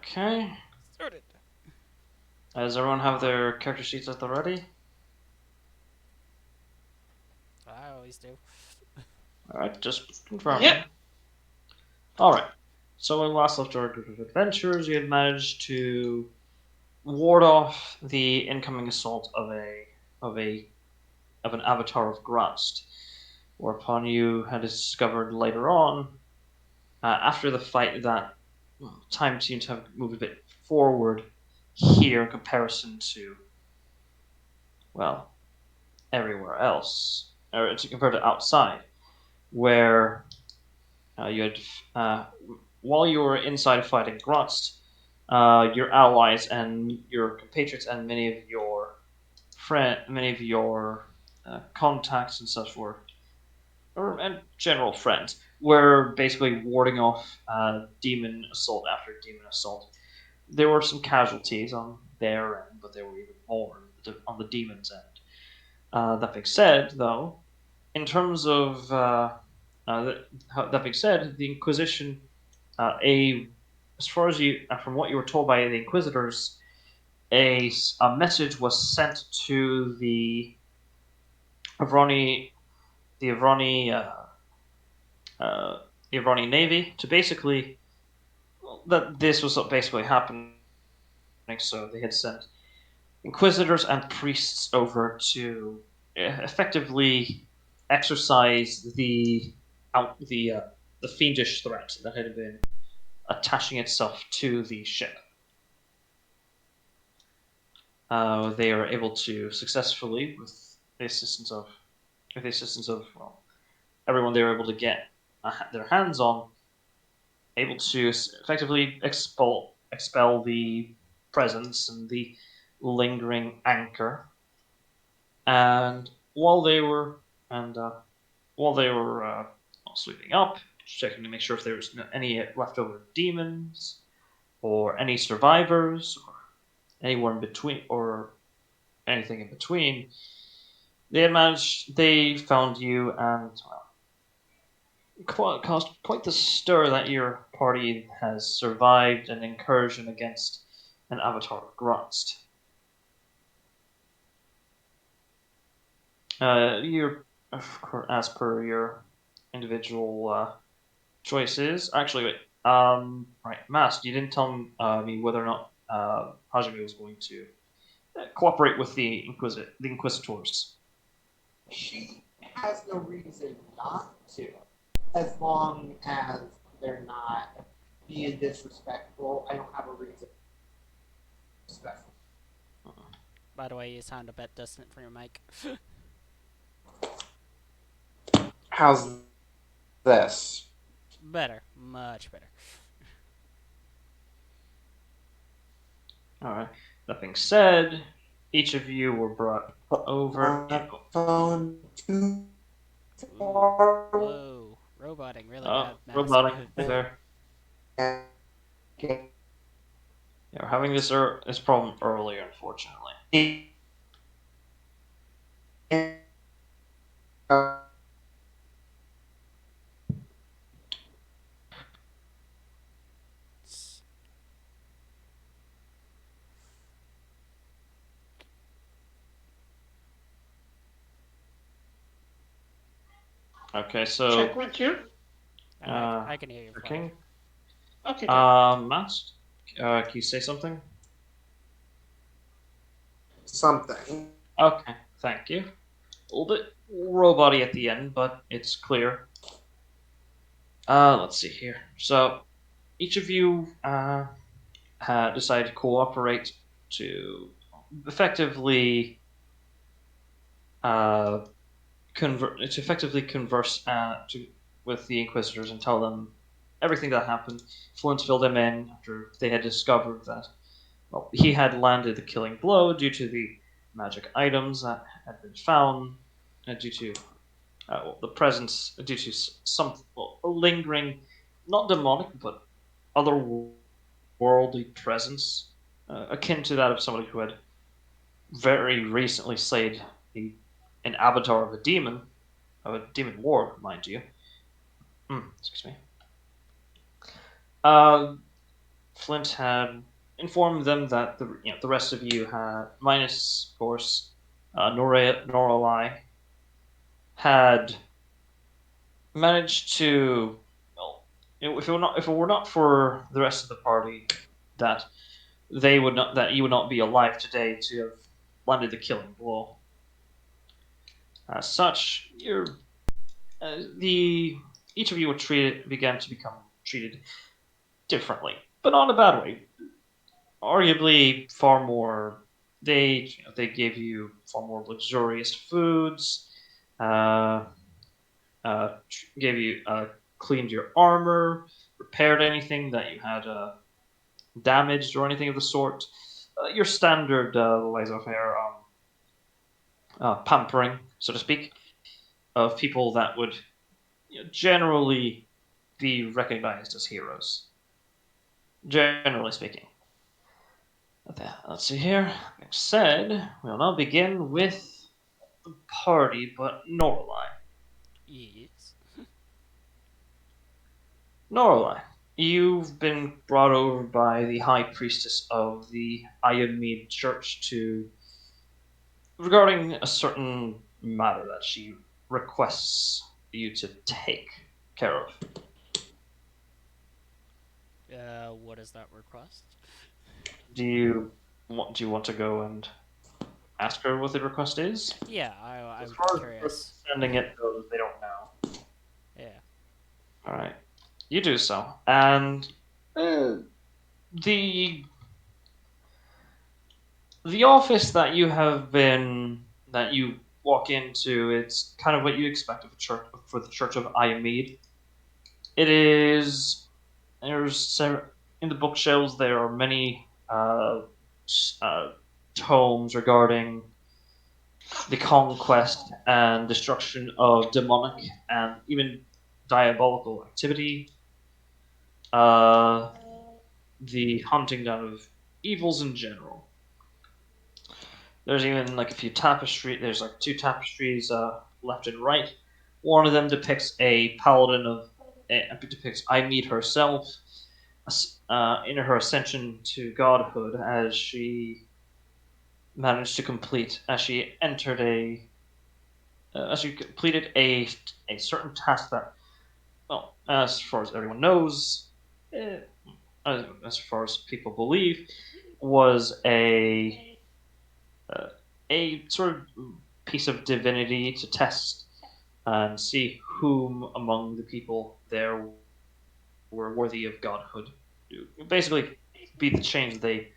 Okay. Sorted. Does everyone have their character sheets at the ready? I always do. Alright, just confirming. Yep. Alright. So when we last left our group of adventurers, you had managed to ward off the incoming assault of an avatar of Grust. Whereupon you had discovered later on, after the fight, that time seemed to have moved a bit forward here in comparison to, well, everywhere else, or compared to outside, where you had, while you were inside fighting Grunts, your allies and your compatriots and many of your contacts and such and general friends, were basically warding off demon assault after demon assault. There were some casualties on their end, but there were even more on the demon's end. That being said, though, in terms of that being said, the Inquisition, as far as from what you were told by the Inquisitors, a message was sent to Avroni, the Avroni, uh, the Avroni Navy to basically that this was basically happening. So they had sent Inquisitors and priests over to effectively exercise the fiendish threat that had been attaching itself to the ship. They are able to successfully, with the assistance of well, everyone they were able to get their hands on, able to effectively expel the presence and the lingering anchor. And and while they were sweeping up, checking to make sure if there was any leftover demons or any survivors or anywhere in between or anything in between, they found you and caused quite the stir that your party has survived an incursion against an avatar of Grunst. You're, as per your individual choices. Actually, wait. Right, Mask. You didn't tell me whether or not Hajime was going to cooperate with the Inquisitors. She has no reason not to, as long as they're not being disrespectful. I don't have a reason to respect. By the way, you sound a bit distant from your mic. How's this? Better. Much better. All right. That being said, each of you were brought over. Phone too Ooh. far. Whoa. Roboting really bad, Mask. Robotic there. Yeah, we're having this problem earlier, unfortunately. Okay, so Check with you. I can hear you fine. King. Okay. Mask, can you say something? Something. Okay, thank you. A little bit roboty at the end, but it's clear. Let's see here. So, each of you decided to cooperate to effectively uh, converse with the Inquisitors and tell them everything that happened. Flint filled them in after they had discovered that he had landed the killing blow due to the magic items that had been found, due to the presence, due to some lingering, not demonic, but otherworldly presence, akin to that of somebody who had very recently slayed an avatar of a demon ward, mind you. Excuse me. Uh, Flint had informed them that the rest of you had, minus of course, Noralai, had managed to. Well, if it were not for the rest of the party, that you would not be alive today to have landed the killing blow. As such, the each of you began to become treated differently, but not in a bad way. Arguably, far more. They gave you far more luxurious foods. Uh, Gave you cleaned your armor, repaired anything that you had damaged or anything of the sort. Your standard laissez-faire pampering, so to speak, of people that would generally be recognized as heroes. Generally speaking. Let's see here. Like said, we'll now begin with the party, but Norlai. Yes. Norlai, you've been brought over by the High Priestess of the Ayamid Church to regarding a certain matter that she requests you to take care of. What is that request? Do you want to go and ask her what the request is? Yeah, I As would far be as the person curious. sending it goes, they don't know. Yeah. All right, you do so, and uh, the the office that you walk into, it's kind of what you expect of a church for the Church of Ayamid. It is in the bookshelves there are many uh, tomes regarding the conquest and destruction of demonic and even diabolical activity, uh, the hunting down of evils in general. There's even like a few tapestries. There's like two tapestries left and right. One of them depicts a paladin of depicts Aimee herself in her ascension to godhood as she managed to complete as she entered as she completed a certain task that, well, as far as everyone knows, eh, as far as people believe, was uh, a sort of piece of divinity to test and see whom among the people there were worthy of godhood. Basically, be the change they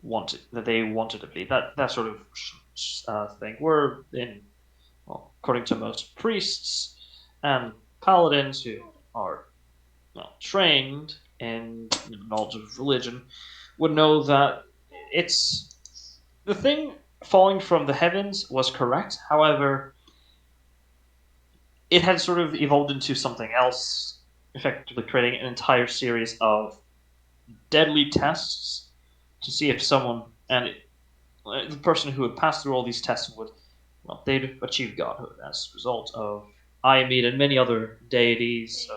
wanted to be. That sort of thing. We're in, well, according to most priests and paladins who are, well, trained in knowledge of religion, would know that it's the thing falling from the heavens was correct. However, it had sort of evolved into something else, effectively creating an entire series of deadly tests to see if someone and the person who would pass through all these tests would, well, they'd achieve godhood as a result of Iamid and many other deities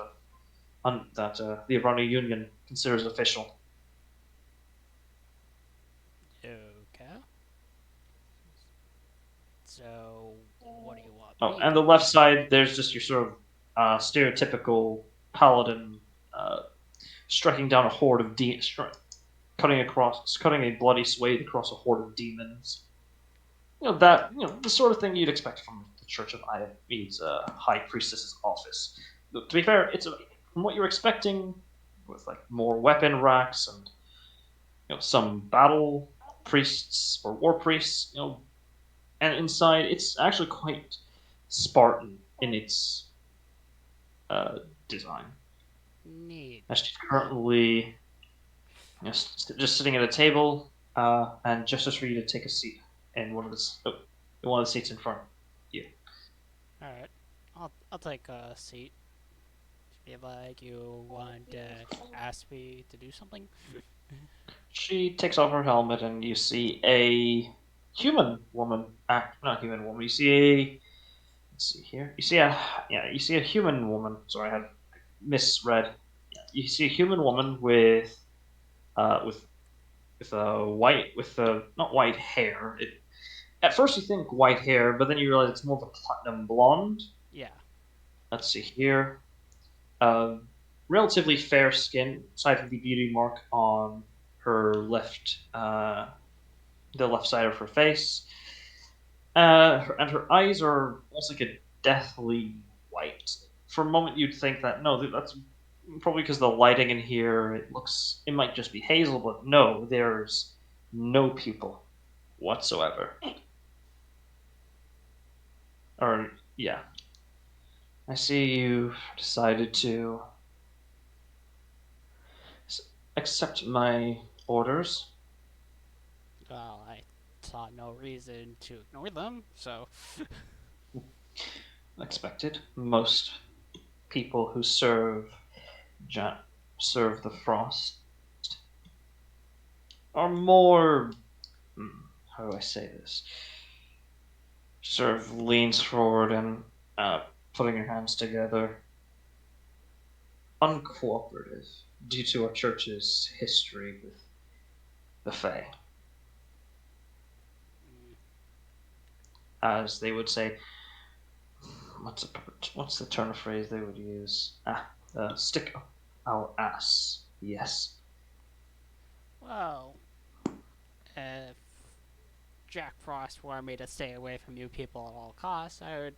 that the Iranian Union considers official. Okay. So, what do you want Oh, me and to the do? left side, there's just your sort of stereotypical paladin striking down a horde of cutting a bloody swathe across a horde of demons. The sort of thing you'd expect from the Church of Iamid's High Priestess's office. To be fair, from what you're expecting, with like more weapon racks and some battle priests or war priests, and inside it's actually quite Spartan in its uh, design. Neat. As she's currently just sitting at a table, and gestures for you to take a seat in one of the seats in front of you. Alright. I'll take a seat. Feel like you want to ask me to do something? She takes off her helmet, and you see a human woman. Not human woman. You see a. Let's see here. You see a human woman. Sorry, I had misread. Yeah, you see a human woman with with a not white hair. At first you think white hair, but then you realize it's more of a platinum blonde. Yeah. Let's see here. Uh, Relatively fair skin, aside from the beauty mark on her the left side of her face. And her eyes are almost like a deathly white. For a moment, you'd think that no, that's probably because the lighting in here. It might just be hazel, but no, there's no pupil whatsoever. Or yeah, I see you decided to accept my orders. Well, I saw no reason to ignore them, so. Expected. Most people who ja- serve the frost are more. How do I say this? Sort of leans forward and putting your hands together. Uncooperative due to our church's history with the Fae. Mm, As they would say, what's the turn of phrase they would use? Stick up our ass. Yes. well, if Jack Frost wanted me to stay away from you people at all costs, I would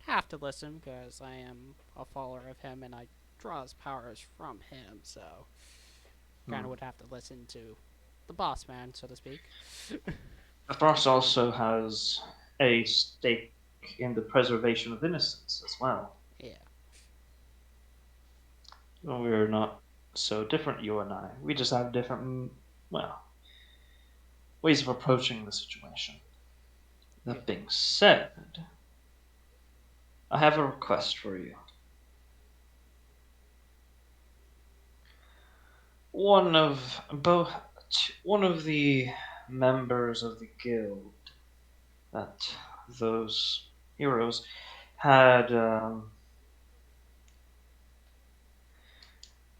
have to listen because I am a follower of him and I draw his powers from him, so kind Hmm. of would have to listen to the boss man, so to speak. The Frost also has a stake in the preservation of innocence as well. Yeah. We're not so different, you and I. We just have different, well, ways of approaching the situation. Yeah. That being said, I have a request for you. One of both, one of the members of the guild that those heroes had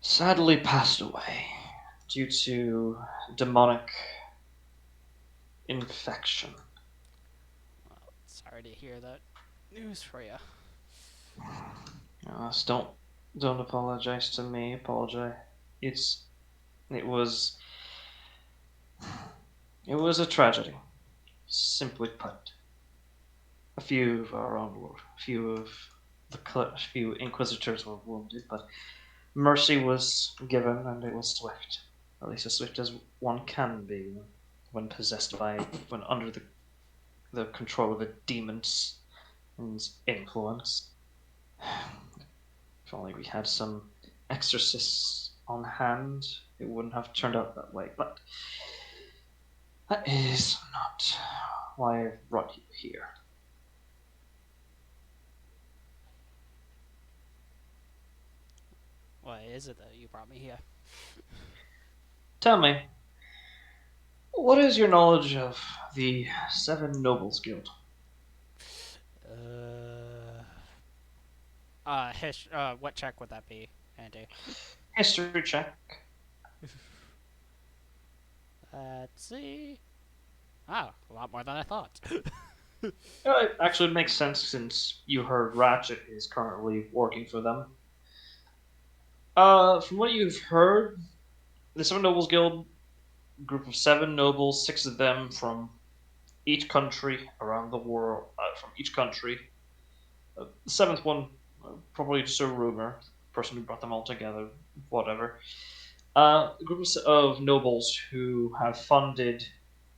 sadly passed away due to demonic infection. Well, sorry to hear that news for you. Don't apologize to me. Apologize. It's it was it was a tragedy, simply put. A few of our own were, a few inquisitors were wounded, but mercy was given, and it was swift. At least as swift as one can be when possessed by when under the control of a demon's influence. If only we had some exorcists on hand, it wouldn't have turned out that way. But that is not why I've brought you here. Why is it that you brought me here? Tell me, what is your knowledge of the Seven Nobles Guild? Uh, what check would that be, Andy? History check. Let's see. Oh, a lot more than I thought. It actually makes sense since you heard Ratchet is currently working for them. From what you've heard, the Seven Nobles Guild, group of seven nobles, six of them from each country around the world, from each country. The seventh one, probably just a rumor, the person who brought them all together, whatever. Groups of nobles who have funded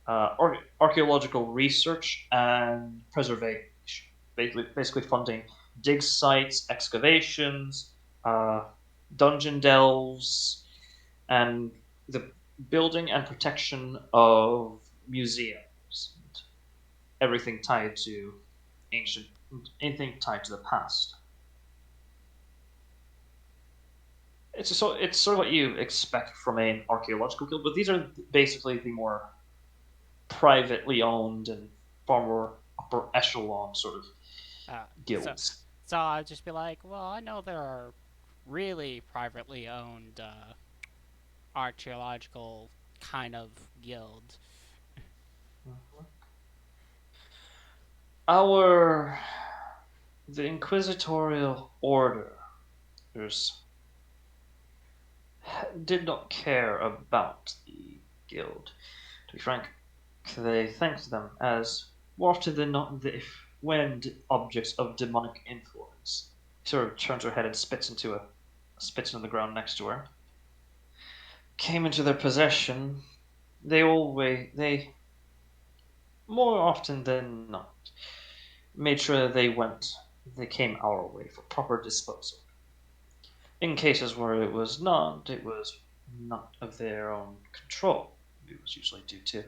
archaeological research and preservation, basically funding dig sites, excavations, uh, dungeon delves, and the building and protection of museums. Everything tied to ancient, anything tied to the past. It's sort of what you expect from an archaeological guild, but these are basically the more privately owned and far more upper echelon sort of Uh, so, guilds. so I'd just be like, well, I know there are really privately owned archaeological kind of guild. The Inquisitorial Orders did not care about the guild. To be frank, they thanked them as more often than not, when objects of demonic influence. Sort of turns her head and spits into the ground next to her. Came into their possession. They more often than not made sure they came our way for proper disposal. In cases where it was not of their own control. It was usually due to,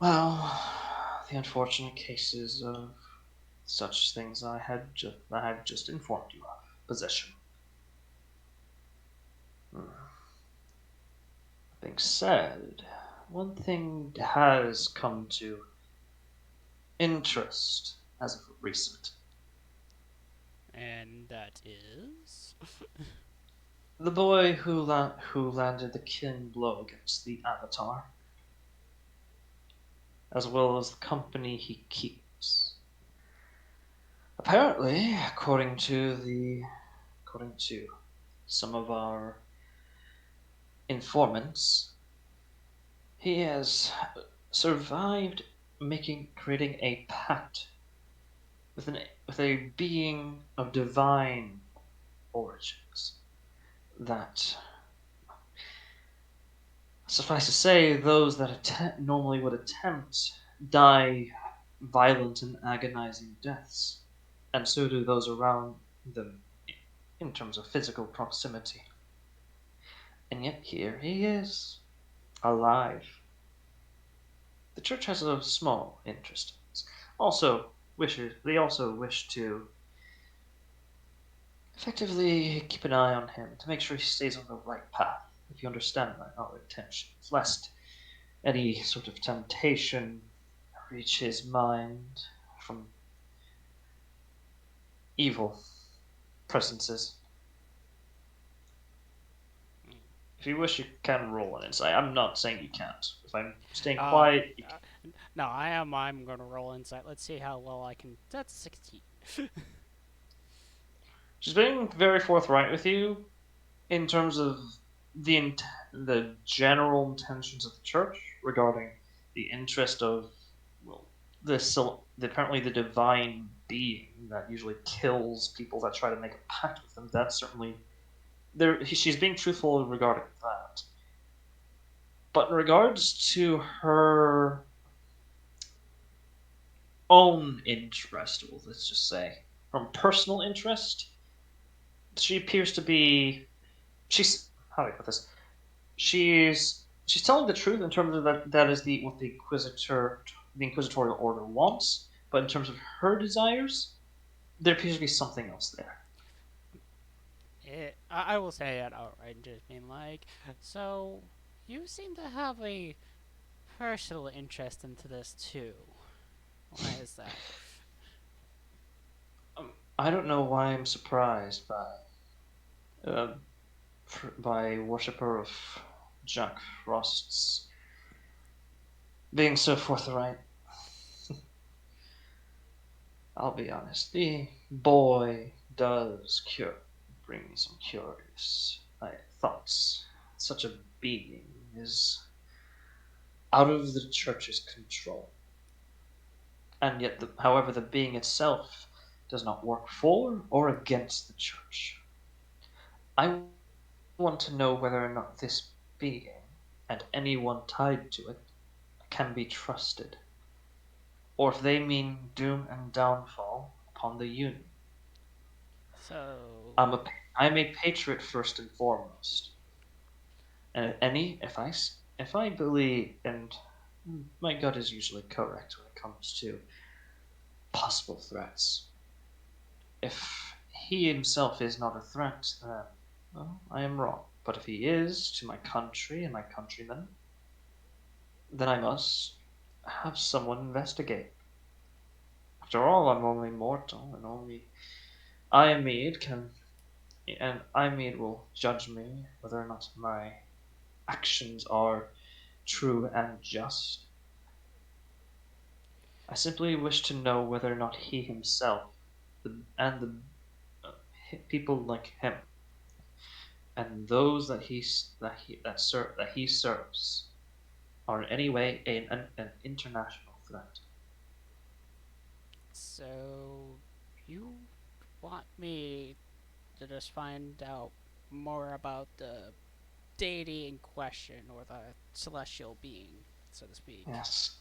well, the unfortunate cases of such things I had just informed you of. Possession. That being said, one thing has come to interest as of recent. And that is. The boy who landed the killing blow against the Avatar, as well as the company he keeps. Apparently, according to some of our informants, he has survived creating a pact with a being of divine origins that, suffice to say, those that normally would attempt die violent and agonizing deaths, and so do those around them in terms of physical proximity. And yet here he is, alive. The church has a small interest in this. They also wish to effectively keep an eye on him to make sure he stays on the right path, if you understand our intentions, lest any sort of temptation reach his mind from evil presences. If you wish, you can roll an insight. I'm not saying you can't. If I'm staying quiet, you can. No, I am. I'm gonna roll insight. Let's see how well I can. That's 16. She's being very forthright with you in terms of the general intentions of the church regarding the interest of, well, apparently the divine being that usually kills people that try to make a pact with them. That's certainly there. She's being truthful regarding that. But in regards to her own interest, well, let's just say from personal interest, she appears to be. She's How do I put this? She's telling the truth in terms of that is what the Inquisitorial Order wants, but in terms of her desires, there appears to be something else there. I will say it outright, just being like, so you seem to have a personal interest into this too. Why is that? I don't know why I'm surprised by worshipper of Jack Frost's being so forthright. I'll be honest, the boy does bring me some curious thoughts. Such a being is out of the church's control. And yet, however, the being itself does not work for or against the church. I want to know whether or not this being, and anyone tied to it, can be trusted, or if they mean doom and downfall upon the Union. So. I'm a patriot first and foremost, and if I believe, and my gut is usually correct when it comes to possible threats. If he himself is not a threat, then, well, I am wrong. But if he is to my country and my countrymen, then I must have someone investigate. After all, I'm only mortal, and only Iamede will judge me whether or not my actions are true and just. I simply wish to know whether or not he himself, and the people like him, and those that he serves, are in any way an international threat. So, you want me to just find out more about the deity in question, or the celestial being, so to speak? Yes.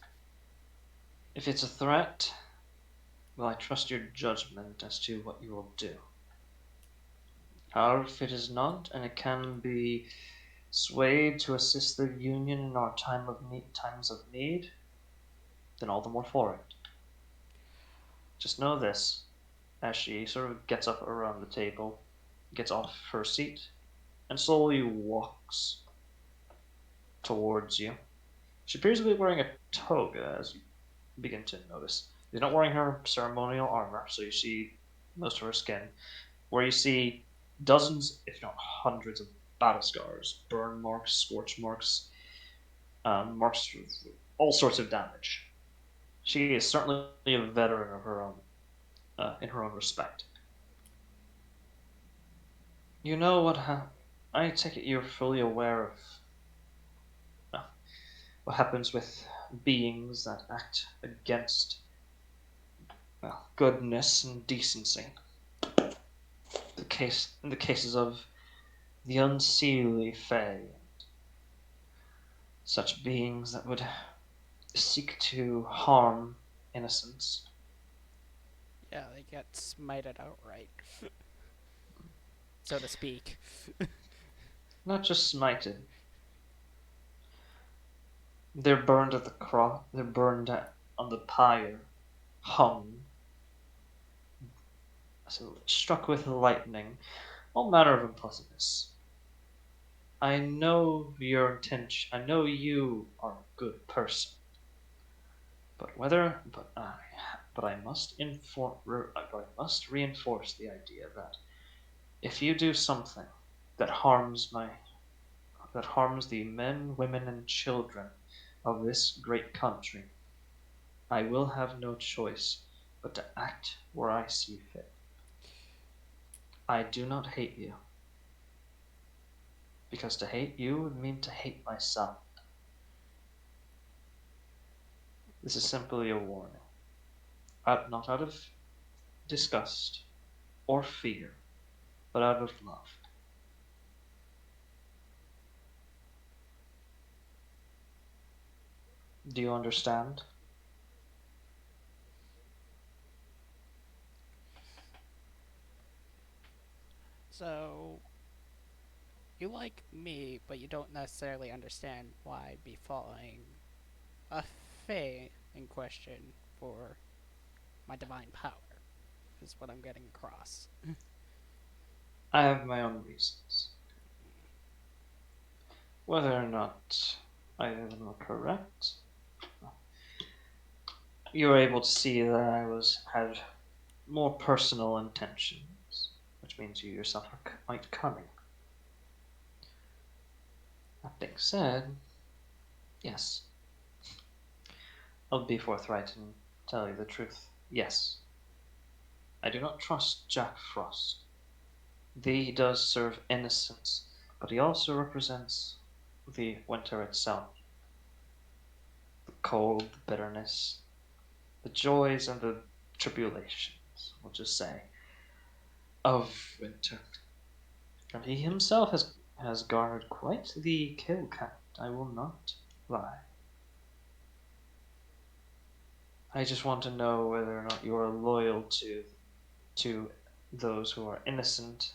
If it's a threat, well, I trust your judgment as to what you will do. However, if it is not, and it can be swayed to assist the Union in our times of need, then all the more for it. Just know this, as she sort of gets up around the table, gets off her seat, and slowly walks towards you. She appears to be wearing a toga, as you begin to notice. She's not wearing her ceremonial armor, so you see most of her skin, where you see dozens, if not hundreds, of battle scars, burn marks, scorch marks, marks of all sorts of damage. She is certainly a veteran of her own, in her own respect. You know what? I take it you're fully aware of uh, what happens with beings that act against, well, goodness and decency. In the cases of the unseelie fae, such beings that would seek to harm innocents. Yeah, they get smited outright, so to speak. Not just smited, they're burned at the cross. They're burned on the pyre, hung, so struck with lightning, all manner of unpleasantness. I know your intention. I know you are a good person, but whether, but I must reinforce the idea that if you do something that harms the men, women, and children of this great country, I will have no choice but to act where I see fit. I do not hate you, because to hate you would mean to hate myself. This is simply a warning, not out of disgust or fear, but out of love. Do you understand? So, you like me, but you don't necessarily understand why I'd be following a fae in question for my divine power, is what I'm getting across. I have my own reasons. Whether or not either of them are correct, you were able to see that had more personal intentions, which means you yourself are quite cunning. That being said, yes, I'll be forthright and tell you the truth. Yes, I do not trust Jack Frost. He does serve innocence, but he also represents the winter itself. The cold, the bitterness, the joys and the tribulations, we'll just say, of winter. And he himself has garnered quite the kill count, I will not lie. I just want to know whether or not you are loyal to those who are innocent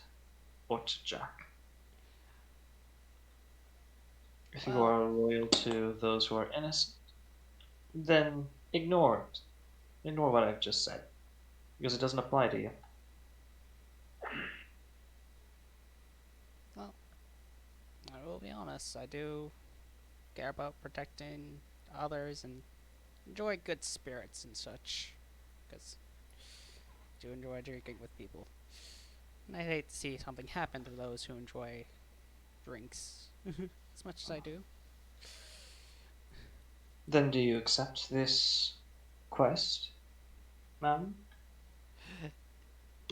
or to Jack. If you Well, are loyal to those who are innocent, then ignore it. Ignore what I've just said, because it doesn't apply to you. well, I will be honest, I do care about protecting others and enjoy good spirits and such, because I do enjoy drinking with people. And I hate to see something happen to those who enjoy drinks. as much as I do. Then do you accept this quest, ma'am?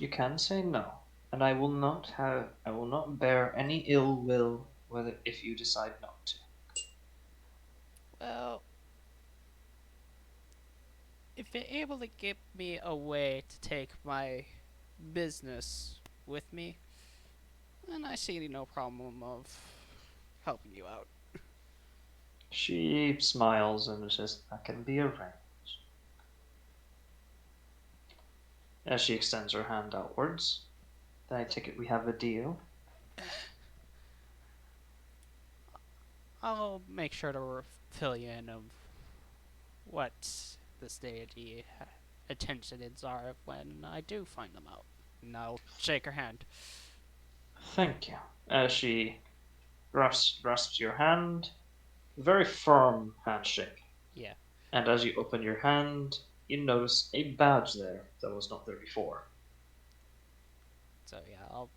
You can say no, and I will not bear any ill will whether if you decide not to. Well, if you're able to give me a way to take my business with me, then I see no problem of helping you out. She smiles and says, "That can be arranged." As she extends her hand outwards, then I take it we have a deal. I'll make sure to fill you in of what this deity intentions are when I do find them out. And I'll shake her hand. Thank you. As she grasps your hand, very firm handshake. Yeah. And as you open your hand, you notice a badge there that was not there before. So yeah, I'll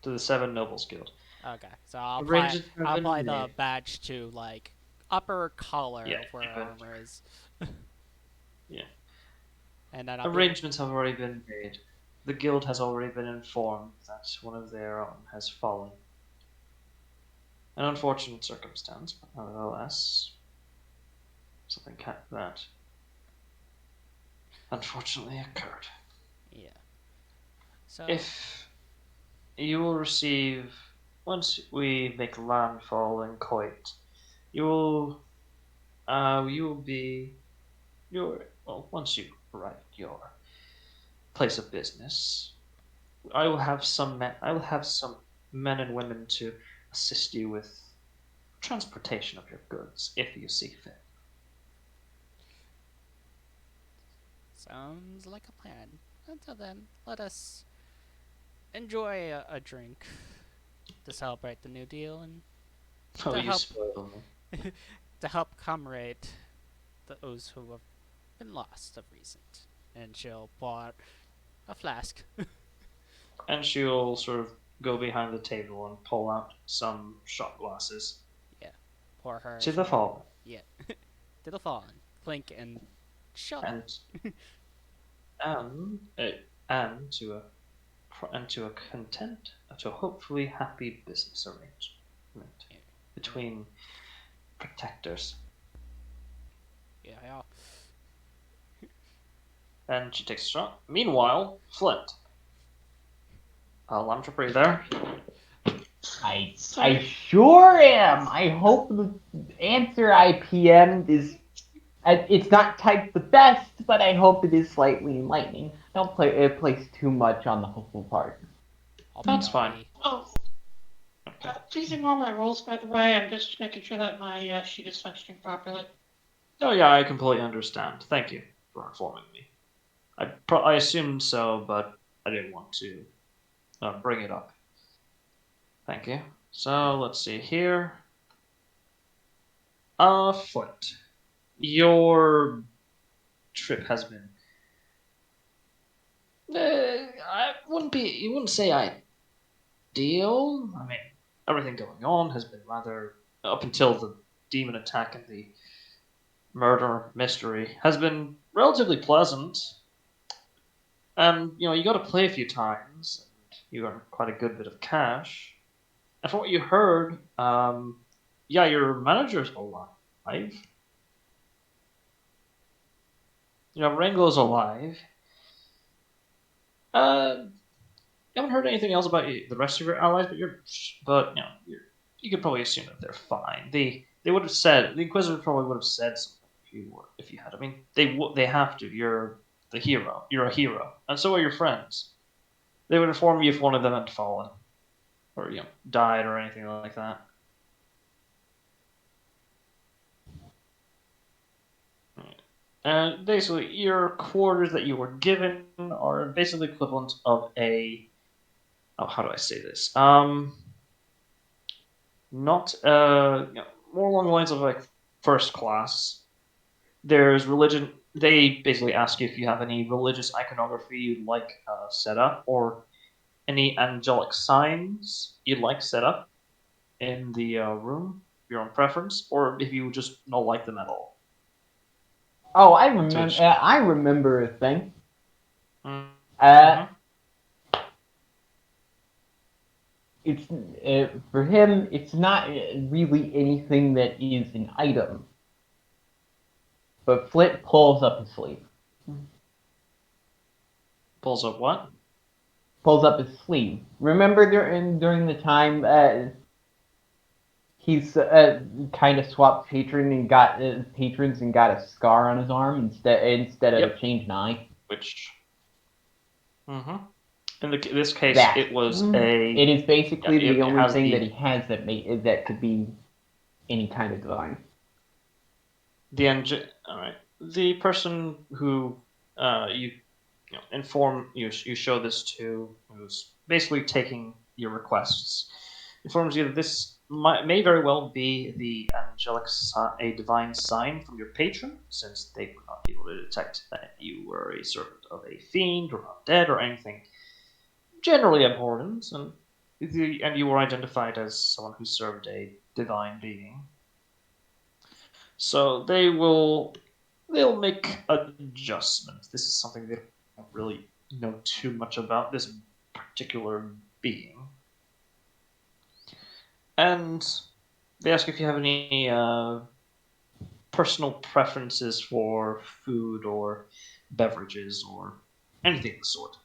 To the Seven Nobles Guild. okay. So I'll apply Arrangements have I'll been apply the made. badge to like upper collar Yeah, of where her armor is. yeah. And then I'll be Arrangements have already been made. The guild has already been informed that one of their own has fallen. An unfortunate circumstance, but nevertheless, something that unfortunately occurred. yeah. So If you will receive, once we make landfall in Coit, you will be once you arrive at your place of business, I will have some men and women to assist you with transportation of your goods if you see fit. sounds like a plan. Until then, let us enjoy a drink to celebrate the new deal and Oh, to you help spoil me. to help commemorate those who have been lost of recent. And she'll pull out a flask. And she'll sort of go behind the table and pull out some shot glasses. Yeah, pour her To the some. fallen. Yeah, to the fallen. Clink and shut. And and uh, and to a content, to a hopefully happy business arrangement Yeah, between protectors. yeah, yeah. And she takes a shot. Meanwhile, Flint. Lamtrap, are you there? I sure am. I hope the answer I PM'd is. It's not typed the best, but I hope it is slightly enlightening. Don't place too much on the hopeful part. I'll be That's fine. naughty. Oh, Okay. please ignore my rolls, by the way. I'm just making sure that my sheet is functioning properly. Oh yeah, I completely understand. Thank you for informing me. I assumed so, but I didn't want to bring it up. Thank you. So let's see here. Flint. Your trip has been. I wouldn't be. You wouldn't say ideal. I mean, everything going on has been rather up until the demon attack and the murder mystery has been relatively pleasant. And you got to play a few times, and you earn quite a good bit of cash. And from what you heard, yeah, your manager's alive. Rango's alive. You haven't heard anything else about the rest of your allies, but you could probably assume that they're fine. They would have said, the Inquisitor probably would have said something if you had. I mean, they have to. You're the hero. You're a hero, and so are your friends. They would inform you if one of them had fallen, or died, or anything like that. And basically, your quarters that you were given are basically equivalent of a. Oh, how do I say this? Not more along the lines of like first class. There's religion. They basically ask you if you have any religious iconography you'd like set up, or any angelic signs you'd like set up. in the room, your own preference, or if you just don't like them at all. Oh, Which- I remember a thing. Mm. Uh, it's for him. It's not really anything that is an item. But Flint pulls up his sleeve. Pulls up what? Pulls up his sleeve. Remember during the time he's kind of swapped patrons and got a scar on his arm instead of Yep. a changed eye. Which. In this case, That it was it is basically it the only has thing the- that he has that could be any kind of divine. the engine. All right. The person who you inform you show this to, who's basically taking your requests, informs you that this may very well be the a divine sign from your patron, since they were not able to detect that you were a servant of a fiend or undead or anything generally abhorrent, and you were identified as someone who served a divine being. So they'll make adjustments. This is something they don't really know too much about, this particular being. And they ask if you have any personal preferences for food or beverages or anything of the sort.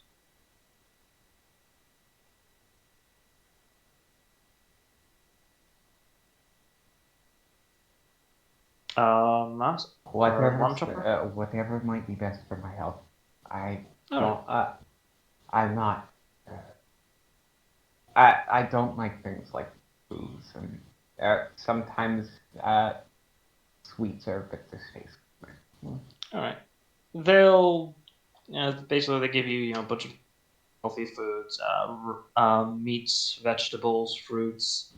Whatever might be best for my health. I All don't. right. I'm not. I don't like things like booze and sometimes sweets are a bit distasteful. All right. They'll basically they give you a bunch of healthy foods, meats, vegetables, fruits,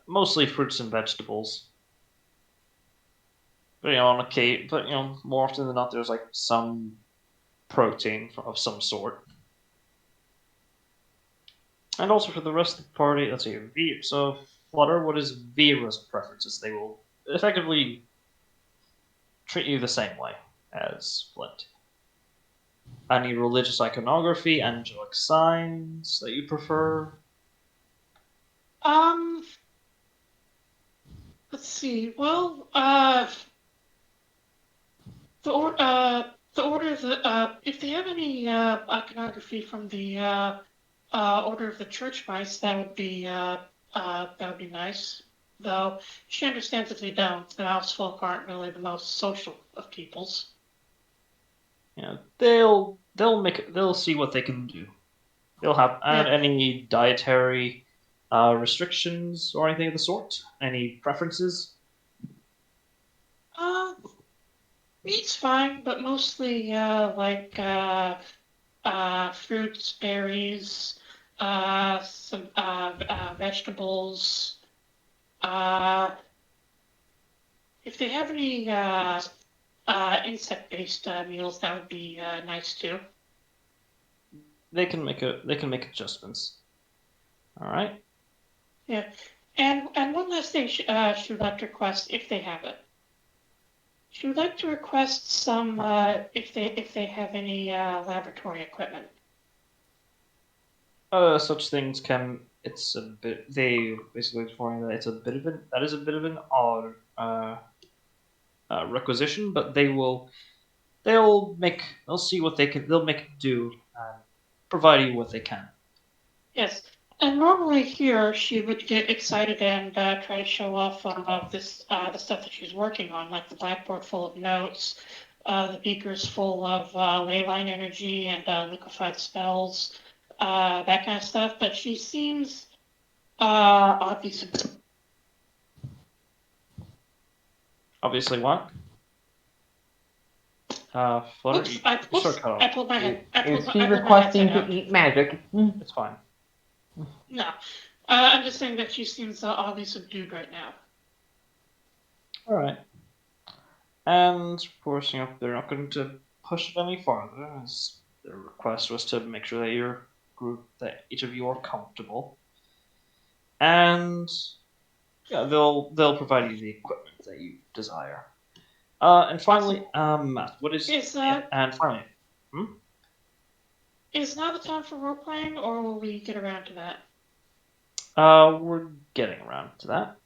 mostly fruits and vegetables. But more often than not, there's like some protein of some sort. And also for the rest of the party, let's see. So Flutter, what is Vera's preferences? They will effectively treat you the same way as Flint. Any religious iconography, angelic signs that you prefer? Let's see. Well, the order if they have any iconography from the Order of the Church Mice, that would be nice. Though she understands that they don't. The mouse folk aren't really the most social of peoples. They'll see what they can do. They'll have any dietary restrictions or anything of the sort. Any preferences? Meat's fine, but mostly fruits, berries, some vegetables. If they have any insect-based meals, that would be nice too. They can make adjustments. All right. Yeah, and one last thing, she would like to request if they have it. She would like to request some if they have any laboratory equipment. Such things can. It's a bit. They basically inform you that it's a bit of an odd requisition, but they'll see what they can. They'll make it do and provide you what they can. Yes, and normally here she would get excited and try to show off the stuff that she's working on, like the blackboard full of notes, the beakers full of leyline energy and liquefied spells, that kind of stuff. But she seems obviously. Obviously, what? Flutter, Oops, you sort of cut I off. pulled my head. Is she requesting to eat magic? It's fine. No, I'm just saying that she seems oddly subdued right now. All right. And of course, they're not going to push it any farther, as their request was to make sure that each of you are comfortable. And Yeah, they'll provide you the equipment that you desire. And finally, Matt, what is Is and finally, is now the time for role playing, or will we get around to that? we're getting around to that.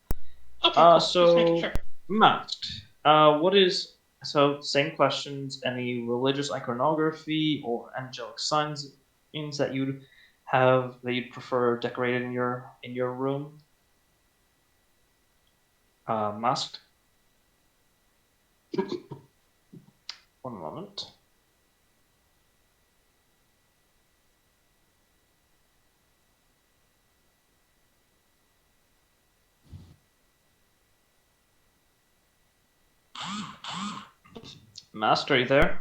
Okay, cool. Just making So sure. masked. What is so? Same questions. Any religious iconography or angelic signs that you'd have that you'd prefer decorated in your room? Masked. One moment. Masked, are you there?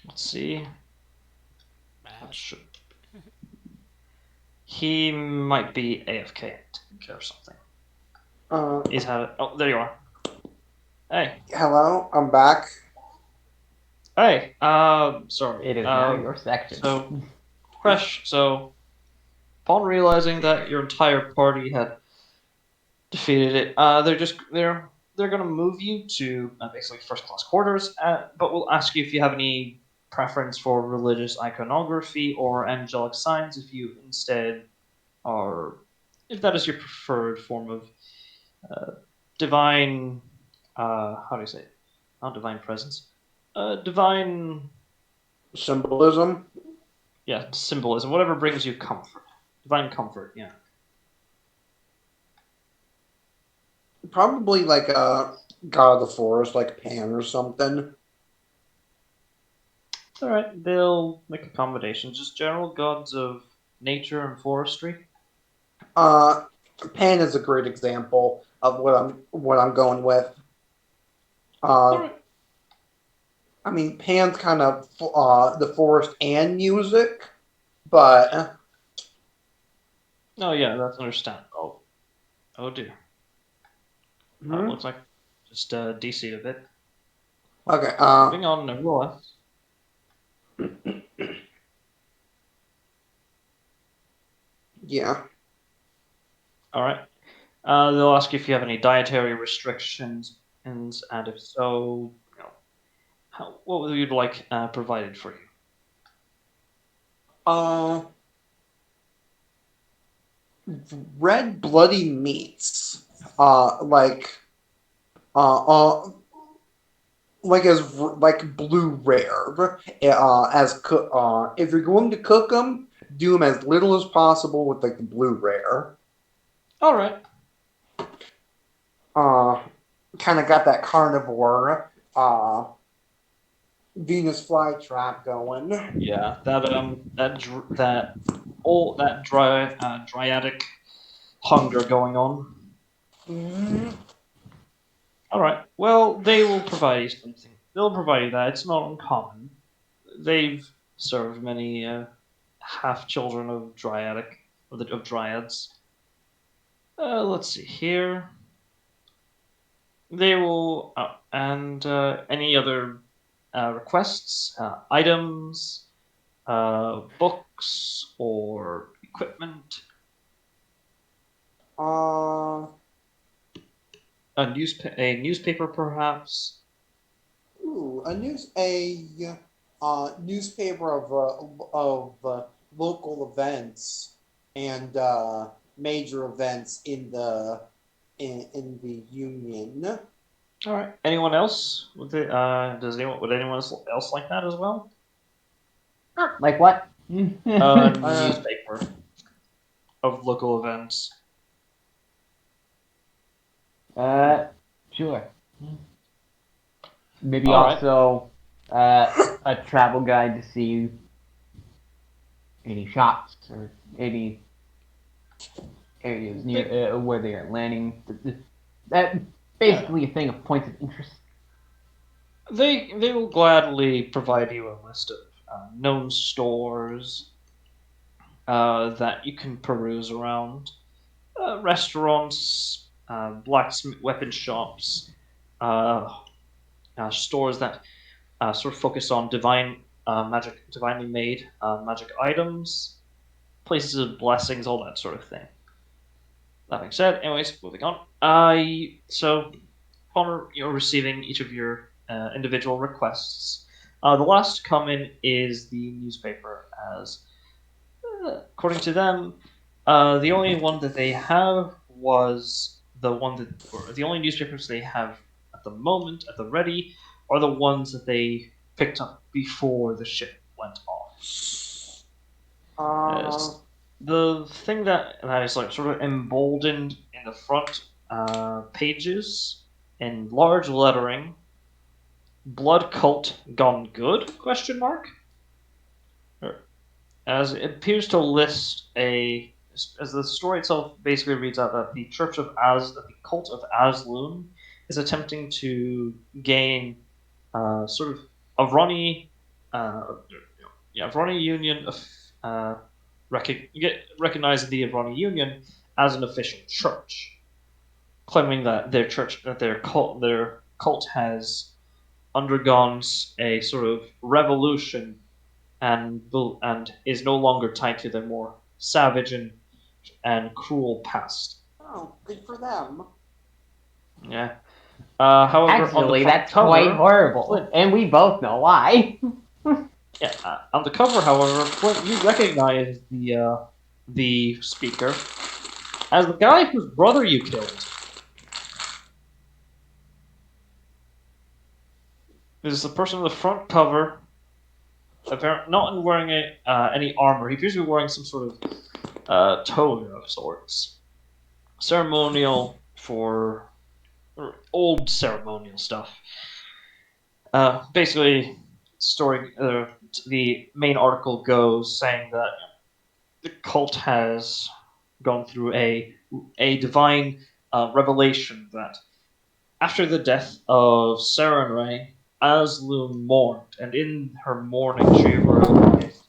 Let's see. That should. He might be AFK taking care of something. He's had it. Oh, there you are. Hey. Hello, I'm back. Hey. Sorry. It is now your section. So, upon realizing that your entire party had defeated it, they're gonna move you to basically first class quarters. But we'll ask you if you have any preference for religious iconography or angelic signs. If you instead are, if that is your preferred form of divine, how do you say it? Not divine presence, divine, Symbolism. yeah, symbolism, whatever brings you comfort, divine comfort, yeah. Probably like a god of the forest, like Pan or something. All right, they'll make accommodations. Just general gods of nature and forestry. Uh, Pan is a great example of what I'm going with. All Uh, right. I mean, Pan's kind of the forest and music, but Oh yeah, that's understandable. Oh dear. Looks like just DC a bit. okay. Moving on, nevertheless. Yeah. All right. They'll ask you if you have any dietary restrictions, and if so, what would you like provided for you? Uh, red bloody meats. Like uh, uh like blue rare. If you're going to cook them, do them as little as possible with like the blue rare. All right. Uh, Kind of got that carnivore Venus flytrap going. Yeah, that dryadic hunger going on. Mm, All right. Well, they will provide you something. They'll provide you that. It's not uncommon. They've served many half children of of dryads. Let's see here. They will and any other requests, items, books or equipment, uh, a newspaper perhaps. ooh, a newspaper of local events and major events in the union. All right. Anyone else? Would anyone else like that as well? Like what? Newspaper of local events. Sure. Maybe All right. also a travel guide to see any shops or any areas near where they are landing. That basically a thing of points of interest. They will gladly provide you a list of known stores that you can peruse around, restaurants, blacksmith weapon shops, stores that sort of focus on divinely made magic items, places of blessings, all that sort of thing. That being said, anyways, moving on. So upon receiving each of your individual requests, the last to come in is the newspaper, as according to them, the only one that they have was the only newspapers they have at the moment at the ready are the ones that they picked up before the ship went off. The thing that is like sort of emboldened in the front pages in large lettering: "Blood cult gone good?" Question mark. As it appears to list as the story itself basically reads out that the the cult of Asloon is attempting to gain sort of a runny, runny union of recognize the Avrani Union as an official church, claiming that their cult has undergone a sort of revolution and is no longer tied to their more savage and cruel past. Oh, good for them. Yeah. However, Actually, on the front that's cover, quite horrible, and we both know why. yeah, on the cover, however, Flint, you recognize the speaker as the guy whose brother you killed. This is the person on the front cover, apparently not wearing any armor. He appears to be wearing some sort of toga of sorts, ceremonial for old ceremonial stuff. Basically, the main article goes saying that the cult has gone through a divine revelation that after the death of Sarenrae, Asloon mourned, and in her mourning she realized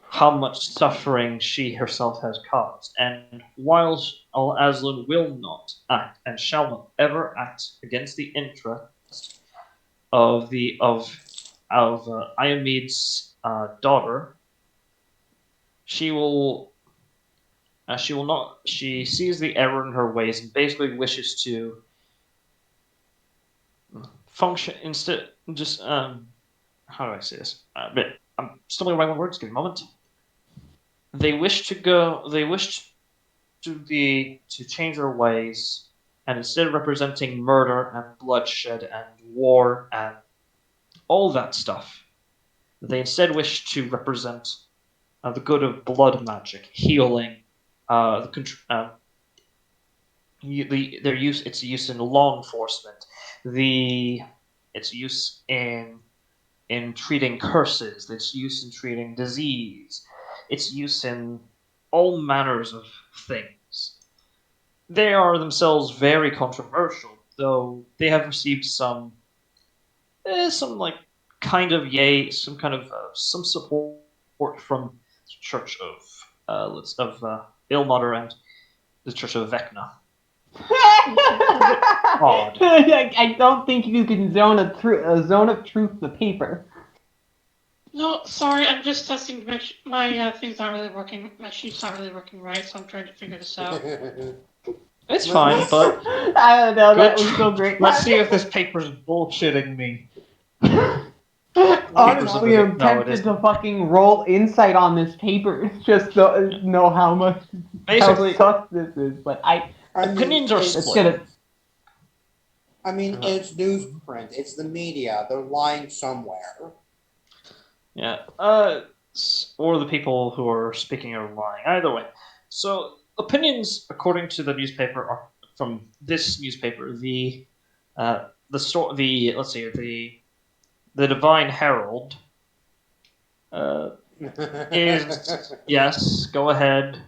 how much suffering she herself has caused. And while Asloon will not act and shall not ever act against the interest of Iomed's daughter, she will not. She sees the error in her ways and basically wishes to function instead. Just how do I say this? But I'm stumbling around with words. Give me a moment. They wish to go. They wish to change their ways, and instead of representing murder and bloodshed and war and all that stuff, they instead wish to represent the good of blood magic, healing, their use, its use in law enforcement, its use in treating curses, its use in treating disease, its use in all manners of things. They are themselves very controversial, though they have received some like kind of some support from the Church of Ilmater and the Church of Vecna. Odd. I don't think you can zone a zone of truth the paper. No, sorry, I'm just testing. My thing's not really working. My sheet's not really working right, so I'm trying to figure this out. It's fine, but I don't know. That was so great. let's see if this paper's bullshitting me. Honestly, I'm tempted to fucking roll insight on this paper just to know how much Basically, how sus this is. But opinions are it's split. I mean, it's newsprint. It's the media. They're lying somewhere. Yeah. Or the people who are speaking are lying. Either way. So opinions, according to the newspaper, are from this newspaper. The Divine Herald is yes. Go ahead.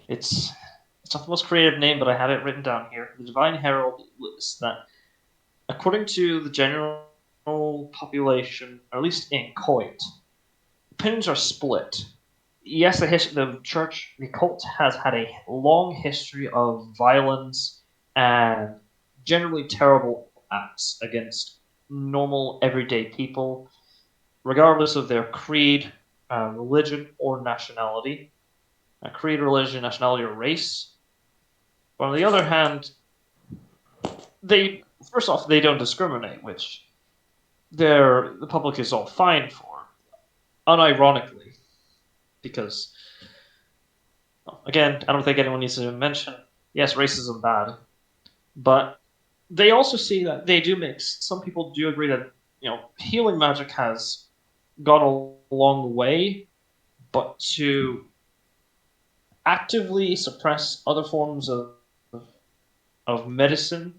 It's not the most creative name, but I have it written down here. The Divine Herald lists that, according to the general population, or at least in Coit, opinions are split. Yes, the cult has had a long history of violence and generally terrible acts against normal, everyday people, regardless of their creed, religion, or nationality. Creed, religion, nationality, or race. But on the other hand, they first off they don't discriminate, which the public is all fine for, unironically, because again, I don't think anyone needs to mention yes, racism bad, but they also see that they do mix. Some people do agree that healing magic has gone a long way, but to actively suppress other forms of medicine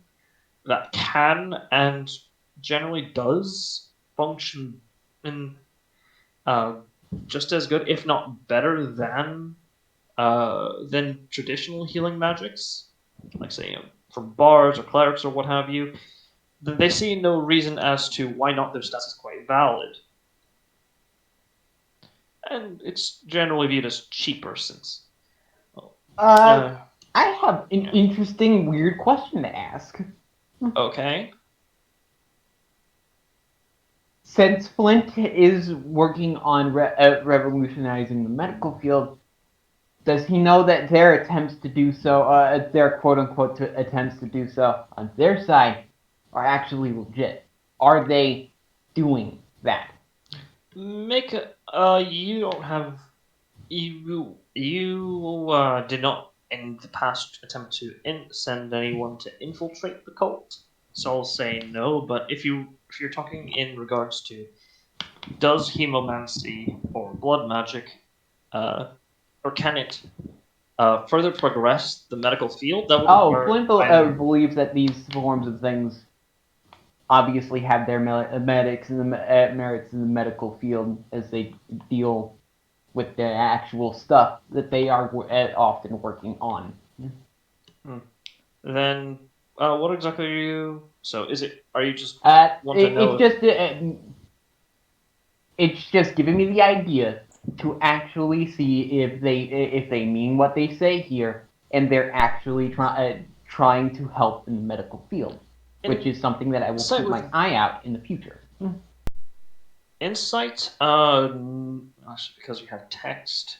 that can and generally does function in just as good, if not better, than traditional healing magics, like say from bards or clerics or what have you. Then they see no reason as to why not their stats is quite valid, and it's generally viewed as cheaper since. I have an yeah. interesting, weird question to ask. Okay. Since Flint is working on revolutionizing the medical field, does he know that their attempts to do so, their quote-unquote attempts to do so on their side, are actually legit? Are they doing that? Make you don't have you did not in the past attempt to send anyone to infiltrate the cult, so I'll say no. But if you're talking in regards to does hemomancy or blood magic, or can it further progress the medical field, that would Oh, require Flint either. believes that these forms of things obviously have their merits in the medical field as they deal with the actual stuff that they are often working on. Then what exactly are you? So is it? Are you just want to know? It's just giving me the idea to actually see if they mean what they say here, and they're actually trying to help in the medical field, which is something that I will Insight keep my eye out in the future. Insight, actually, because you have text.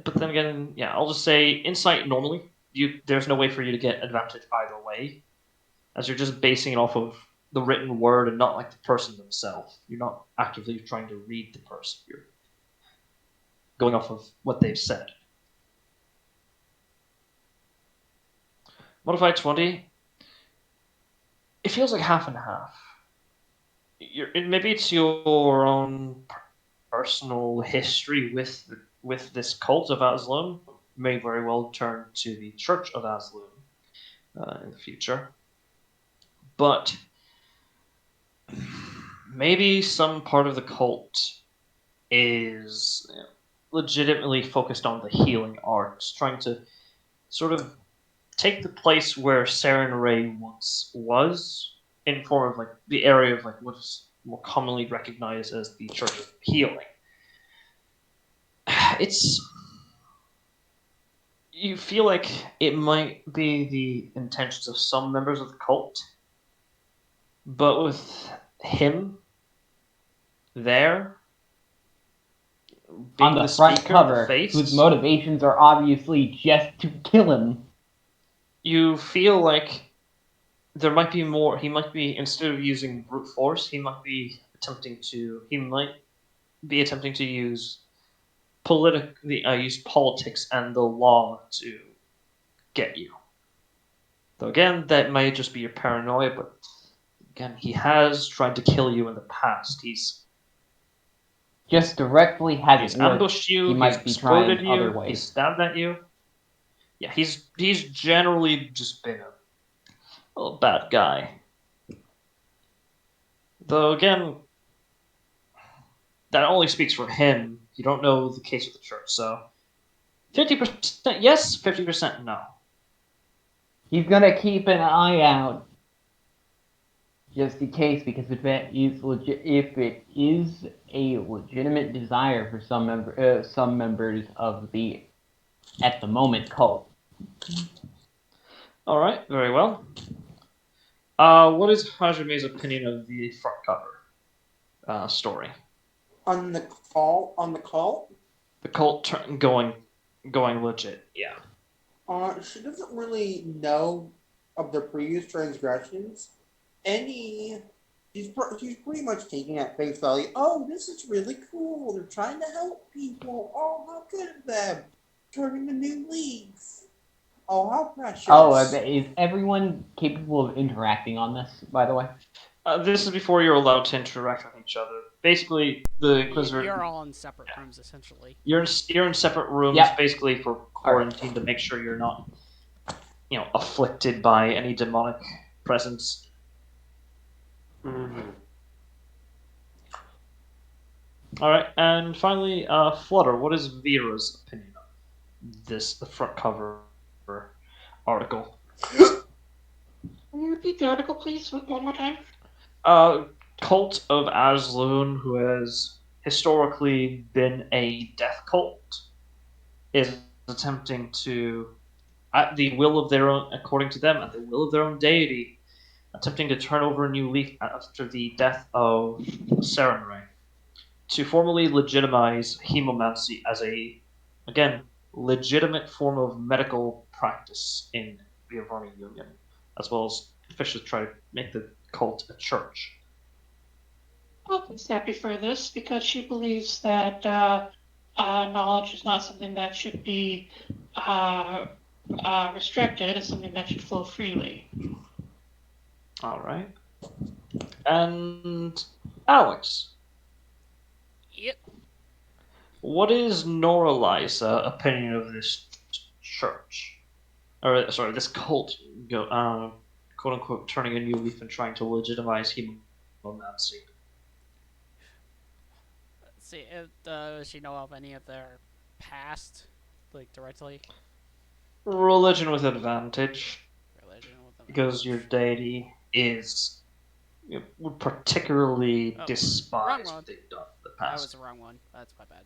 But then again, yeah, I'll just say insight. Normally, there's no way for you to get advantage either way, as you're just basing it off of the written word and not like the person themselves. You're not actively trying to read the person. You're going off of what they've said. Modified 20. It feels like half and half. Maybe it's your own personal history with this cult of Aslan may very well turn to the Church of Aslan in the future. But maybe some part of the cult is legitimately focused on the healing arts, trying to sort of take the place where Saren Ray once was, in form of like the area of like what's more commonly recognized as the Church of Healing. It's you feel like it might be the intentions of some members of the cult, but with him there being On the the front speaker, the cover, face, whose motivations are obviously just to kill him. you feel like there might be more. He might be, instead of using brute force, he might be attempting to use use politics and the law to get you. Though again, that may just be your paranoia, but again, he has tried to kill you in the past. Just directly hasn't He's worked. ambushed you. He He's might be trying exploded other you. He's ways. stabbed at you. Yeah, he's generally just been a little bad guy. Though again, that only speaks for him. You don't know the case of the church, so 50% yes, 50% no. He's gonna keep an eye out just in case, because if it is a legitimate desire for some members of the, at the moment, cult. All right, very well. What is Hajime's opinion of the front cover story? On the cult, The cult going legit. Yeah. she doesn't really know of their previous transgressions. Any, she's pretty much taking at face value. Oh, this is really cool. They're trying to help people. Oh, how good of them! Turning to new leagues. Oh, how precious. Oh, is everyone capable of interacting on this, by the way? This is before you're allowed to interact with each other. Basically, the Inquisitor. You're all in separate rooms, essentially. You're in separate rooms, Yep. basically for quarantine to make sure you're not, afflicted by any demonic presence. Mm-hmm. All right, and finally, Flutter. What is Vera's opinion of the front cover article? Can you repeat the article, please, one more time? Cult of Asloon, who has historically been a death cult, is attempting to, at the will of their own, according to them, at the will of their own deity, attempting to turn over a new leaf after the death of Sarenrae, to formally legitimize hemomancy as a, again, legitimate form of medical practice in the Avarni Union, as well as officially try to make the cult a church. Poppy's happy for this because she believes that knowledge is not something that should be restricted. It's something that should flow freely. All right. And Alex, Yep. what is Norali's opinion of this church? Or, sorry, this cult, quote unquote, turning a new leaf and trying to legitimize hemomancy? Let's see. Does she know of any of their past, like directly? Religion with advantage, Religion with them. because your deity is would particularly Oh, despise wrong what they've done in the That past. was the wrong one. That's my bad.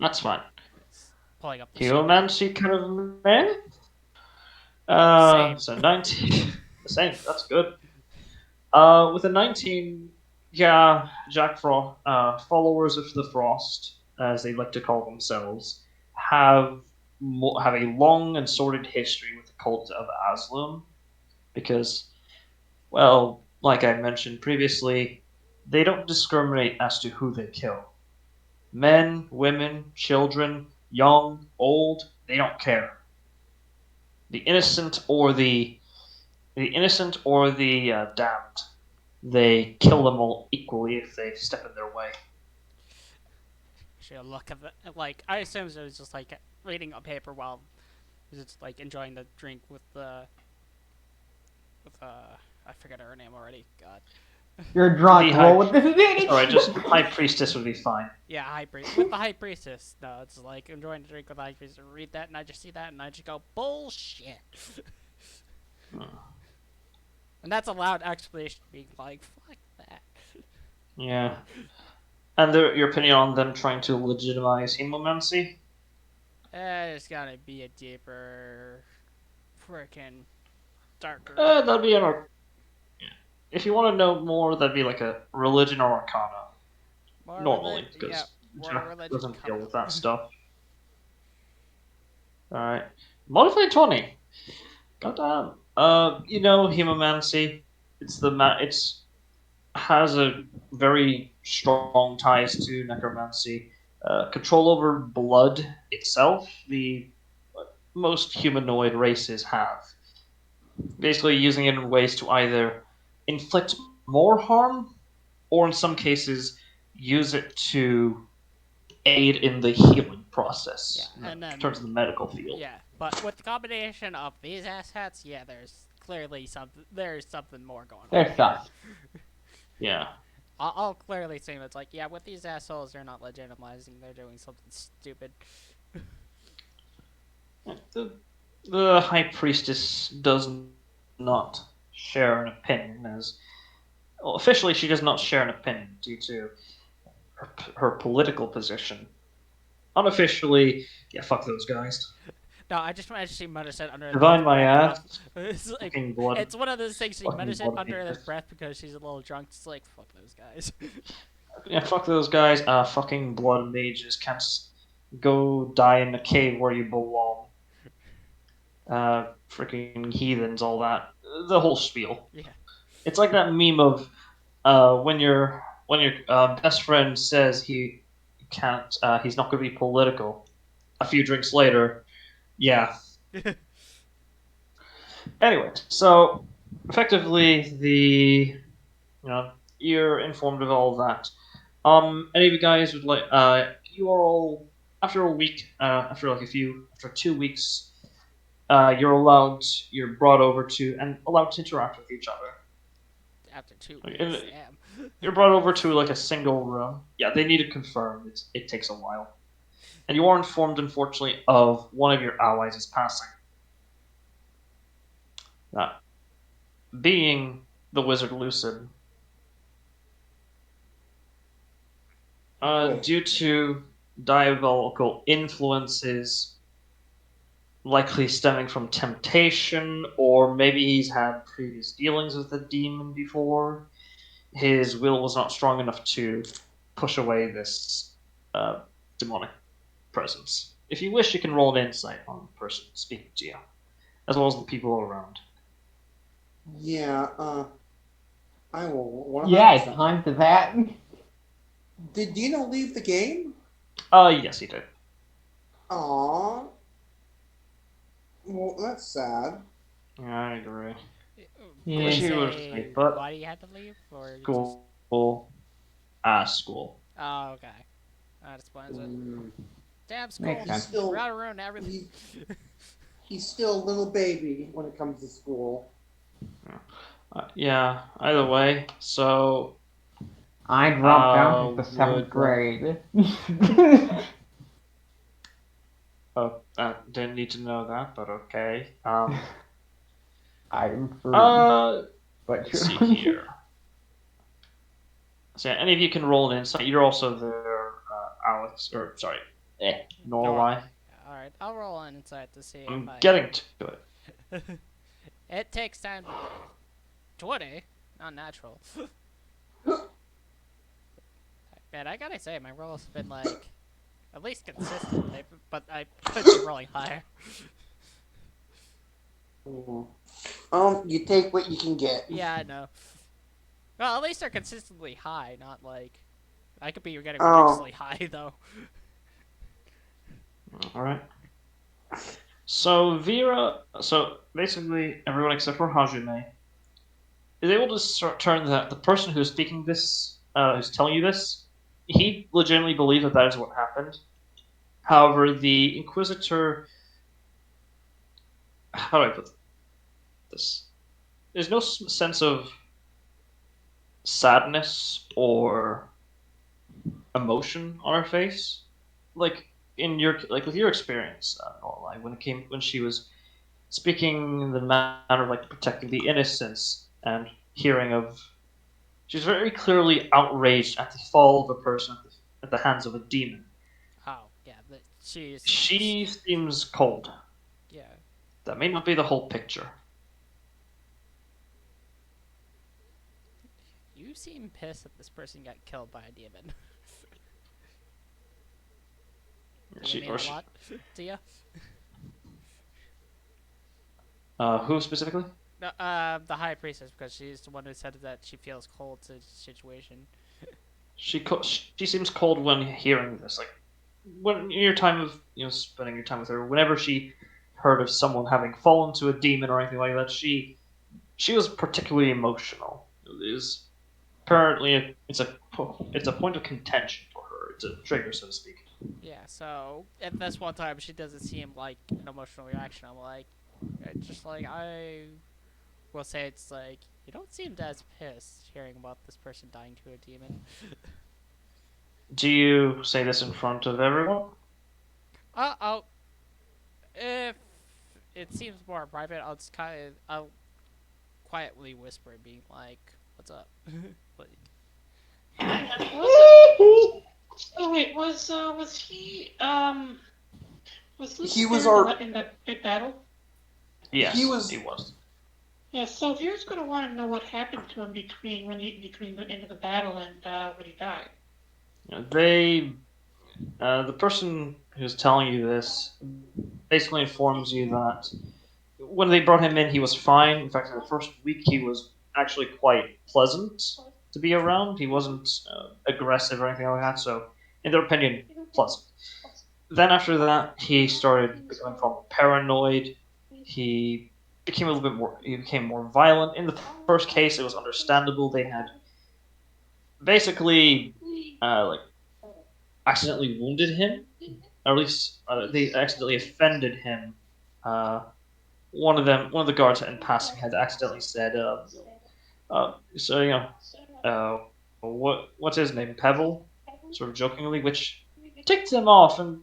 That's fine. It's pulling up the Hemomancy kind of man. Same. So 19. The same. That's good. With a 19, yeah, Jack Frost, followers of the Frost, as they like to call themselves, have a long and sordid history with the cult of Aslan, because, well, like I mentioned previously, they don't discriminate as to who they kill. Men, women, children, young, old, they don't care. The innocent or the damned, they kill them all equally if they step in their way. She'll look at the, like, I assume it was just like reading a paper while just like enjoying the drink with I forget her name already. God. You're drunk. Roll with this advantage. Sorry, just High Priestess would be fine. Yeah, high priest with the high priestess. No, it's like enjoying the drink with the high priestess. Read that, and I just see that, and I just go bullshit. And that's a loud explanation, being like, "Fuck that." Yeah. And your opinion on them trying to legitimize hemomancy? There's gotta be a deeper, freaking darker. That'd be an. If you want to know more, that'd be like a religion or arcana. More Normally, relig- because yeah, more Jack religion doesn't deal come- with that stuff. Alright. Modified 20. Goddamn. Hemomancy. It's has a very strong ties to necromancy. Control over blood itself, the most humanoid races have. Basically, using it in ways to either inflict more harm, or in some cases, use it to aid in the healing process. Yeah, and then in terms of the medical field. Yeah, but with the combination of these assets, yeah, there's clearly something. There's something more going on. There's stuff. Yeah. I'll clearly say it's like, yeah, with these assholes, they're not legitimizing. They're doing something stupid. The High Priestess does not share an opinion, as well, officially she does not share an opinion due to her political position. Unofficially, yeah, fuck those guys. No, I just imagine she mutters it under Divine his my breath. ass. It's like, Fucking blood. it's one of those things she Fucking mutters it blood under his mages. breath because she's a little drunk. It's like, fuck those guys. Yeah, fuck those guys. Fucking blood mages can't go die in the cave where you belong. Freaking heathens, all that. The whole spiel. Yeah. It's like that meme of when your best friend says he can't, he's not going to be political. A few drinks later, yeah. Anyway, so effectively, you're informed of all that. Any of you guys would like? You are all after a week, after 2 weeks, you're brought over to and allowed to interact with each other. After 2 Like, weeks, damn. You're brought over to like a single room. Yeah, they need to confirm. It takes a while, and you are informed, unfortunately, of one of your allies is passing. That being the wizard Lucid. Due to diabolical influences, likely stemming from temptation, or maybe he's had previous dealings with a demon before, his will was not strong enough to push away this demonic presence. If you wish, you can roll an insight on the person speaking to you, as well as the people around. Yeah, I will. 100%. Yeah, time to that. Did Dino leave the game? Yes, he did. Aww. Well, that's sad. I agree. Yeah. Wish he would Say have, but why do you have to leave? Or just... school. School. Oh, okay. That explains it. Mm. Damn school. Makes sense. Still- We're out of ruin everything. He's still a little baby when it comes to school. Yeah, either way, so I dropped down to the would- 7th grade. didn't need to know that, but okay. I'm free. But Let's see here. So yeah, any of you can roll an insight. You're also there, Alex, or sorry, Norway. Alright, I'll roll an insight to see I'm if I... getting to it. It takes time to... 20? Not natural. Man, I gotta say, my rolls have been like... At least consistent, but I could be rolling higher. You take what you can get. Yeah, I know. Well, at least they're consistently high, not like... I could be getting Oh. ridiculously high, though. Alright. So so basically everyone except for Hajime is able to turn that the person who's speaking this, who's telling you this, he legitimately believes that is what happened. However, the Inquisitor, how do I put this? There's no sense of sadness or emotion on her face, like with your experience, Norlai, when she was speaking in the manner of like protecting the innocents and hearing of, she was very clearly outraged at the fall of a person at the hands of a demon. Oh, yeah, but She seems cold. Yeah. That may not be the whole picture. You seem pissed that this person got killed by a demon. Does it mean a lot to you? Who specifically? No, the High Priestess, because she's the one who said that she feels cold to the situation. She seems cold when hearing this. Like when in your time of spending your time with her, whenever she heard of someone having fallen to a demon or anything like that, she was particularly emotional. It is apparently it's a point of contention for her. It's a trigger, so to speak. Yeah, so at this one time, she doesn't seem like an emotional reaction. I'm like, just like, I will say it's like, you don't seem as pissed hearing about this person dying to a demon. Do you say this in front of everyone? If it seems more private, I'll quietly whisper, being like, "What's up?" Like, Oh wait, was he Was Luke He was there our. in the big battle? Yes, He was. he was. Yeah, so viewers gonna want to know what happened to him between the end of the battle and when he died. They, the person who's telling you this basically informs you that when they brought him in, he was fine. In fact, in the first week, he was actually quite pleasant to be around. He wasn't aggressive or anything like that. So, in their opinion, pleasant. Then after that, he started becoming far more paranoid. He became a little bit more. He became more violent. In the first case, it was understandable. They had basically like accidentally wounded him, or at least they accidentally offended him. Uh, one of the guards in passing had accidentally said, so what's his name, Pebble, sort of jokingly, which ticked him off, and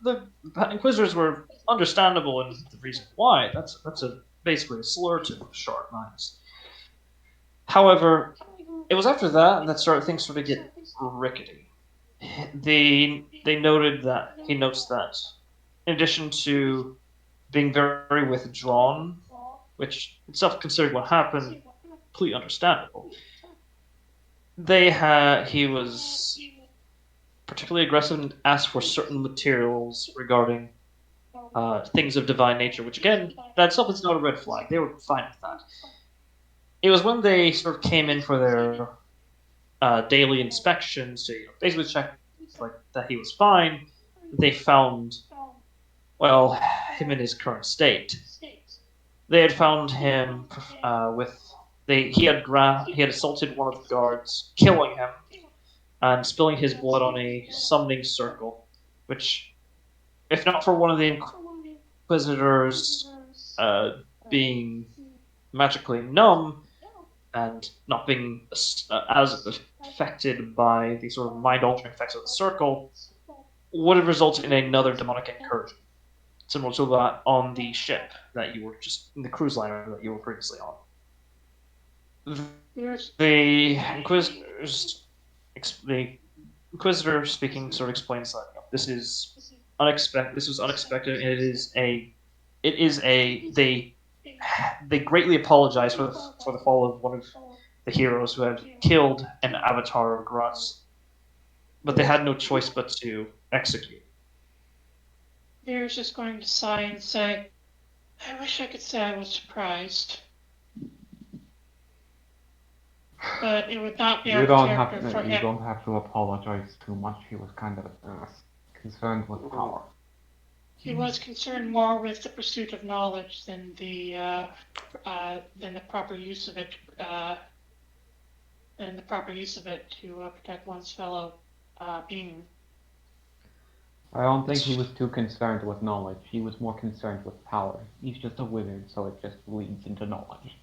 the Inquisitors were understandable in the reason why. That's a basically a slur to sharp minds. However, it was after that that things started to get rickety. They noted that he notes that in addition to being very withdrawn, which itself considered what happened, completely understandable. He was particularly aggressive and asked for certain materials regarding things of divine nature, which again, that itself is not a red flag. They were fine with that. It was when they sort of came in for their daily inspections to basically check like that he was fine. They found well him in his current state. They had found him with he had assaulted one of the guards, killing him and spilling his blood on a summoning circle, which, if not for one of the inquisitors being magically numb and not being as affected by the sort of mind-altering effects of the circle, would have resulted in another demonic incursion, similar to that on the ship that you were just in the cruise liner that you were previously on. Viewers, The the Inquisitor speaking sort of explains that this is unexpected. This was unexpected, and it is a they greatly apologize for the fall of one of the heroes who had killed an avatar of Graz, but they had no choice but to execute. viewers just going to sigh and say, "I wish I could say I was surprised." But it would not be out of character for You him. don't have to apologize too much. He was kind of concerned with power. He was concerned more with the pursuit of knowledge than the proper use of it, to protect one's fellow being. I don't think he was too concerned with knowledge. He was more concerned with power. He's just a wizard, so it just leads into knowledge.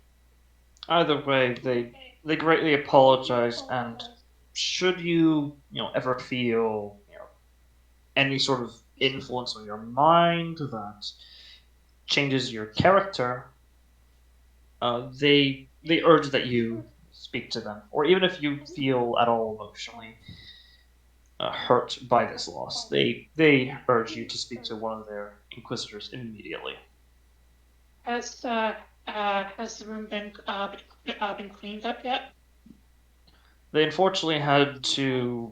Either way, they greatly apologize, and should you ever feel any sort of influence on your mind that changes your character, they urge that you speak to them, or even if you feel at all emotionally hurt by this loss, they urge you to speak to one of their inquisitors immediately. Has the room been cleaned up yet? They unfortunately had to.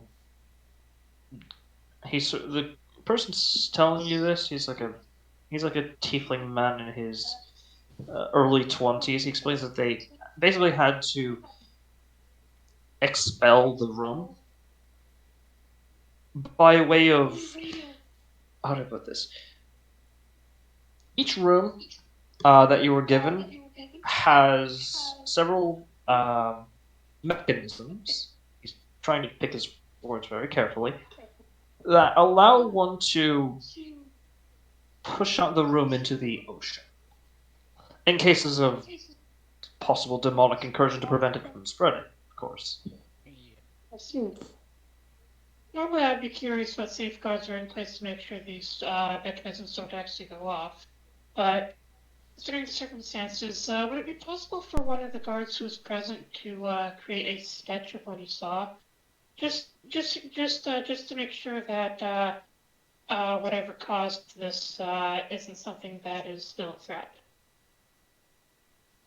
The person's telling you this. He's like a tiefling man in his early 20s. He explains that they basically had to expel the room by way of how do I put this? Each room that you were given has several mechanisms. He's trying to pick his words very carefully that allow one to push out the room into the ocean in cases of possible demonic incursion to prevent it from spreading, of course. I see. Normally, I'd be curious what safeguards are in place to make sure these mechanisms don't actually go off. But considering the circumstances, would it be possible for one of the guards who was present to create a sketch of what he saw, just to make sure that whatever caused this isn't something that is still a threat.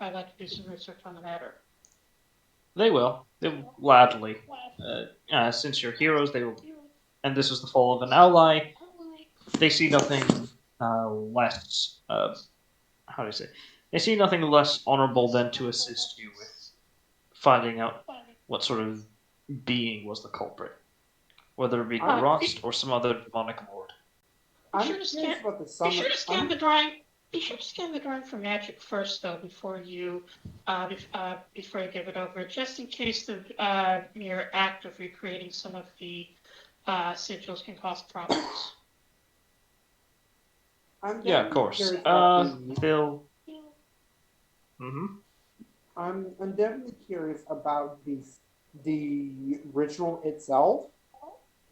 I'd like to do some research on the matter. They will. They will gladly. Since you're heroes, they will. And this was the fall of an ally. They see nothing less. How do I say? They see nothing less honorable than to assist you with finding out what sort of being was the culprit, whether it be Garrost or some other demonic lord. Be sure to scan the drawing. Be sure to scan the drawing for magic first, though, before you give it over, just in case the mere act of recreating some of the sigils can cause problems. Yeah, of course. Phil. I'm definitely curious about the ritual itself.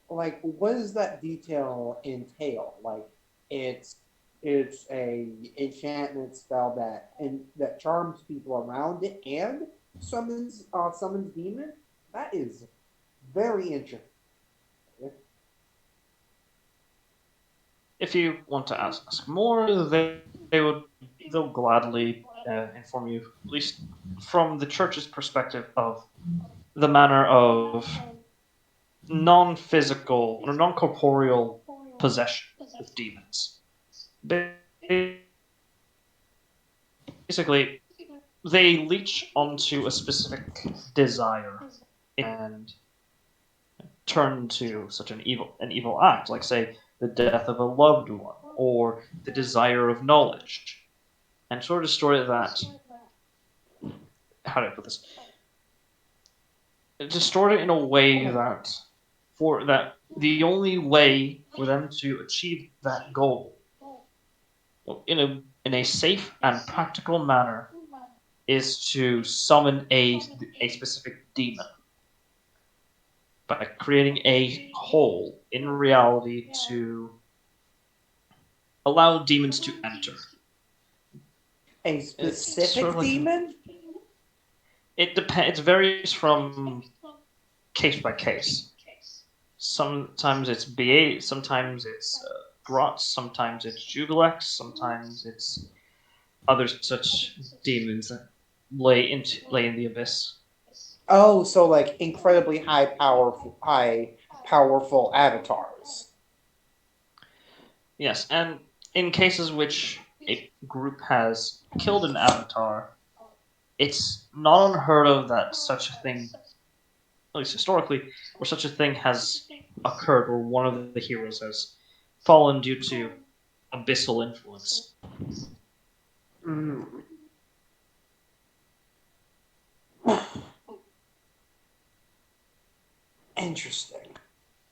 Like, what does that detail entail? Like, it's a enchantment spell that charms people around it and summons demon. That is very interesting. If you want to ask more, they'll gladly inform you, at least from the church's perspective, of the manner of non-physical or non-corporeal possession with demons. Basically, they leech onto a specific desire and turn to such an evil act, like say the death of a loved one or the desire of knowledge, and sort of destroy that. How do I put this? Distort it in a way that the only way for them to achieve that goal in a safe and practical manner is to summon a specific demon by creating a hole in reality to allow demons to enter. A specific demon? It depends. It varies from case by case. Sometimes it's BA, sometimes it's Grot, sometimes it's Jubilex, sometimes it's other such demons that lay in the abyss. Oh, so like incredibly high powerful avatars. Yes, and in cases which a group has killed an avatar, it's not unheard of that such a thing, at least historically, where such a thing has occurred where one of the heroes has fallen due to abyssal influence. Mm. Interesting.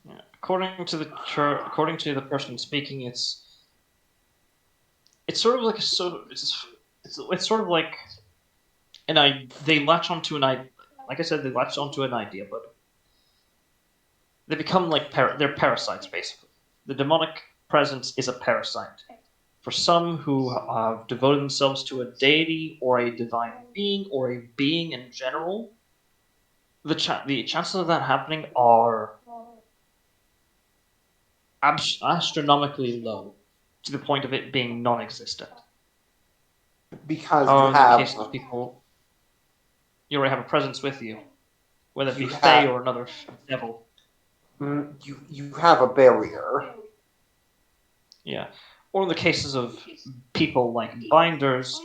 Yeah. According to the person speaking, it's sort of like it's sort of like they latch onto an idea. Like I said, they latch onto an idea, but they become like they're parasites basically. The demonic presence is a parasite. For some who have devoted themselves to a deity or a divine being or a being in general, the chances of that happening are astronomically low, to the point of it being non-existent. Because in the case of people, you already have a presence with you, whether it be Fae or another devil. You have a barrier. Yeah. Or in the cases of people like binders,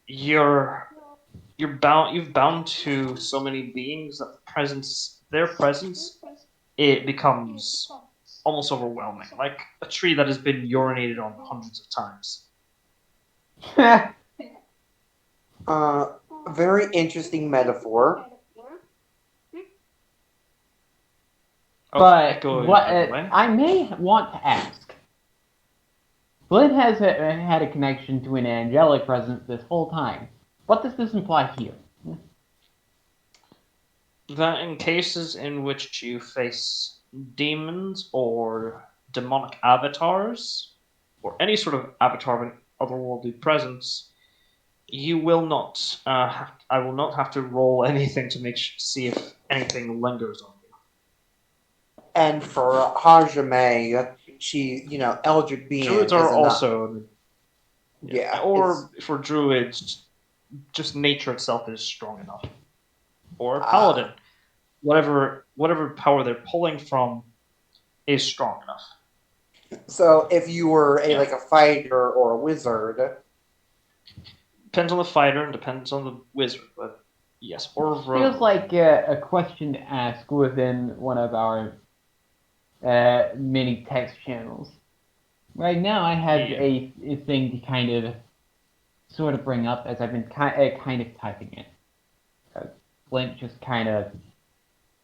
you've bound to so many beings that their presence, it becomes almost overwhelming, like a tree that has been urinated on hundreds of times. Very interesting metaphor. But what I may want to ask, Flynn has had a connection to an angelic presence this whole time. What does this imply here? That in cases in which you face demons or demonic avatars, or any sort of avatar of an otherworldly presence, you will not. I will not have to roll anything to see if anything lingers on you. And for Hajime, she eldritch being Druids are is enough. also Yeah, or for druids, just nature itself is strong enough. Or a Ah. paladin, whatever power they're pulling from is strong enough. So if you were Yeah. like a fighter or a wizard, Depends on the fighter and depends on the wizard, but yes, or rogue. Feels like a question to ask within one of our mini text channels. Right now, I have a thing to kind of sort of bring up as I've been kind of typing it. Flint just kind of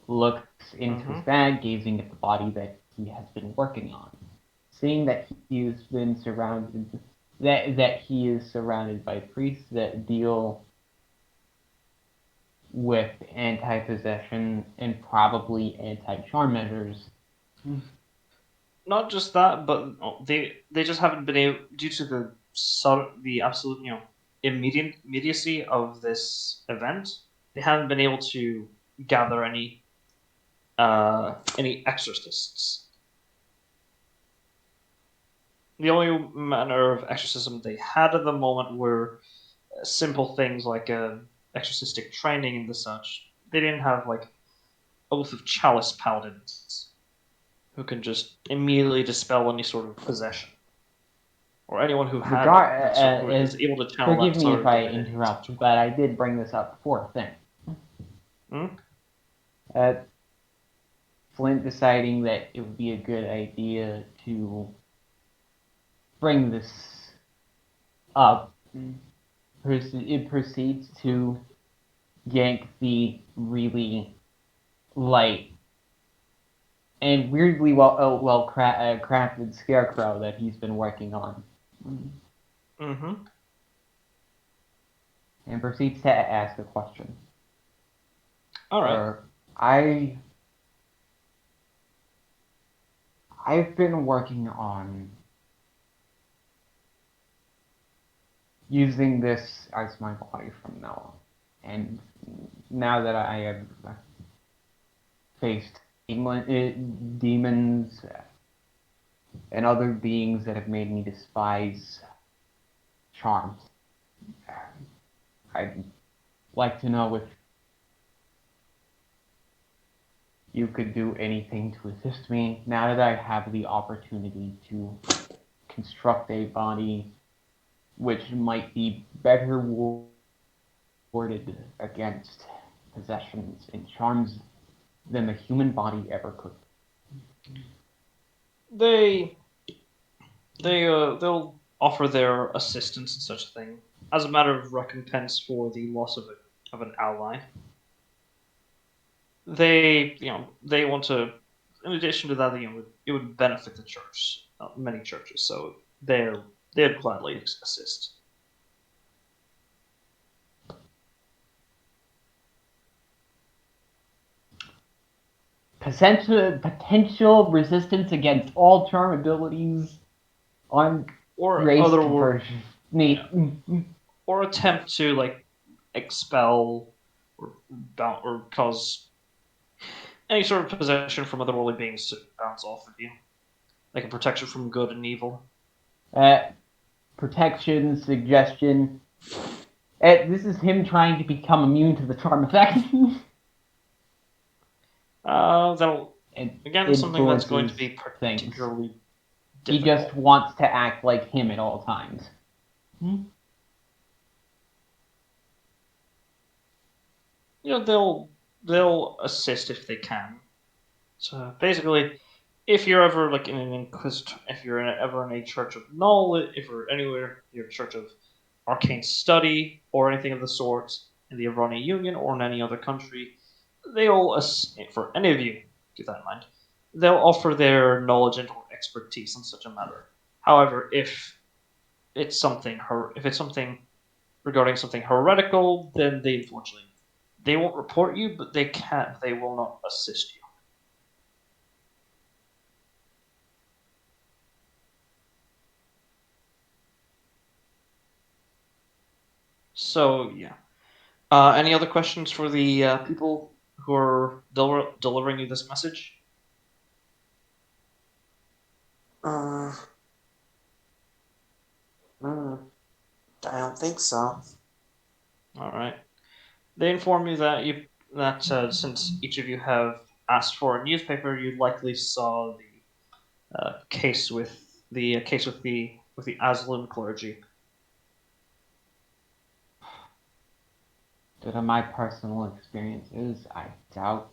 looks into his bag, gazing at the body that he has been working on. Seeing that he has been surrounded, that he is surrounded by priests that deal with anti-possession and probably anti-charm measures. Not just that, but they just haven't been able, due to the absolute immediacy of this event. They haven't been able to gather any exorcists. The only manner of exorcism they had at the moment were simple things like exorcistic training and the such. They didn't have like Oath of Chalice paladins who can just immediately dispel any sort of possession, or anyone who had who is able to channel Forgive that me sort if of I divinity. interrupt, but I did bring this up before. Thing. Flint deciding that it would be a good idea to bring this up. It proceeds to yank the really light and weirdly well crafted scarecrow that he's been working on. And proceeds to ask a question. All right. I've been working on using this as my body from now on. And now that I have faced demons and other beings that have made me despise charms, I'd like to know if you could do anything to assist me now that I have the opportunity to construct a body which might be better warded against possessions and charms than the human body ever could. They'll offer their assistance and such a thing as a matter of recompense for the loss of an ally. They want to. In addition to that, it would benefit the church, many churches. So they'd gladly assist. Potential resistance against all charm abilities on or race other conversion. Or attempt to like expel or cause any sort of possession from otherworldly beings to bounce off of you, like a protection from good and evil. Protection, suggestion. This is him trying to become immune to the charm effect. That'll again something that's going to be particularly difficult. He just wants to act like him at all times. They'll assist if they can. So basically, if you're ever like in an inquisitor, if you're ever in a church of knowledge, if you're anywhere, you're a church of arcane study or anything of the sort in the Irani Union or in any other country, they'll for any of you keep that in mind. They'll offer their knowledge and expertise in such a matter. However, if it's something regarding something heretical, then they won't report you, but they will not assist you. So yeah. Any other questions for the people who are delivering you this message? I don't think so. All right. They inform you that since each of you have asked for a newspaper, you likely saw the case with the Aslan clergy. Due to my personal experiences, I doubt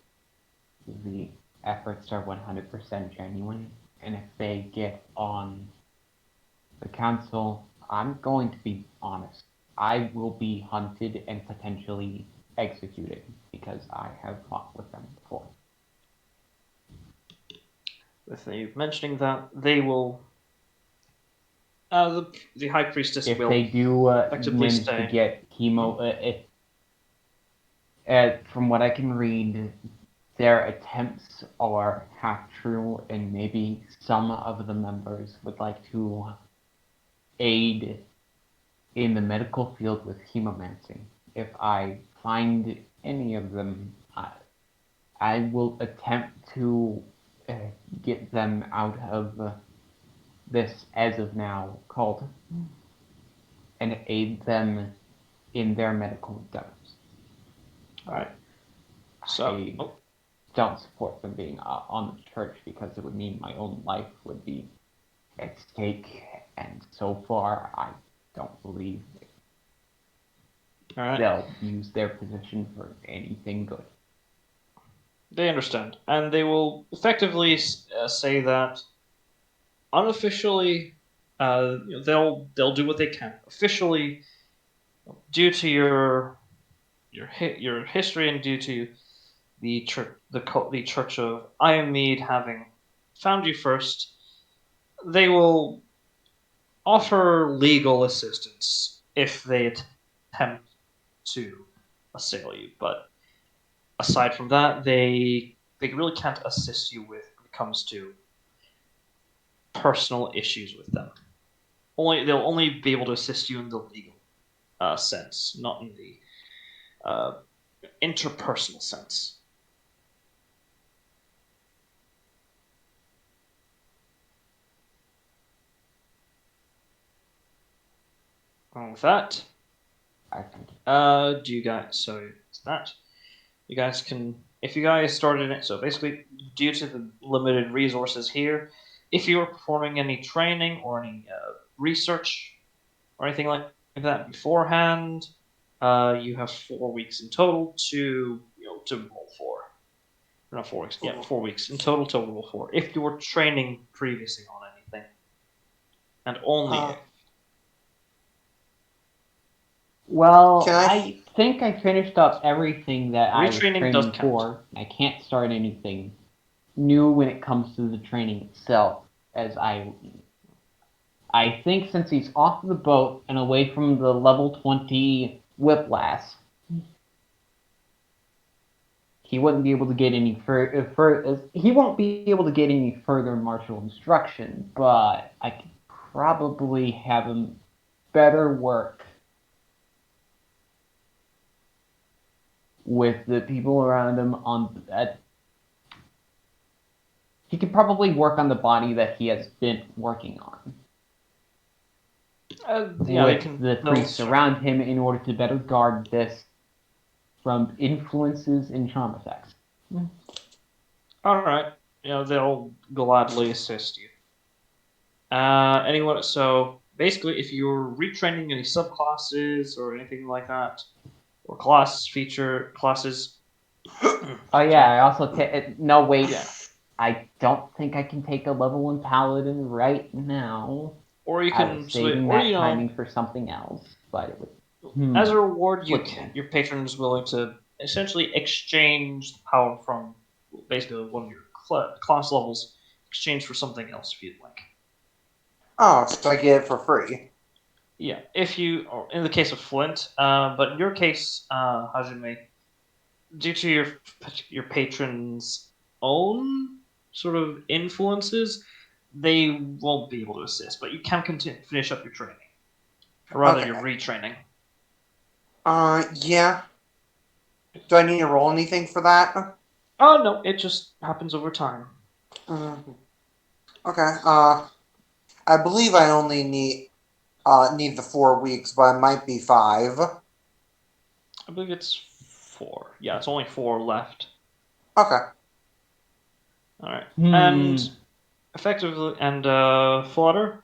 the efforts are 100% genuine, and if they get on the council, I'm going to be honest. I will be hunted and potentially executed because I have fought with them before. With you mentioning that, they will. The high priestess If will they do effectively manage to stay. get chemo, from what I can read, their attempts are half true, and maybe some of the members would like to aid in the medical field with hemomancy. If I find any of them, I will attempt to get them out of this as of now cult and aid them in their medical endeavors. All right. So, I don't support them being on the church because it would mean my own life would be at stake, and so far I don't believe all right. they'll use their position for anything good. They understand, and they will effectively say that unofficially, they'll do what they can. Officially, due to your history and due to the Church of Ironmead having found you first, they will offer legal assistance if they attempt to assail you. But aside from that, they really can't assist you when it comes to personal issues with them. They'll only be able to assist you in the legal sense, not in the interpersonal sense. And with that, I think. do you guys? So it's that you guys can, if you guys started it. So basically, due to the limited resources here, if you were performing any training or any research or anything like that beforehand, you have 4 weeks in total to roll for. Not 4 weeks. Yeah, 4 weeks in total to roll for. If you were training previously on anything, and only if. Well, Can I- I think I finished up everything that I was Retraining does training count. for. I can't start anything new when it comes to the training itself, as I think since he's off the boat and away from the level 20 whiplash, he wouldn't be able to get any he won't be able to get any further martial instruction, but I could probably have him better work with the people around him on that. He could probably work on the body that he has been working on. Yeah, they with can. the priests around him in order to better guard this from influences and charm effects. All right. They'll gladly assist you. Anyone? So basically, if you're retraining any subclasses or anything like that, or classes. Oh yeah, I also no wait. Yeah. I don't think I can take a level 1 paladin right now. Or you I can was saving or that timing for something else, but it would. as a reward, Which your patron is willing to essentially exchange power from basically one of your class levels, exchange for something else if you'd like. Oh, so I get it for free. Yeah, if you, or in the case of Flint, but in your case, Hajime, due to your patron's own sort of influences, they won't be able to assist. But you can finish up your training, or rather, Okay. your retraining. Yeah. Do I need to roll anything for that? Oh no, it just happens over time. Okay. I believe I only need the 4 weeks, but it might be 5. I believe it's 4. Yeah, it's only 4 left. Okay. All right. And effectively, and Flutter.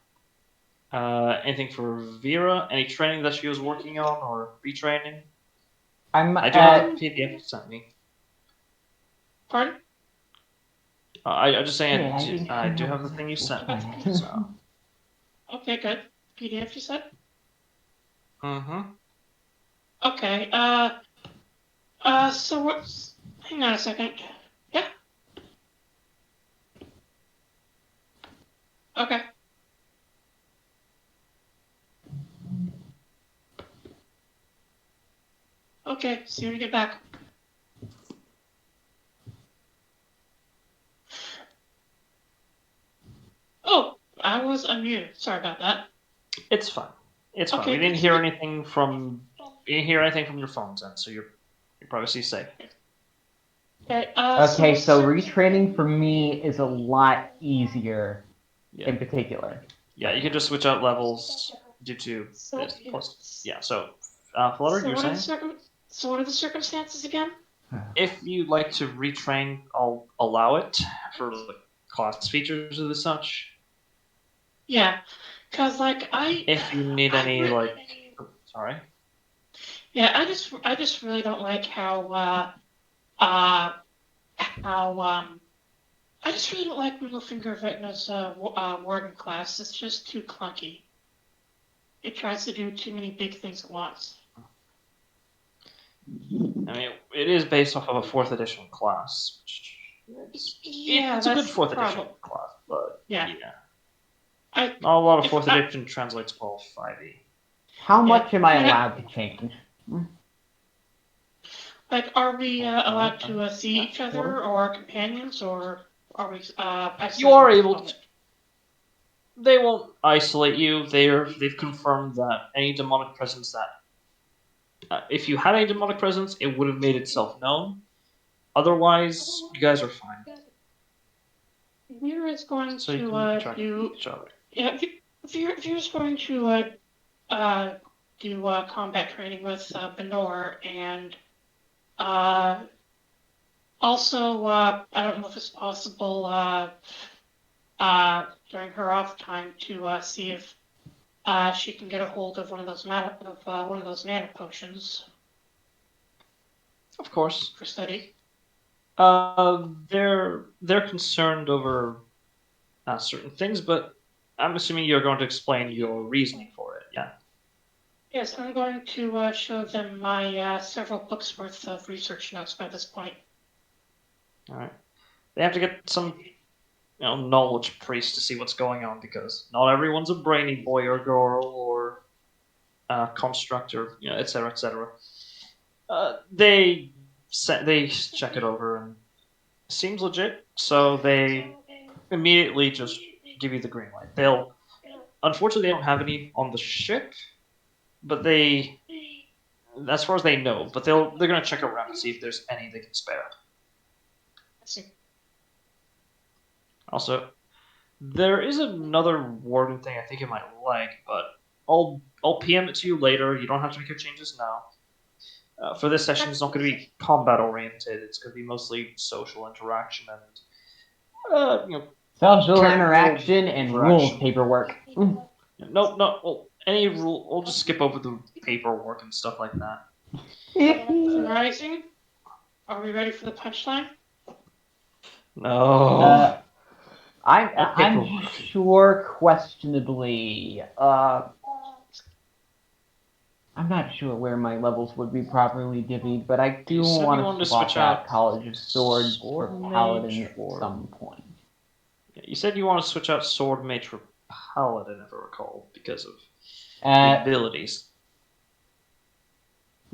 Anything for Vera? Any training that she was working on or retraining? I do have a PDF you sent me. Pardon? I just saying Yeah, I do have the thing you sent me. So. Okay, good. PDF you said? Mm-hmm. Okay, so what's... Hang on a second. Yeah. Okay. Okay, see you when you get back. Oh, I was unmuted. Sorry about that. It's fine. It's fine. Okay, We didn't hear anything from your phone's end, so your privacy is safe. Okay, Okay, so retraining for me is a lot easier Yeah. in particular. Yeah, you can just switch out levels due to this. Plus, yeah, so Flutter, you were saying? So what are the circumstances again? If you'd like to retrain, I'll allow it for the class features and such. Yeah, cause like If you need any sorry. Yeah, I just really don't like how I just really don't like Littlefinger Vecna's warden class. It's just too clunky. It tries to do too many big things at once. I mean, it is based off of a 4th edition class. It's a good 4th edition class, but yeah. Not a lot of 4th edition translates well 5e. How much am I allowed to change? Like, are we allowed to see each other or our companions, or are we? You are able to. They won't isolate you. They've confirmed that any demonic presence that if you had any demonic presence, it would have made itself known. Otherwise, you guys are fine. Vera is going So to you can track do. each other. Yeah, Vera's going to do combat training with Benor, and also I don't know if it's possible during her off time to see if she can get a hold of one of those mana potions. Of course. For study. They're concerned over certain things, but I'm assuming you're going to explain your reasoning for it. Yeah. Yes, I'm going to show them my several books worth of research notes by this point. All right. They have to get some, knowledge priest to see what's going on because not everyone's a brainy boy or girl or constructor, etc., etc. They check it over and it seems legit, so they immediately just give you the green light. Unfortunately, they don't have any on the ship, but as far as they know, but they're gonna check around to see if there's any they can spare. I see. Also, there is another warden thing I think you might like, but I'll PM it to you later. You don't have to make your changes now. For this session, it's not going to be combat oriented. It's going to be mostly social interaction and social interaction and rules paperwork. No. Well, any rule. We'll just skip over the paperwork and stuff like that. Rising. Are we ready for the punchline? No. I'm sure questionably. I'm not sure where my levels would be properly divvied, but I do want to swap out College of Sword for Paladin at some point. You said you want to switch out Sword Mage for Paladin, if I recall, because of the abilities.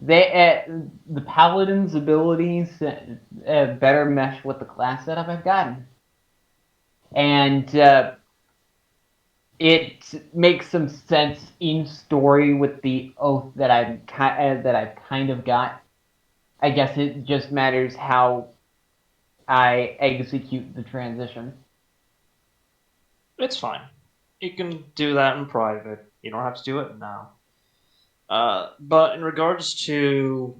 The Paladin's abilities better mesh with the class setup I've gotten. And it makes some sense in story with the oath that I've kind of got. I guess it just matters how I execute the transition. It's fine. You can do that in private. You don't have to do it now. But in regards to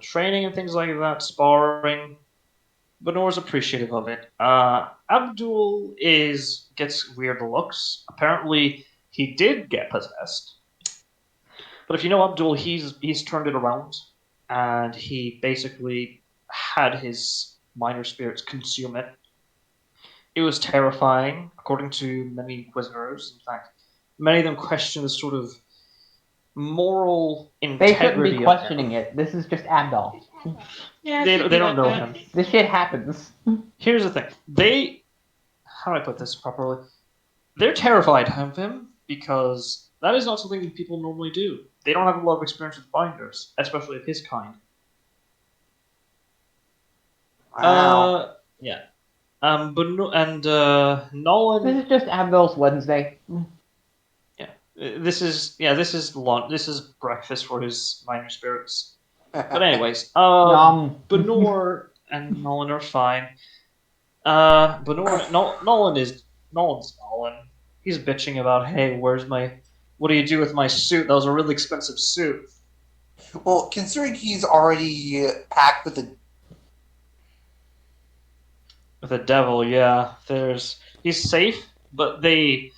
training and things like that, sparring, Benoor's appreciative of it. Abdul gets weird looks. Apparently, he did get possessed. But if you know Abdul, he's turned it around, and he basically had his minor spirits consume it. It was terrifying, according to many Inquisitors. In fact, many of them question the sort of moral They shouldn't be integrity of questioning him. it. This is just Abdul. Yeah, They don't know him. This shit happens. Here's the thing. How do I put this properly? They're terrified of him because that is not something that people normally do. They don't have a lot of experience with binders, especially of his kind. Wow. Yeah. But Nolan. This is just Abdul's Wednesday. Yeah. This is breakfast for his minor spirits. But anyways, Benor and Nolan are fine. Nolan's Nolan. He's bitching about, hey, what do you do with my suit? That was a really expensive suit. Well, considering he's already packed with the With a devil, yeah. He's safe, but they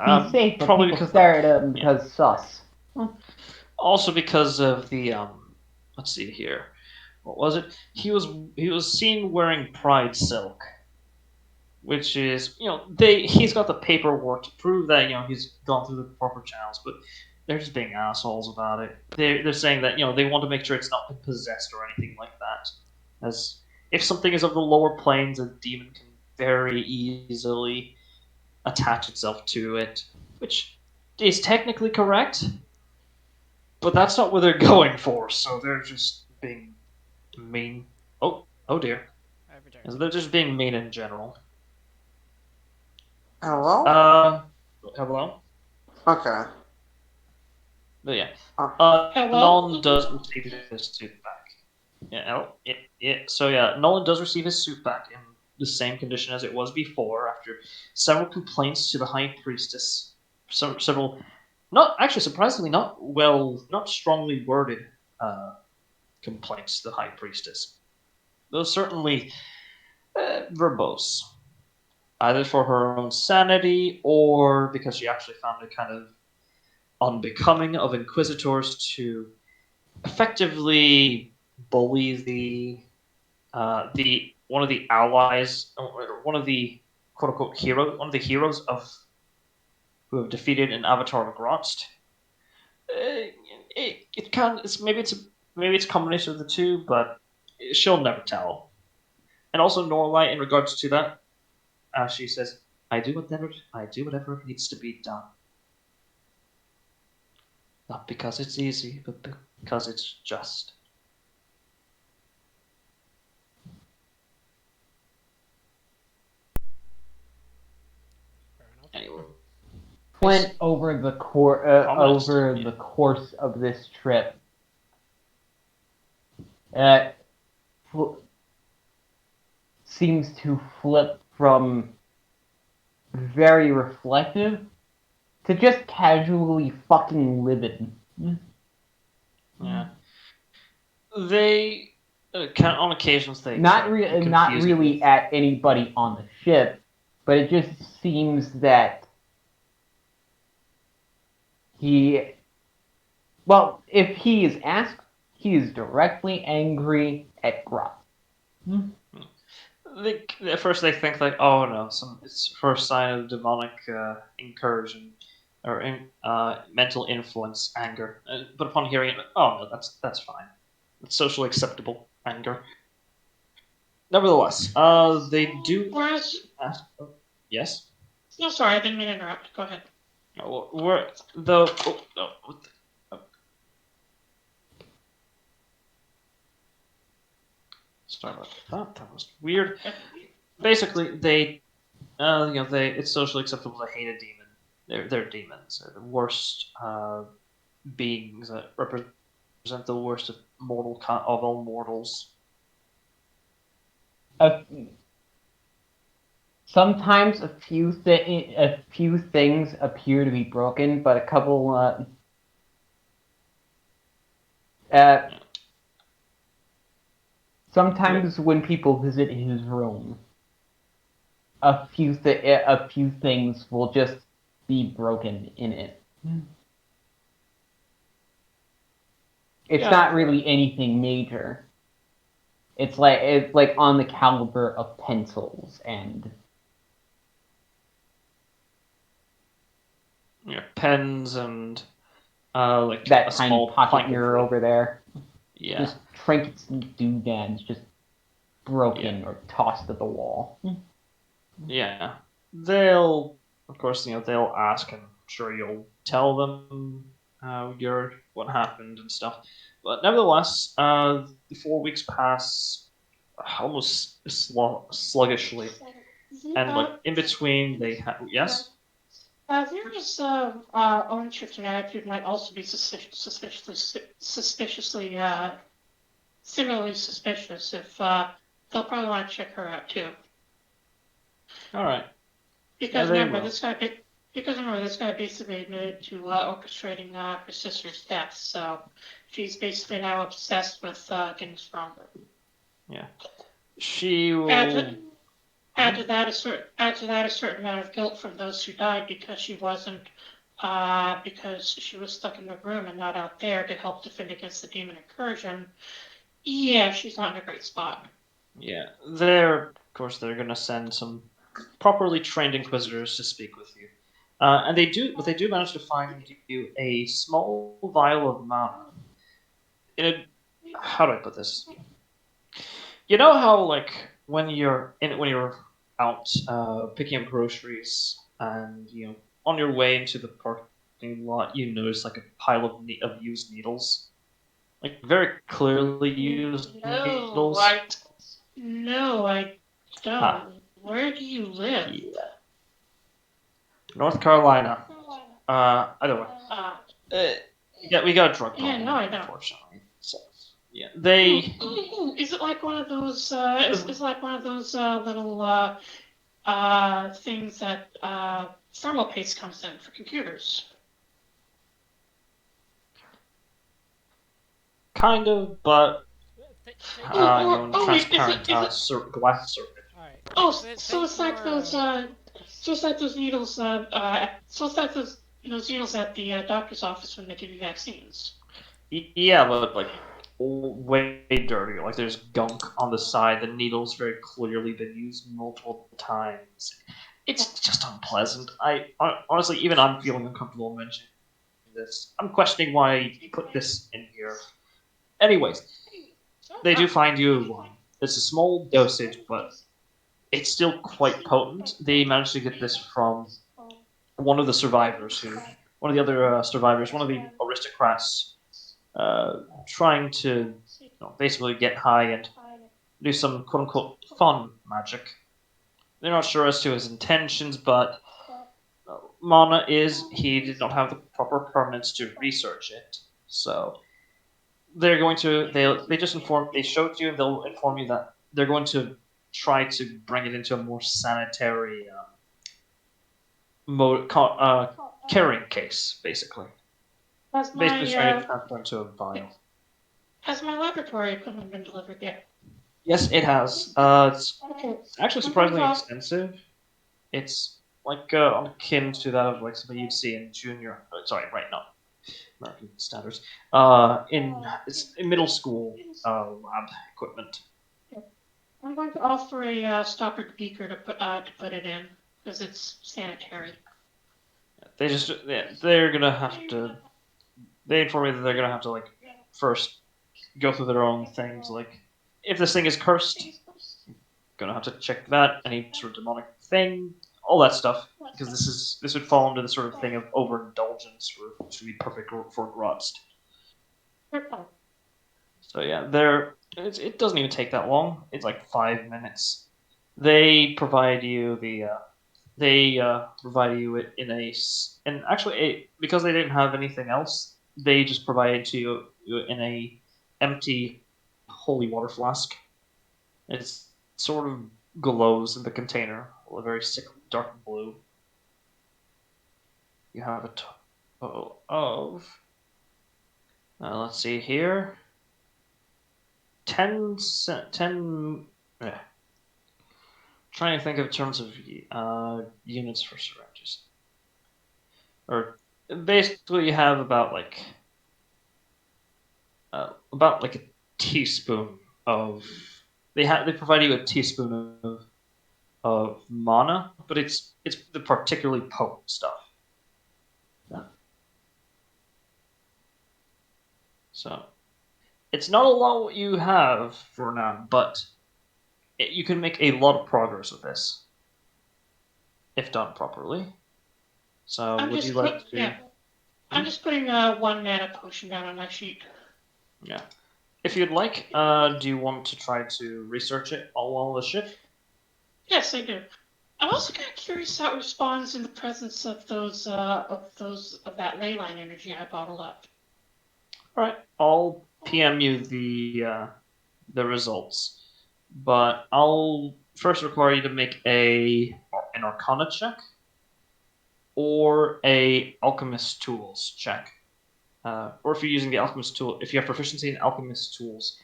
He's safe, but probably people because stare at him because sus. also because of the let's see here. What was it? He was seen wearing pride silk, which is he's got the paperwork to prove that he's gone through the proper channels, but they're just being assholes about it. They're saying that they want to make sure it's not been possessed or anything like that. As if something is of the lower planes, a demon can very easily attach itself to it, which is technically correct, but that's not what they're going for. So they're just being mean. Oh dear. So they're just being mean in general. hello. Hello. Okay. But yeah, Hello? Nolan does receive his suit back. So yeah, Nolan does receive his suit back in the same condition as it was before, after several complaints to the High Priestess. Several, not actually surprisingly, not strongly worded complaints to the High Priestess. Though certainly verbose, either for her own sanity or because she actually found it kind of unbecoming of Inquisitors to effectively bully the one of the allies, or one of the quote unquote heroes of who have defeated an Avatar of Grotst. It can maybe it's a combination of the two, but she'll never tell. And also Norlight, in regards to that, she says, I do whatever needs to be done. Not because it's easy, but because it's just. Anyway, Flint over the Ominous. course of this trip, seems to flip from very reflective to just casually fucking livid. Yeah. They on occasions they not confuse really you. at anybody on the ship, but it just seems that if he is asked, he is directly angry at Grot. At first they think like, oh no, it's first sign of demonic incursion or mental influence, anger. But upon hearing it, oh no, that's fine. It's socially acceptable anger. Nevertheless, they do ask. Yes. No, sorry, I didn't mean to interrupt. Go ahead. We're the. Oh, no, sorry about that. That was weird. Basically, it's socially acceptable to hate a demon. They're demons. They're the worst beings that represent the worst of all mortals. Sometimes a few things appear to be broken, but a couple sometimes when people visit his room, a few things will just be broken in it. It's not really anything major. It's like on the caliber of pencils and pens and like that a tiny small pocket plank of mirror wood. over there. Yeah. Just trinkets and doodads just broken or tossed at the wall. Yeah. They'll, of course, they'll ask, and I'm sure you'll tell them what happened and stuff. But nevertheless, the 4 weeks pass almost sluggishly, and like in between, they have yes. Vera's ownership and attitude might also be suspiciously, similarly suspicious. If they'll probably want to check her out too. All right. Because they remember, will. this guy basically admitted to orchestrating her sister's death. So she's basically now obsessed with getting stronger. Yeah. She will. Add to that a certain amount of guilt from those who died because she was stuck in the room and not out there to help defend against the demon incursion. Yeah, she's not in a great spot. Yeah, of course, they're going to send some properly trained inquisitors to speak with you, and they do manage to find you a small vial of mana. How do I put this? You know how like when you're out picking up groceries and on your way into the parking lot, you notice like a pile of used needles, like very clearly used needles. No, I don't. Ah. Where do you live? Yeah. North Carolina. Either way. Yeah, we got a drug problem. No, I don't. Unfortunately. So, yeah, they. Is it like one of those? Is like one of those little things that thermal paste comes in for computers? Kind of, but transparent glass circuit. So it's like those. So it's like those needles. So it's like those needles at the doctor's office when they give you vaccines. Yeah, but like way dirtier. Like there's gunk on the side. The needle's very clearly been used multiple times. It's just unpleasant. Honestly, even I'm feeling uncomfortable mentioning this. I'm questioning why you put this in here. Anyways, they do find you one. It's a small dosage, but it's still quite potent. They managed to get this from one of the survivors one of the other survivors, one of the aristocrats, trying to basically get high and do some quote unquote fun magic. They're not sure as to his intentions, but Mana he did not have the proper permits to research it, so they're going to they showed you and they'll inform you that they're going to try to bring it into a more sanitary carrying case, basically. Basically trying to transfer into a vial. Has my laboratory equipment been delivered yet? Yes, it has. It's actually surprisingly extensive. It's like akin to that of like something you'd see in junior. Sorry, right now. American standards. It's in middle school lab equipment. I'm going to offer a stoppered beaker to put it in because it's sanitary. They're gonna have to. They inform me that they're gonna have to like first go through their own things. Like if this thing is cursed, gonna have to check that, any sort of demonic thing, all that stuff, because this would fall into the sort of thing of overindulgence, which would be perfect for Grotst. So yeah, it doesn't even take that long. It's like 5 minutes. They provide you it in and actually because they didn't have anything else, they just provided to you in a empty holy water flask. It sort of glows in the container purple, a very sick dark blue. You have a total of, let's see here, 10, trying to think of terms of units for syringes. Or basically you have about a teaspoon of, they provide you a teaspoon of mana, but it's the particularly potent stuff. So it's not a lot what you have for now, but you can make a lot of progress with this if done properly. So would you like to? Yeah. I'm just putting 1 mana potion down on my sheet. Yeah. If you'd like, do you want to try to research it all while the ship? Yes, I do. I'm also kind of curious how it responds in the presence of that ley line energy I bottled up. All right, I'll PM you the results, but I'll first require you to make an Arcana check or a Alchemist Tools check, or if you're using the Alchemist tool, if you have proficiency in Alchemist Tools,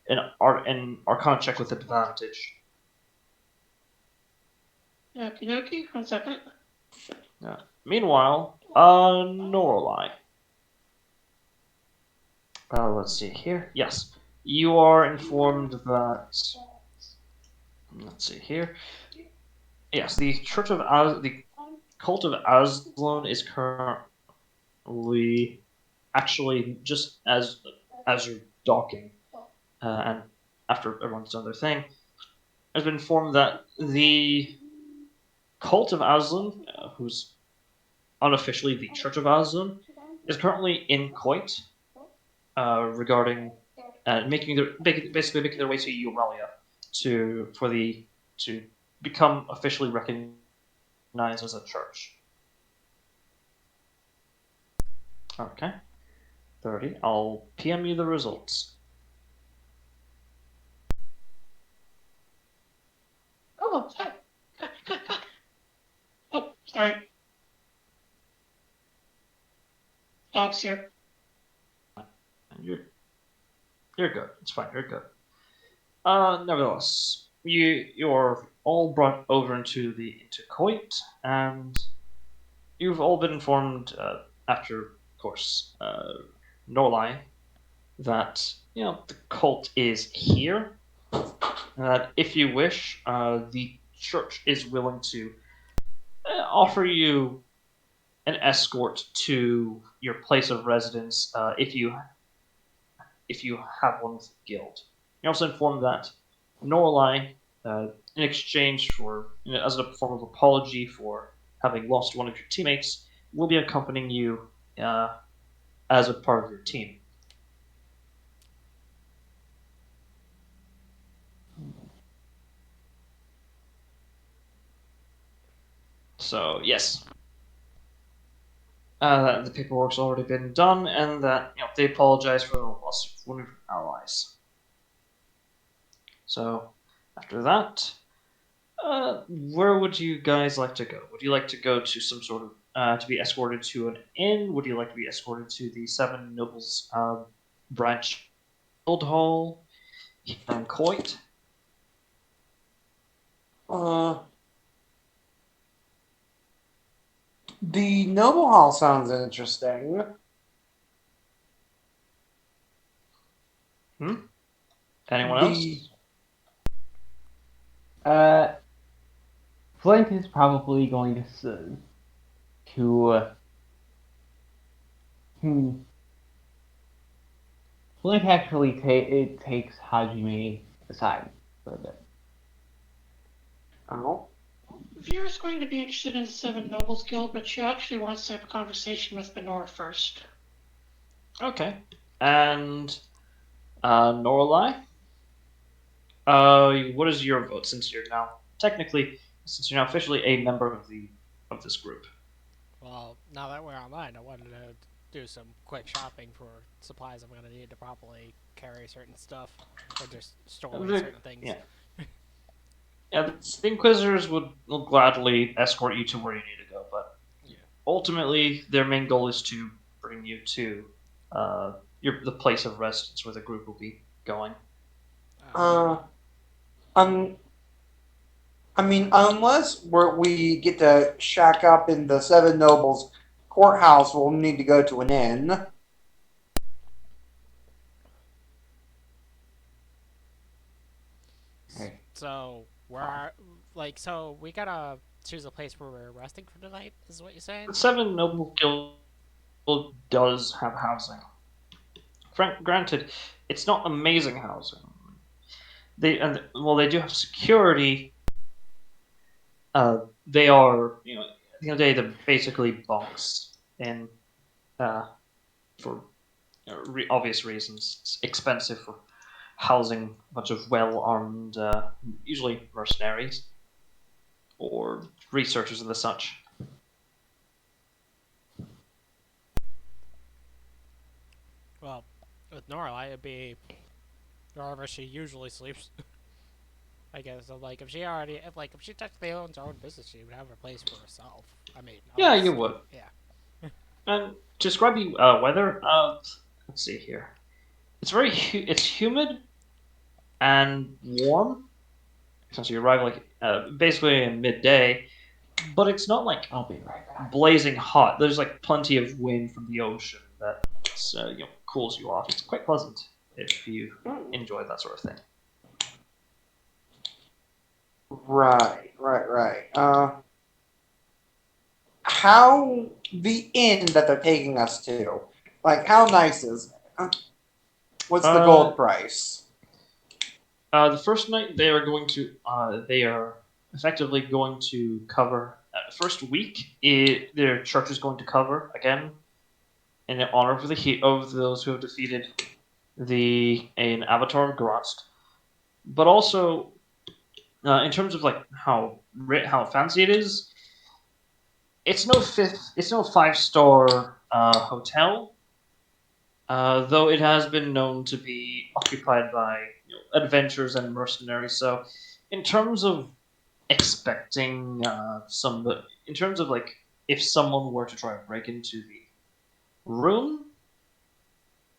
an Arcana check with advantage. Okie dokie, 1 second. Meanwhile, Norlai. Let's see here. Yes, you are informed that. Let's see here. Yes, the the cult of Aslan is currently actually just as you're docking, and after everyone's done their thing, has been informed that the cult of Aslan, who's unofficially the Church of Aslan, is currently in Coit, regarding basically making their way to Euralia to become officially recognized as a church. Okay, 30. I'll PM you the results. Oh, sorry. Cut. Oh, sorry. Dog's here. You're good. It's fine. You're good. Nevertheless, you're all brought over into Coit, and you've all been informed after, of course, Norlai, that the cult is here. That if you wish, the church is willing to offer you an escort to your place of residence if you have one with the guild. You're also informed that Norlai, in exchange for, as a form of apology for having lost one of your teammates, will be accompanying you as a part of your team. So yes, the paperwork's already been done, and that they apologize for the loss of one of your allies. So after that, where would you guys like to go? Would you like to go to some sort of to be escorted to an inn? Would you like to be escorted to the Seven Nobles branch guild hall from Coit? The Noble Hall sounds interesting. Anyone else? Flint is probably going to Flint actually takes Hajime aside for a bit. Oh. Vera's going to be interested in the Seven Nobles Guild, but she actually wants to have a conversation with Benor first. Okay. And Norlai? What is your vote since you're now officially a member of this group? Well, now that we're online, I wanted to do some quick shopping for supplies I'm going to need to properly carry certain stuff, or just store away certain things. Yeah. Yeah, the Inquisitors will gladly escort you to where you need to go, but ultimately their main goal is to bring you to the place of residence where the group will be going. Uh, um, I mean, unless we get to shack up in the Seven Nobles courthouse, we'll need to go to an inn. Hey, So so we gotta choose a place where we're resting for the night. Is what you're saying? The Seven Noble Guild does have housing. Granted, it's not amazing housing. They do have security. They are, at the end of the day, they're basically bunks, and for obvious reasons, it's expensive for housing a bunch of well-armed, usually mercenaries or researchers and the such. Well, with Nora, it'd be wherever she usually sleeps. I guess. So, like, if she technically owns her own business, she would have a place for herself. I mean, Yeah, you unless, would. yeah. And to describe the weather, let's see here. It's humid and warm since you arrive basically in midday, but it's not like I'll be right back. blazing hot. There's like plenty of wind from the ocean that cools you off. It's quite pleasant if you enjoy that sort of thing. Right. How the inn that they're taking us to? Like, how nice is it? What's the gold price? The first night they are effectively going to cover. The first week, their church is going to cover again in honor of those who have defeated an Avatar Grotst. But also, in terms of like how fancy it is, it's no 5-star hotel, though it has been known to be occupied by adventurers and mercenaries. So, in terms of expecting in terms of like if someone were to try to break into the room,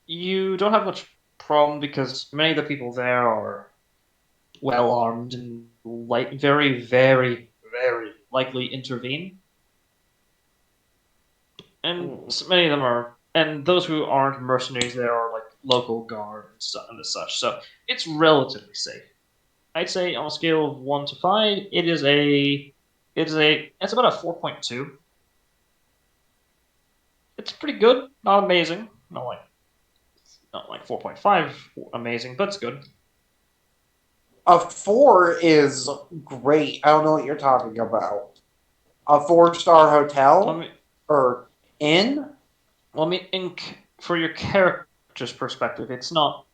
you don't have much problem because many of the people there are well armed and very, very, very likely intervene. And many of them are, and those who aren't mercenaries there are like local guard and such. So it's relatively safe. I'd say on a scale of 1 to 5, it's about a 4.2. It's pretty good, not amazing, not like 4.5 amazing, but it's good. A 4 is great. I don't know what you're talking about. A 4-star hotel? Or inn? For your character's perspective, it's not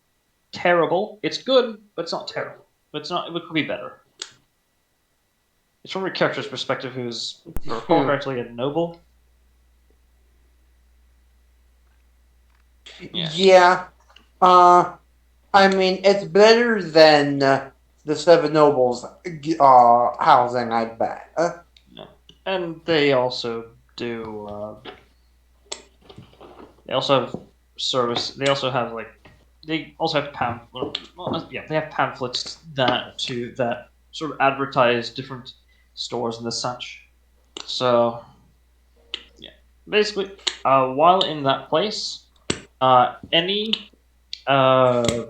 terrible. It's good, but it's not terrible. It's not. It could be better. It's from your character's perspective, who's, if I recall correctly, a noble. Yeah. I mean, it's better than the Seven Nobles housing, I bet. Yeah. And they also do. They also have service. They also have like. They also have they have pamphlets that sort of advertise different stores and the such. So yeah, basically, while in that place, uh, any uh,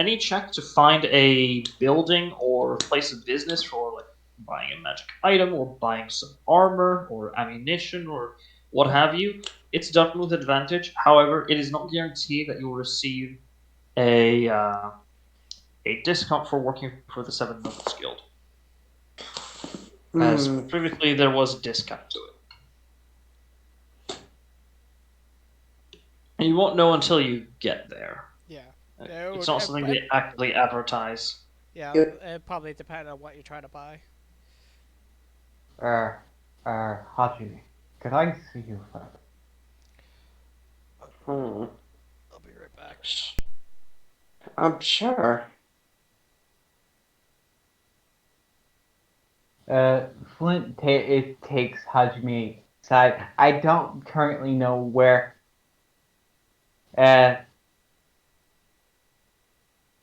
any check to find a building or place of business for like buying a magic item or buying some armor or ammunition or what have you, it's done with advantage. However, it is not guaranteed that you will receive a uh, a discount for working for the Seven Nobles Guild, as previously there was a discount to it. And you won't know until you get there. Yeah. It's not something they actively advertise. Yeah, it probably depends on what you're trying to buy. Hajime, could I see you for I'll be right back. I'm sure. Flint it takes Hajime aside. I don't currently know where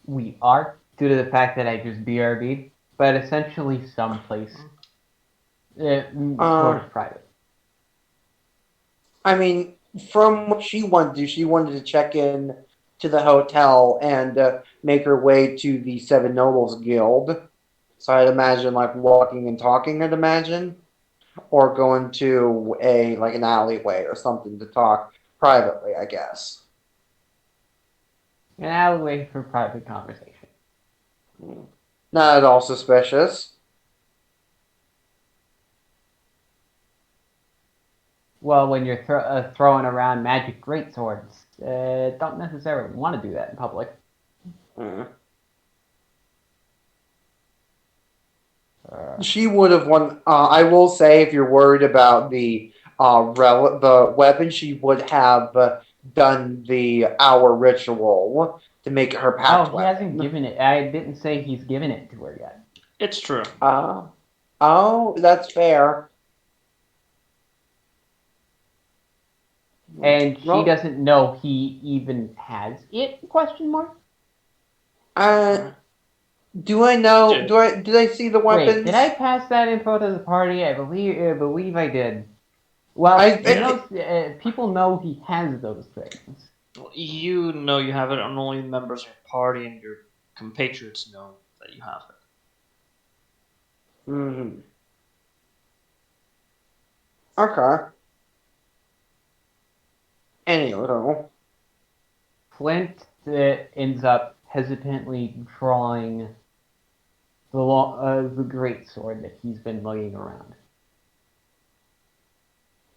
we are due to the fact that I just BRB'd, but essentially someplace sort of private. I mean, from what she wanted to check in to the hotel and make her way to the Seven Nobles Guild. So I'd imagine like walking and talking. I'd imagine, or going to a like an alleyway or something to talk privately. I guess. An alleyway for private conversation. Not at all suspicious. Well, when you're throwing around magic greatswords, don't necessarily want to do that in public. She would have won. I will say, if you're worried about the the weapon, she would have done the hour ritual to make it her pact Oh, he weapon. hasn't given it. I didn't say he's given it to her yet. It's true. Oh, that's fair. And she Well, doesn't know he even has it? Question mark. Do I know? Yeah. Did I see the weapons? Wait, did I pass that info to the party? I believe I did. Well, people know he has those things. You know you have it, and only members of your party and your compatriots know that you have it. Mm-hmm. Okay. Anyway. Flint ends up hesitantly drawing the great sword that he's been lugging around.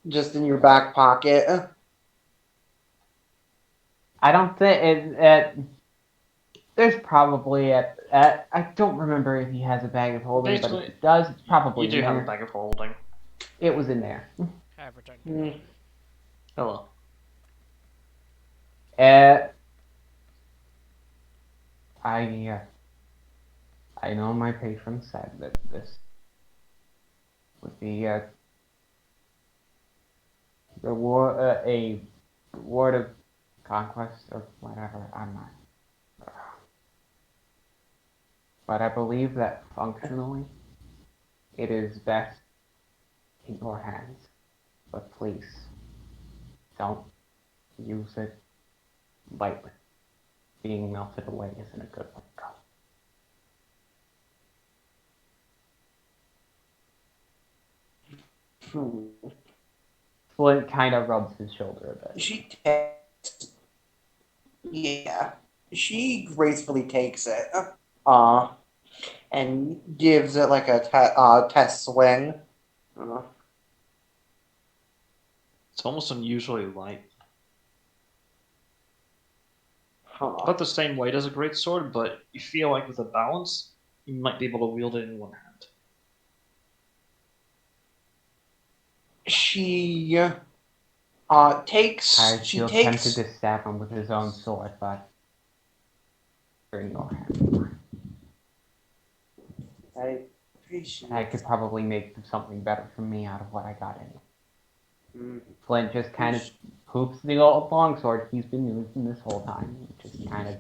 Just in your back pocket. I don't think there's probably I don't remember if he has a bag of holding, but if he does, it's probably you do in have there. a bag of holding. It was in there. Hello. I know my patron said that this would be a reward of conquest or whatever. I'm not. But I believe that functionally, it is best in your hands. But please, don't use it lightly. Being melted away isn't a good way to go. Flint kind of rubs his shoulder a bit. Yeah, she gracefully takes it, and gives it like a test swing. It's almost unusually light. Huh. Not the same weight as a great sword, but you feel like with a balance, you might be able to wield it in one hand. She takes. I She feel takes. tempted to stab him with his own sword, but you're in your hands. I appreciate. I could probably make something better for me out of what I got in. Flint just kind of poops the old longsword he's been using this whole time. Just kind of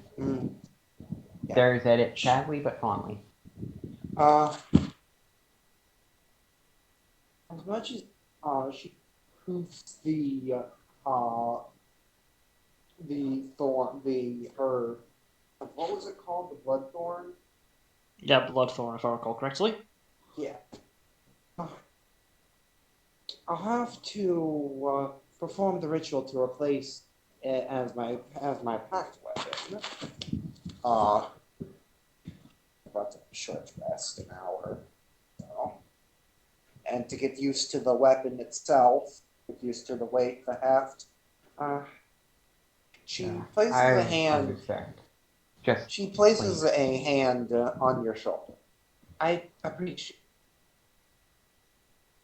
stares at it sadly but fondly. As much as she poofs the her what was it called, the bloodthorn? Yeah, Bloodthorn, if I recall correctly. Yeah. I'll have to perform the ritual to replace it as my pact weapon. About to short rest an hour. So. And to get used to the weapon itself, get used to the weight, the heft. She places a hand. Understand. She places a hand on your shoulder. I appreciate.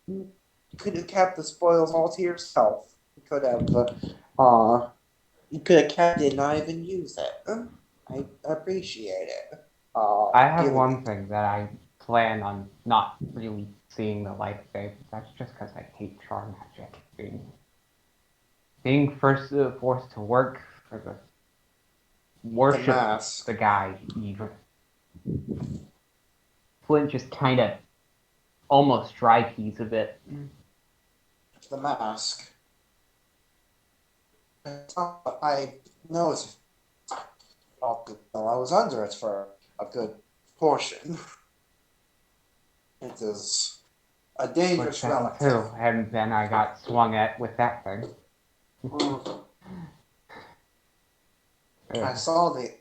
You could have kept the spoils all to yourself. You could have. You could have kept it and not even use it. I appreciate it. I have one thing that I plan on not really seeing the light of day. That's just because I hate charm magic. Being forced to work for the worship mask. the guy even. Flint just kind of almost dry keys a bit. The mask. I know it's while I was under it for a good portion. It is a But dangerous that relic. too, and then I got swung at with that thing. I saw the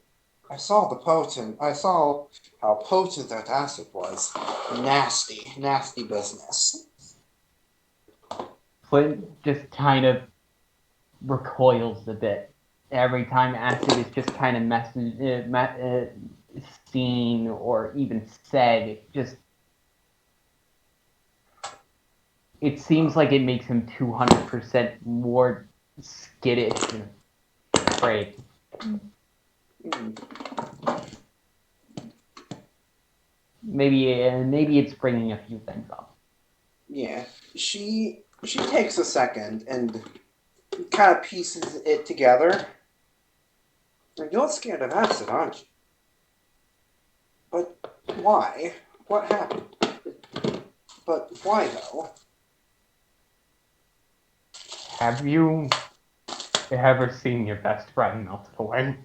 potent. I saw how potent that acid was. Nasty business. Flint just kind of recoils a bit every time acid is just kind of seen or even said. It seems like it makes him 200% more skittish and afraid. Maybe it's bringing a few things up. Yeah, she takes a second and kind of pieces it together. You're scared of acid, aren't you? But why? What happened? But why though? Have you ever seen your best friend melt away?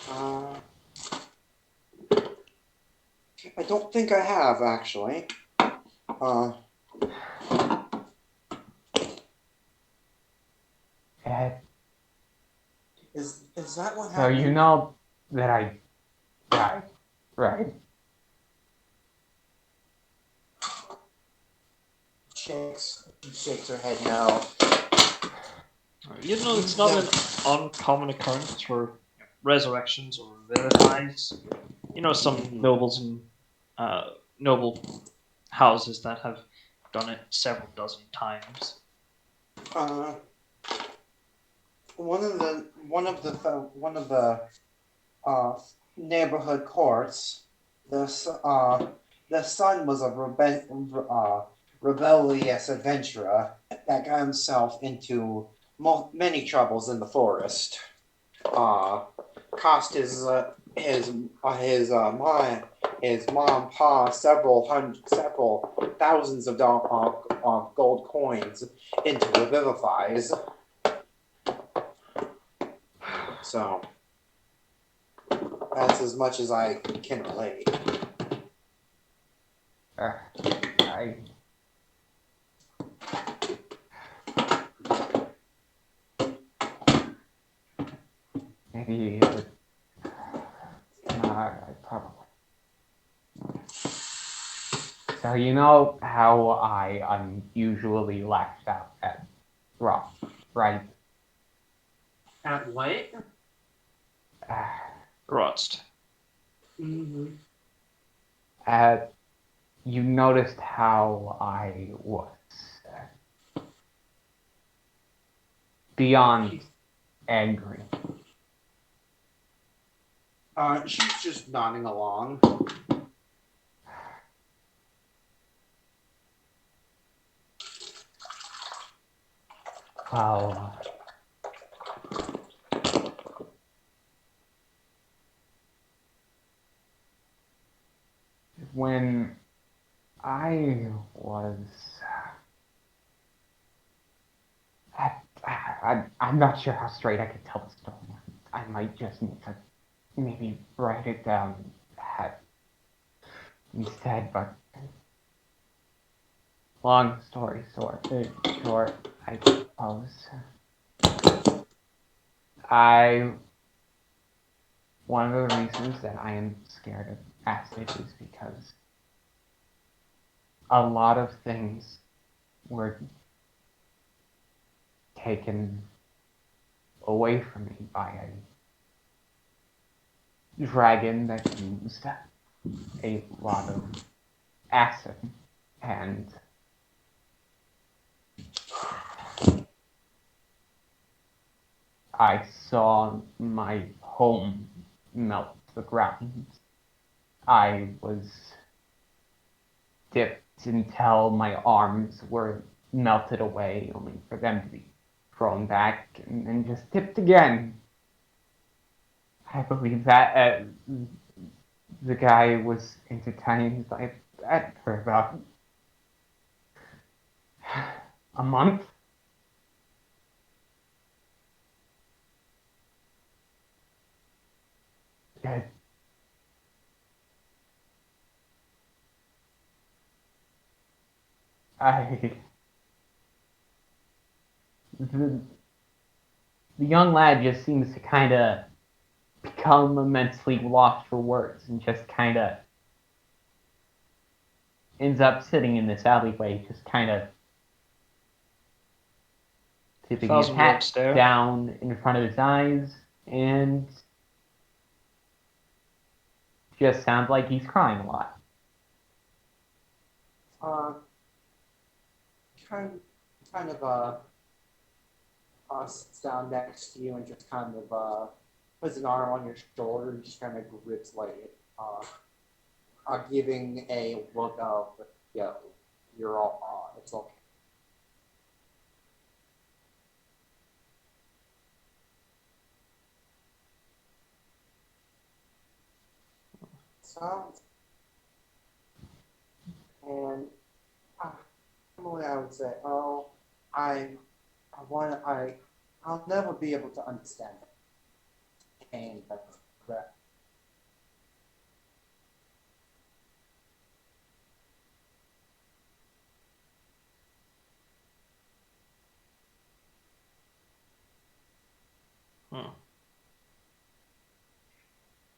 I don't think I have actually. Is that what So happened? you know that I died, right? Shakes her head no. You know, it's not an uncommon occurrence for resurrections or vivifies. You know, some nobles and noble houses that have done it several dozen times. One of the neighborhood courts. The son was a rebellious adventurer that got himself into many troubles in the forest. Cost his mom pa several thousands of gold coins into revivifies. So that's as much as I can relate. Maybe it would. I probably. So you know how I unusually lashed out at Ross, right? At what? Rotst. Mm-hmm. You noticed how I was beyond angry. She's just nodding along. Well, when I was... I'm not sure how straight I could tell the story. I might just need to maybe write it down instead, but long story short, I suppose. One of the reasons that I am scared of acid is because a lot of things were taken away from me by a dragon that used a lot of acid, and I saw my home melt to the ground. I was dipped until my arms were melted away, only for them to be thrown back and then just dipped again. I believe that the guy was entertained by that for about a month. Uh, I the, the young lad just seems to kind of become immensely lost for words and just kind of ends up sitting in this alleyway, just kind of tipping his Thousand Yard hat Stare. down in front of his eyes and just sounds like he's crying a lot. Kind of sits down next to you and just kind of puts an arm on your shoulder and just kind of grips like giving a look of, yo, you're all it's okay. So, and normally I would say, oh, I'll never be able to understand pain that's correct.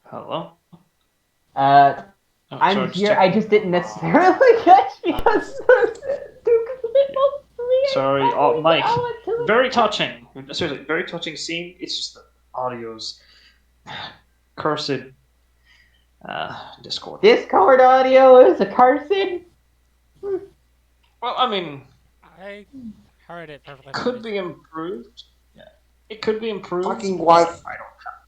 Hello? Uh, Oh, I'm sorry, here. I just didn't necessarily catch because Duke is a bit mostly. Sorry, Mike. Very touching. Seriously, very touching scene. It's just the audio's cursed Discord. Discord audio is a cursing. Well, I mean, I heard it perfectly could fine. be improved. Yeah, it could be improved. Fucking wife. I don't have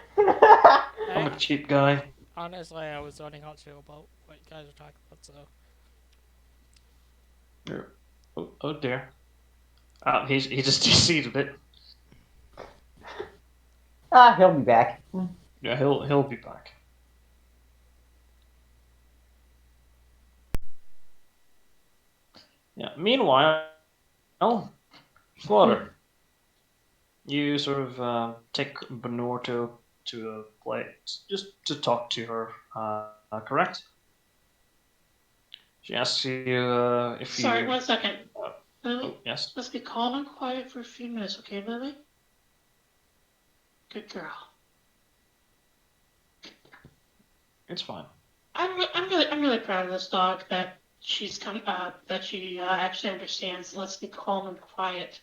the money. I'm a cheap guy. Honestly, I was zoning out too about what you guys are talking about, so. Oh dear. He just seated it. He'll be back. Yeah, he'll be back. Yeah. Meanwhile, Slaughter, you sort of take Benor to a place just to talk to her. Correct? She asks you if you. Sorry, 1 second. Lily, Oh, yes. let's be calm and quiet for a few minutes, okay, Lily? Good girl. It's fine. I'm really proud of this dog that she's that she actually understands. Let's be calm and quiet.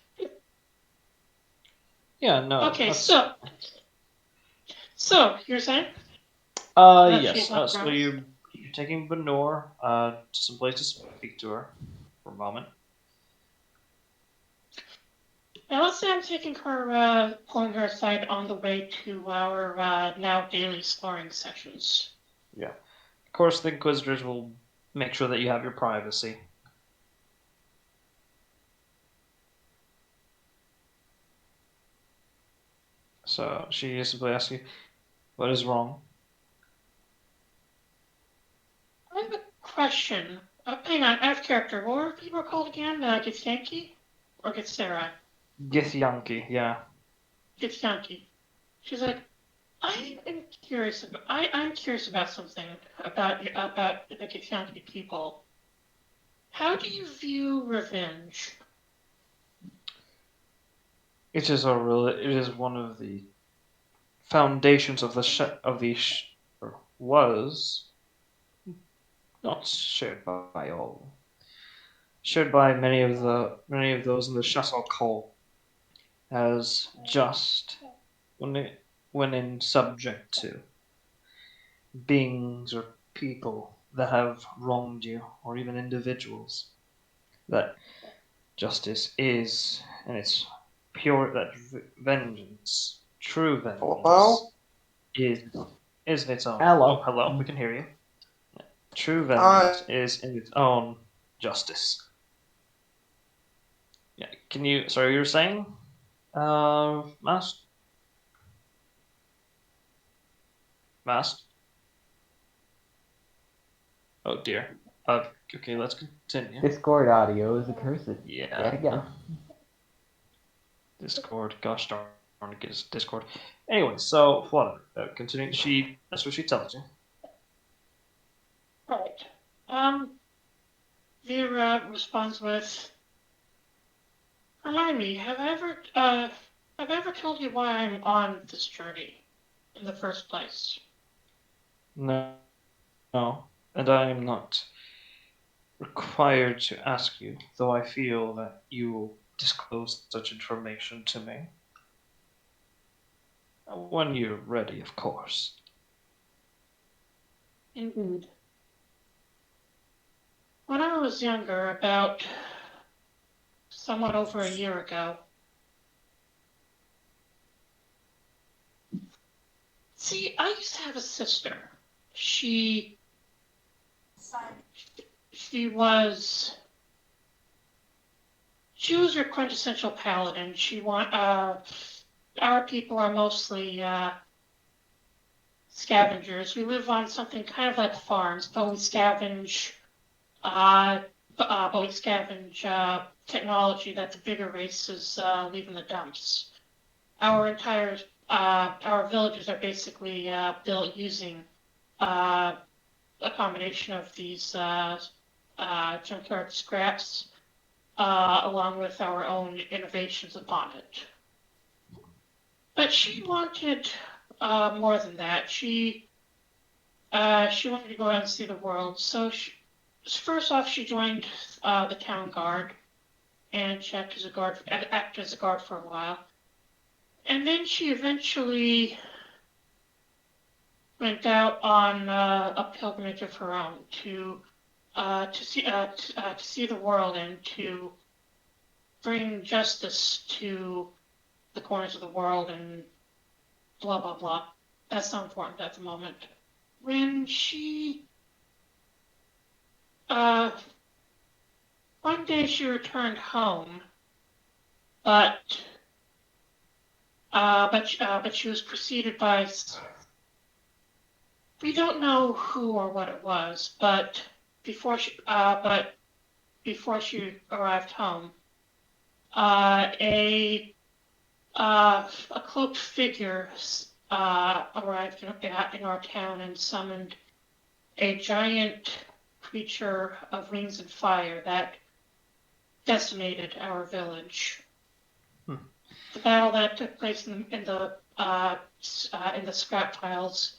Yeah. No. Okay, That's... so you're saying? Yes. She's not So gross? you're taking Benor to some place to speak to her for a moment. Now let's say I'm taking her, pulling her aside on the way to our now daily sparring sessions. Yeah. Of course, the Inquisitors will make sure that you have your privacy. So she simply asks you, "What is wrong?" I have a question. Hang on, out of character. What were people called again? Githyanki? Or Githzerai? Githyanki, yeah. Githyanki. She's like, I'm curious about something about the Githyanki people. How do you view revenge? It is one of the foundations of or was not shared by all. Shared by many of those in the Chassel Call as just when in subject to beings or people that have wronged you, or even individuals. That justice is, and it's pure, that vengeance, true vengeance, Hello? is is in its own. Hello. Oh, hello. We can hear you. True vengeance is in its own justice. Yeah. Can you? Sorry, you were saying, Mast? Mast? Oh dear. Okay, let's continue. Discord audio is accursed. Yeah. Yet again. Discord. Gosh darn it, is Discord. Anyway, so whatever. Continuing. That's what she tells you. Right. Vera responds with, "Remind me, have I ever told you why I'm on this journey in the first place?" No, and I am not required to ask you, though I feel that you will disclose such information to me. When you're ready, of course. Indeed. When I was younger, about somewhat over a year ago. See, I used to have a sister. She was your quintessential paladin. Our people are mostly scavengers. We live on something kind of like farms, but we scavenge technology that the bigger races leave in the dumps. Our villages are basically built using a combination of these junkyard scraps, along with our own innovations upon it. But she wanted more than that. She wanted to go out and see the world. So first off, she joined the town guard and acted as a guard for a while. And then she eventually went out on a pilgrimage of her own to see the world and to bring justice to the corners of the world and blah blah blah. That's not important at the moment. When she one day she returned home, but she was preceded by, we don't know who or what it was, but before she arrived home, a cloaked figure arrived in our town and summoned a giant creature of wings and fire that decimated our village. The battle that took place in the scrap piles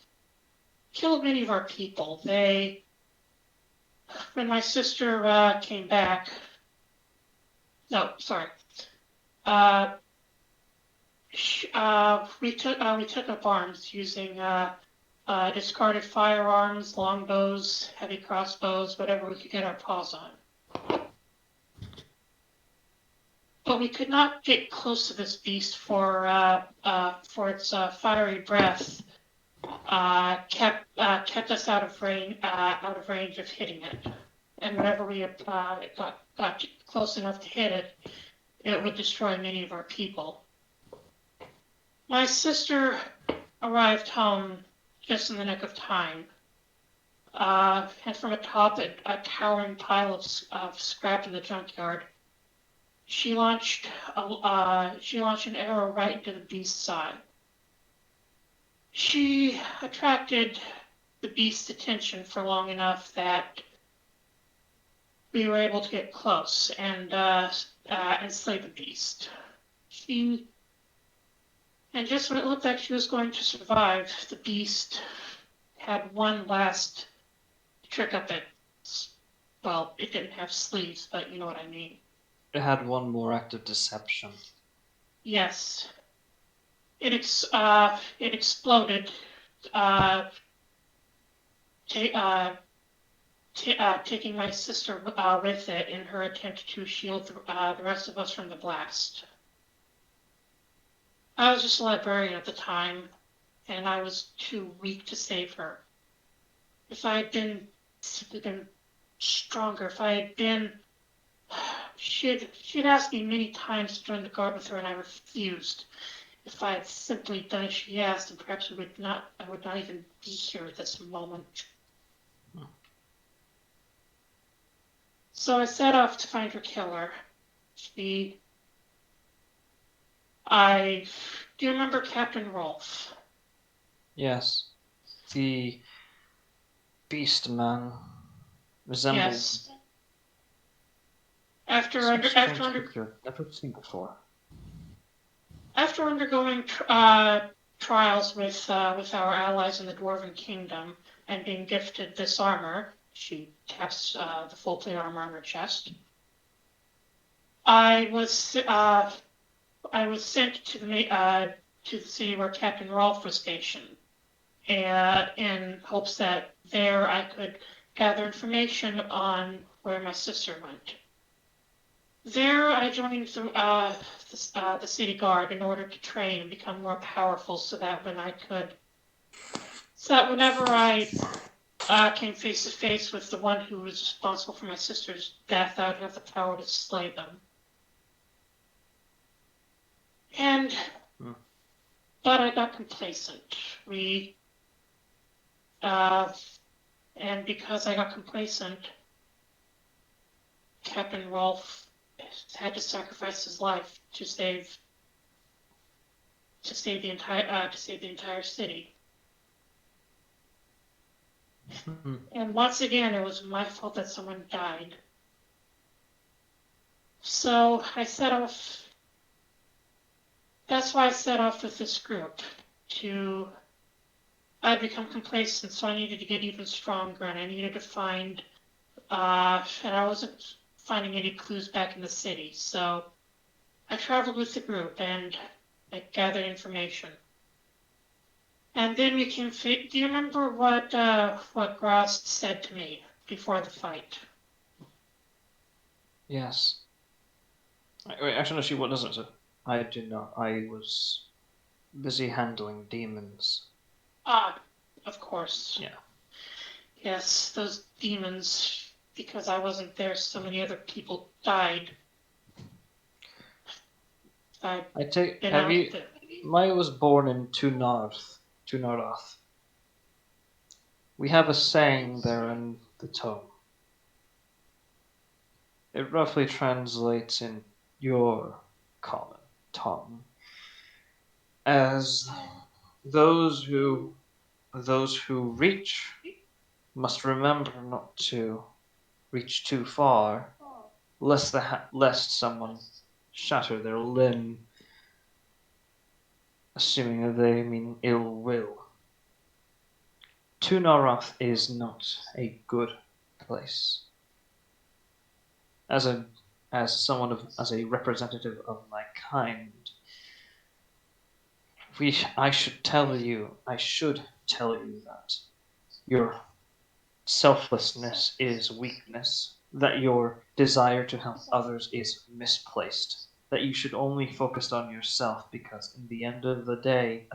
killed many of our people. When my sister came back, no, sorry. We took up arms using discarded firearms, longbows, heavy crossbows, whatever we could get our paws on. But we could not get close to this beast for its fiery breath kept us out of range of hitting it. And whenever we got close enough to hit it, it would destroy many of our people. My sister arrived home just in the nick of time, and from atop a towering pile of scrap in the junkyard, she launched an arrow right into the beast's side. She attracted the beast's attention for long enough that we were able to get close and slay the beast. And just when it looked like she was going to survive, the beast had one last trick up its. Well, it didn't have sleeves, but you know what I mean. It had one more act of deception. Yes. It exploded, taking my sister with it in her attempt to shield the rest of us from the blast. I was just a librarian at the time, and I was too weak to save her. If I had been stronger, if I had been... She'd asked me many times to join the guard with her, and I refused. If I had simply done as she asked, then perhaps I would not even be here at this moment. So I set off to find her killer. Do you remember Captain Rolfe? Yes. The beast man resembled Yes. After some strange undergoing creature I've never seen before. trials with our allies in the Dwarven Kingdom and being gifted this armor, she taps the full plate armor on her chest. I was sent to the city where Captain Rolfe was stationed, in hopes that there I could gather information on where my sister went. There, I joined the city guard in order to train and become more powerful, so that whenever I came face to face with the one who was responsible for my sister's death, I would have the power to slay them. But I got complacent. And because I got complacent, Captain Rolfe had to sacrifice his life to save the entire city. And once again, it was my fault that someone died. So I set off. That's why I set off with this group. I'd become complacent, so I needed to get even stronger, and I needed to find. And I wasn't finding any clues back in the city, so I traveled with the group and I gathered information. And then we came. Do you remember what Grost said to me before the fight? Yes. Wait, actually, no, she doesn't. I did not. I was busy handling demons. Ah, of course. Yeah. Yes, those demons. Because I wasn't there, so many other people died. Have you? Maya was born in Tunaroth. We have a saying there in the tome. It roughly translates in your common tongue as those who reach must remember not to reach too far, lest someone shatter their limb, assuming that they mean ill will. Tunaroth is not a good place. As a representative of my kind, I should tell you that your selflessness is weakness, that your desire to help others is misplaced, that you should only focus on yourself, because at the end of the day,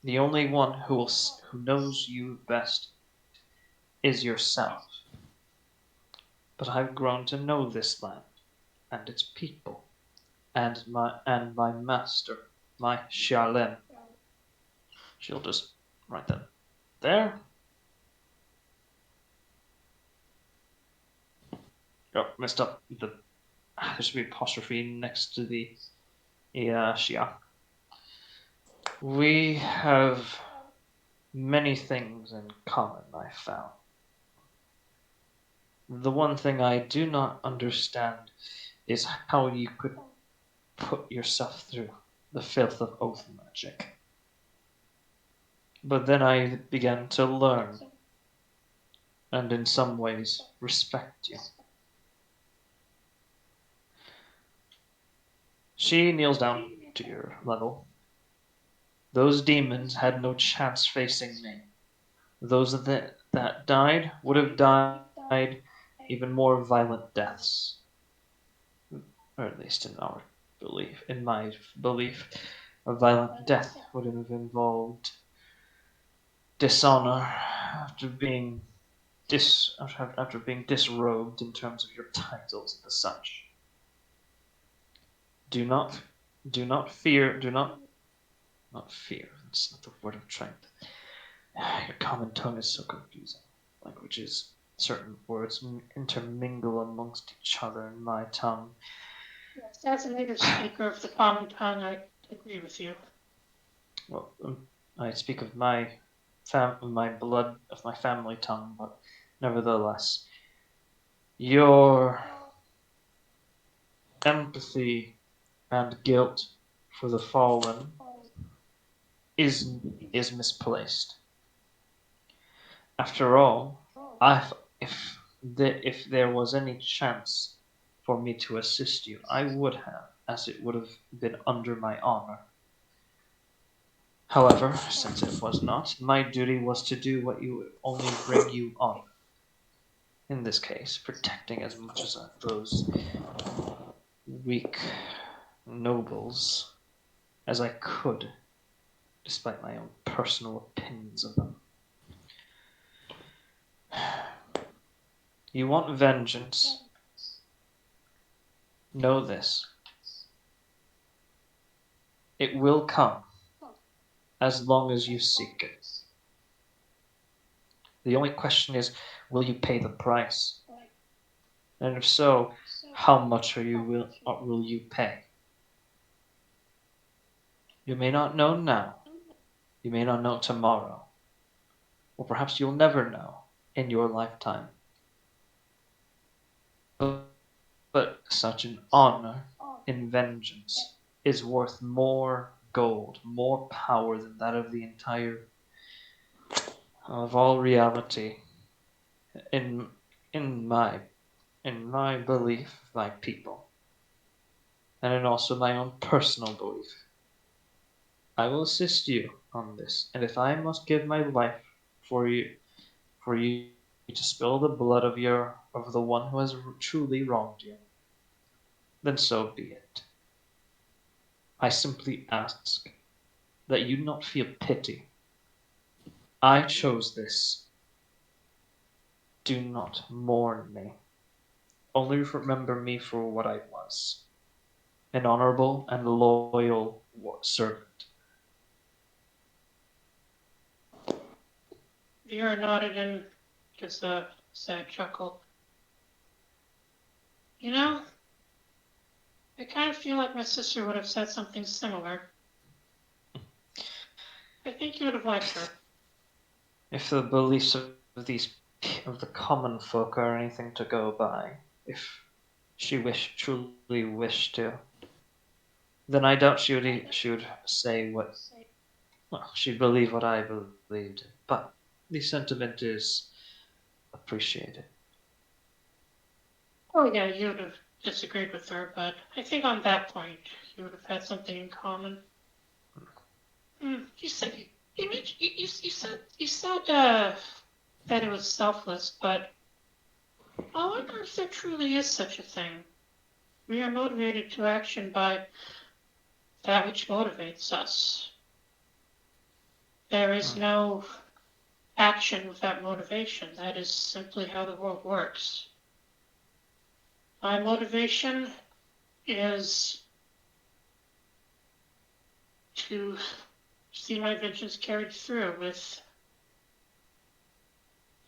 the only one who knows you best is yourself. But I've grown to know this land and its people, and my master, my Shalem. She'll just write that there. Oh, messed up. There should be apostrophe next to the Shia. We have many things in common, I found. The one thing I do not understand is how you could put yourself through the filth of oath magic. But then I began to learn, and in some ways respect you. She kneels down to your level. Those demons had no chance facing me. Those that died would have died even more violent deaths. Or at least in my belief, A violent death would have involved dishonor after being disrobed in terms of your titles and such. Do not fear. Not fear. That's not the word I'm trying to. Your common tongue is so confusing. Languages, certain words intermingle amongst each other in my tongue. Yes, as a native speaker of the common tongue, I agree with you. Well, I speak of my blood, of my family tongue, but nevertheless, your empathy and guilt for the fallen is misplaced. After all, if there was any chance for me to assist you, I would have, as it would have been under my honor. However, since it was not, my duty was to do what you only bring you honor. In this case, protecting as much as those weak nobles as I could, despite my own personal opinions of them. You want vengeance? Know this. It will come, as long as you seek it. The only question is, will you pay the price? And if so, how much will you pay? You may not know now. You may not know tomorrow. Or perhaps you'll never know in your lifetime. But such an honor in vengeance is worth more gold, more power than that of the entire of all reality. In my belief, my people, and in also my own personal belief. I will assist you on this, and if I must give my life for you to spill the blood of the one who has truly wronged you, then so be it. I simply ask that you not feel pity. I chose this. Do not mourn me. Only remember me for what I was, an honorable and loyal servant. Vera nodded in just a sad chuckle. You know, I kind of feel like my sister would have said something similar. I think you would have liked her. If the beliefs of the common folk are anything to go by, if she truly wished to, then I doubt she would say what. Well, she'd believe what I believed, but the sentiment is appreciated. Oh yeah, you would have disagreed with her, but I think on that point you would have had something in common. You said that it was selfless, but I wonder if there truly is such a thing. We are motivated to action by that which motivates us. There is no action without motivation. That is simply how the world works. My motivation is to see my vengeance carried through with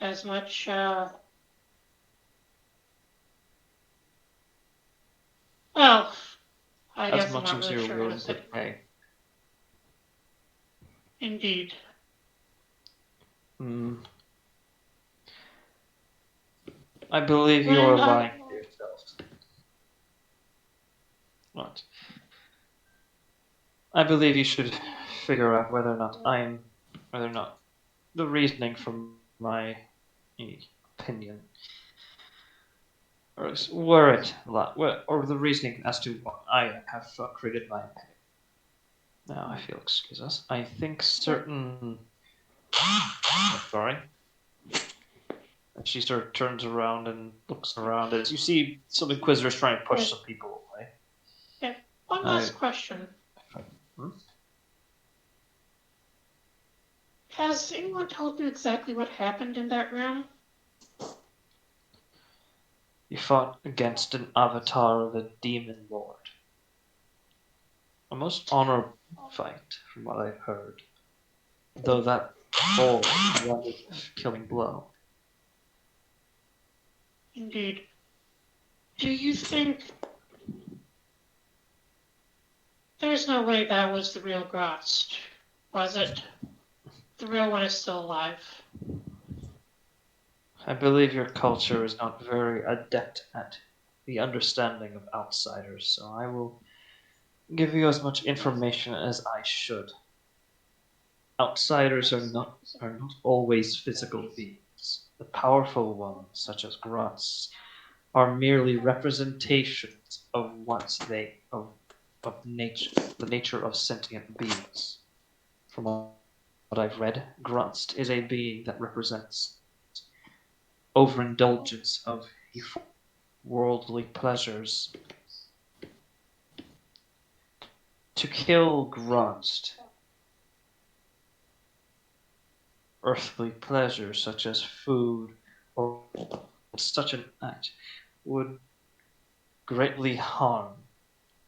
as much well, I As guess I'm much not as really you're sure how to willing say to it. pay. Indeed. I believe you are lying to yourself. What? I believe you should figure out whether or not the reasoning for my opinion, or the reasoning as to what I have created my opinion. Now I feel, excuse us. I think certain. Sorry. And she sort of turns around and looks around as you see some inquisitors trying to push some people away. Yeah. One last question. Hmm? Has anyone told you exactly what happened in that room? You fought against an avatar of a demon lord. A most honorable fight, from what I've heard. Though that fall was a killing blow. Indeed. Do you think there's no way that was the real Grost, was it? The real one is still alive. I believe your culture is not very adept at the understanding of outsiders, so I will give you as much information as I should. Outsiders are not always physical beings. The powerful ones, such as Grots, are merely representations of of nature, the nature of sentient beings. From what I've read, Grunst is a being that represents overindulgence of worldly pleasures. To kill Grunst, earthly pleasures such as food or such an act would greatly harm,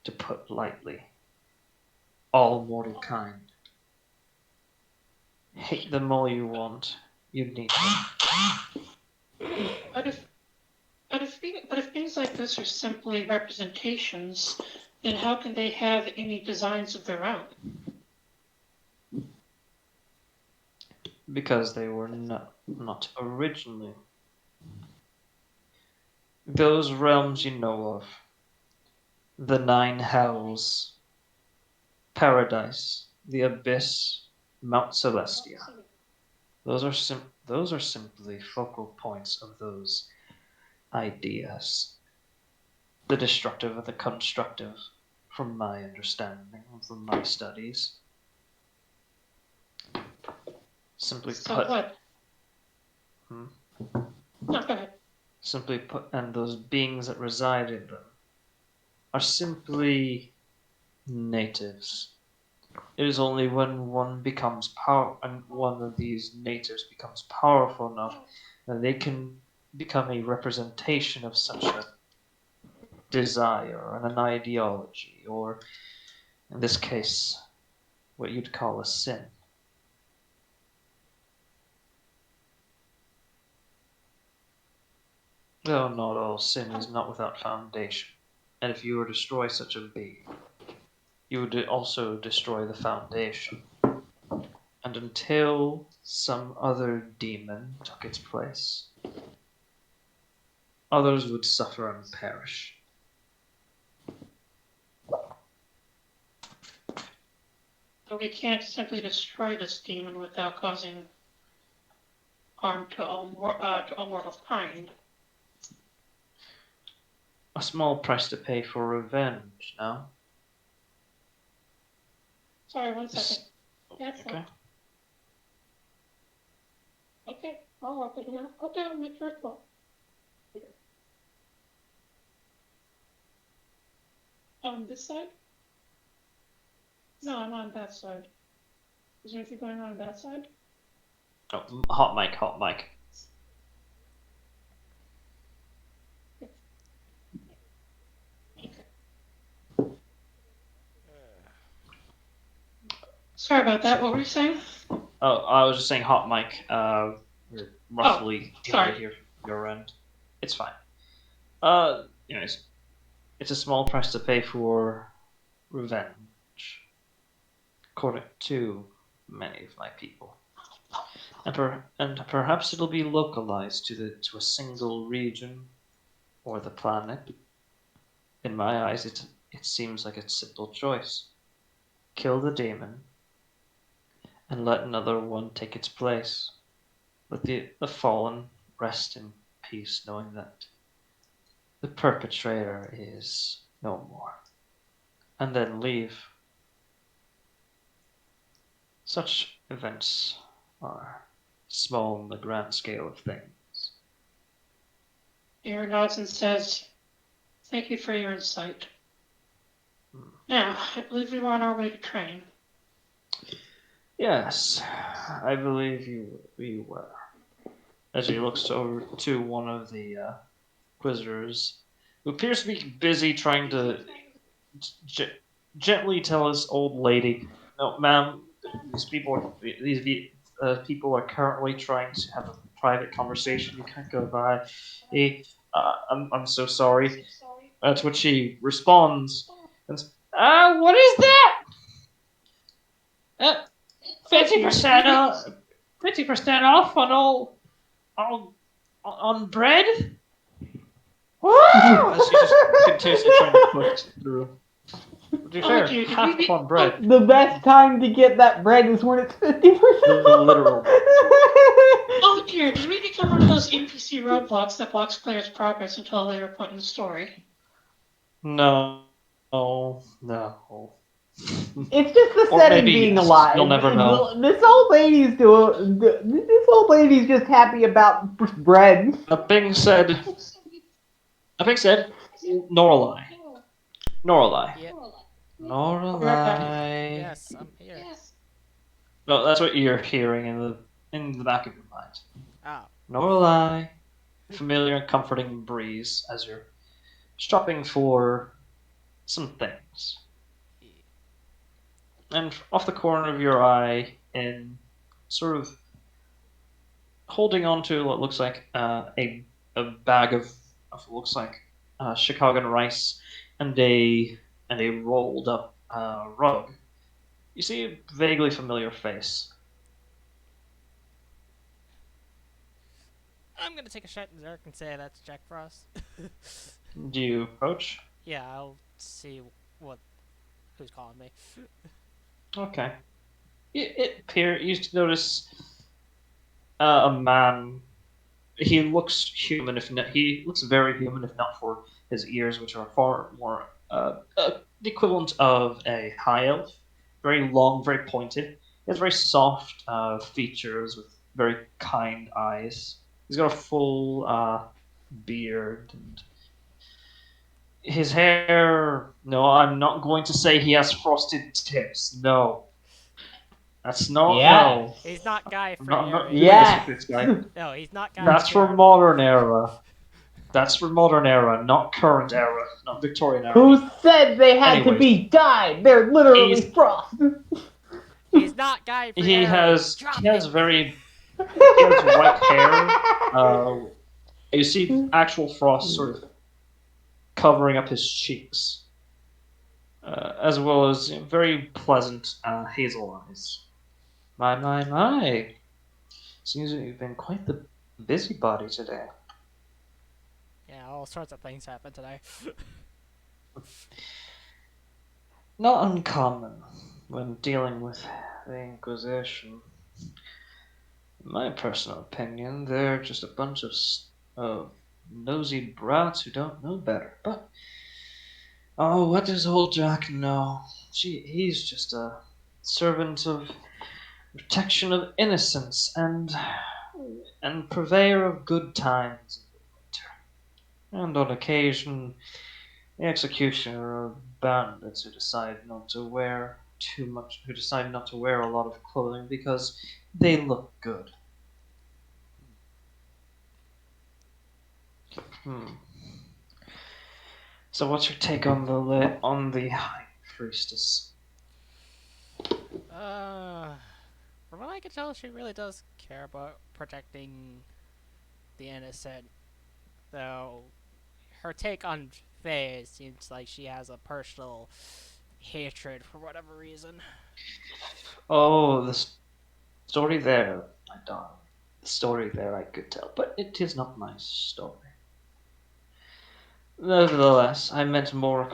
to put lightly, all mortal kind. Hate them all you want, you need them. But if things like this are simply representations, then how can they have any designs of their own? Because they were not originally. Those realms you know of, the nine hells, paradise, the abyss, Mount Celestia. Those are simply focal points of those ideas. The destructive and the constructive, from my understanding, from my studies. Simply So put. what? Hmm? No, go ahead. Simply put, and those beings that reside in them are simply natives. It is only when one becomes and one of these natives becomes powerful enough that they can become a representation of such a desire and an ideology, or in this case, what you'd call a sin. Though not all sin is not without foundation, and if you were to destroy such a being, you would also destroy the foundation. And until some other demon took its place, others would suffer and perish. So we can't simply destroy this demon without causing harm to all mortal kind. A small price to pay for revenge, no? Sorry, 1 second. Yes, Okay. okay, I'll walk it now. Okay, I'll make sure it's well. On this side? No, I'm on that side. Is there anything going on that side? Oh, hot mic, hot mic. Sorry about that. What were you saying? Oh, I was just saying hot mic. We're roughly able to sorry. hear from your end. It's fine. Anyways, it's a small price to pay for revenge, according to many of my people. And perhaps it'll be localized to a single region or the planet. In my eyes, it seems like a simple choice. Kill the demon and let another one take its place. Let the fallen rest in peace, knowing that the perpetrator is no more. And then leave. Such events are small in the grand scale of things. Aaron Dodson says, thank you for your insight. Now, I believe we are on our way to train. Yes, I believe you were. As he looks over to one of the Inquisitors, who appears to be busy trying to g- gently tell this old lady, "No, ma'am, these people are currently trying to have a private conversation. You can't go by. I'm so sorry." To which she responds, and what is that? 50% off. 50% off on all on bread. As she just continuously trying to push through. To be Oh fair, dear, did half we upon bread. The best time to get that bread is when it's 50%. The literal. Oh dear, did we become one of those NPC roadblocks that blocks players' progress until they are put in the story? No, no. It's just the Or setting maybe being yes. You'll alive. never know. This old lady's this old lady's just happy about bread. That being said, nor a lie. Nor a lie. Yep. Nor a Be right back. lie. Yes, I'm here. No, that's what you're hearing in the back of your mind. Oh. Nor a lie. Familiar and comforting breeze as you're shopping for some things. And off the corner of your eye, in sort of holding on to what looks like a bag of what looks like Chicago rice and a rolled up rug, you see a vaguely familiar face. I'm gonna take a shot in Zerk and say that's Jack Frost. Do you approach? Yeah, I'll see what who's calling me. Okay. It appear you notice a man. He looks human, if not, he looks very human, if not for his ears, which are far more the equivalent of a high elf. Very long, very pointed. He has very soft features with very kind eyes. He's got a full beard and his hair. No, I'm not going to say he has frosted tips. No, that's not. Yes. No, He's not Guy I'm not Fieri. doing this Yes. with this guy. No, he's not Guy That's for Fieri. modern era. That's for modern era, not current era, not Victorian era. Who said they had to Anyways. be dyed? They're literally He's- frost. He's not Guy Fieri. He has Drop he has it. very he has white hair. You see actual frost sort of covering up his cheeks, as well as very pleasant hazel eyes. My! Seems that you've been quite the busybody today. Yeah, all sorts of things happened today. Not uncommon when dealing with the Inquisition. In my personal opinion, they're just a bunch of nosy brats who don't know better. But oh, what does old Jack know? He's just a servant of protection of innocence and purveyor of good times in the winter. And on occasion, the executioner of bandits who decide not to wear too much, who decide not to wear a lot of clothing because they look good. Hmm. So, what's your take on the High Priestess? From what I can tell, she really does care about protecting the innocent. Though her take on Faye seems like she has a personal hatred for whatever reason. Oh, the story there, my darling. The story there I could tell, but it is not my story. Nevertheless, I meant more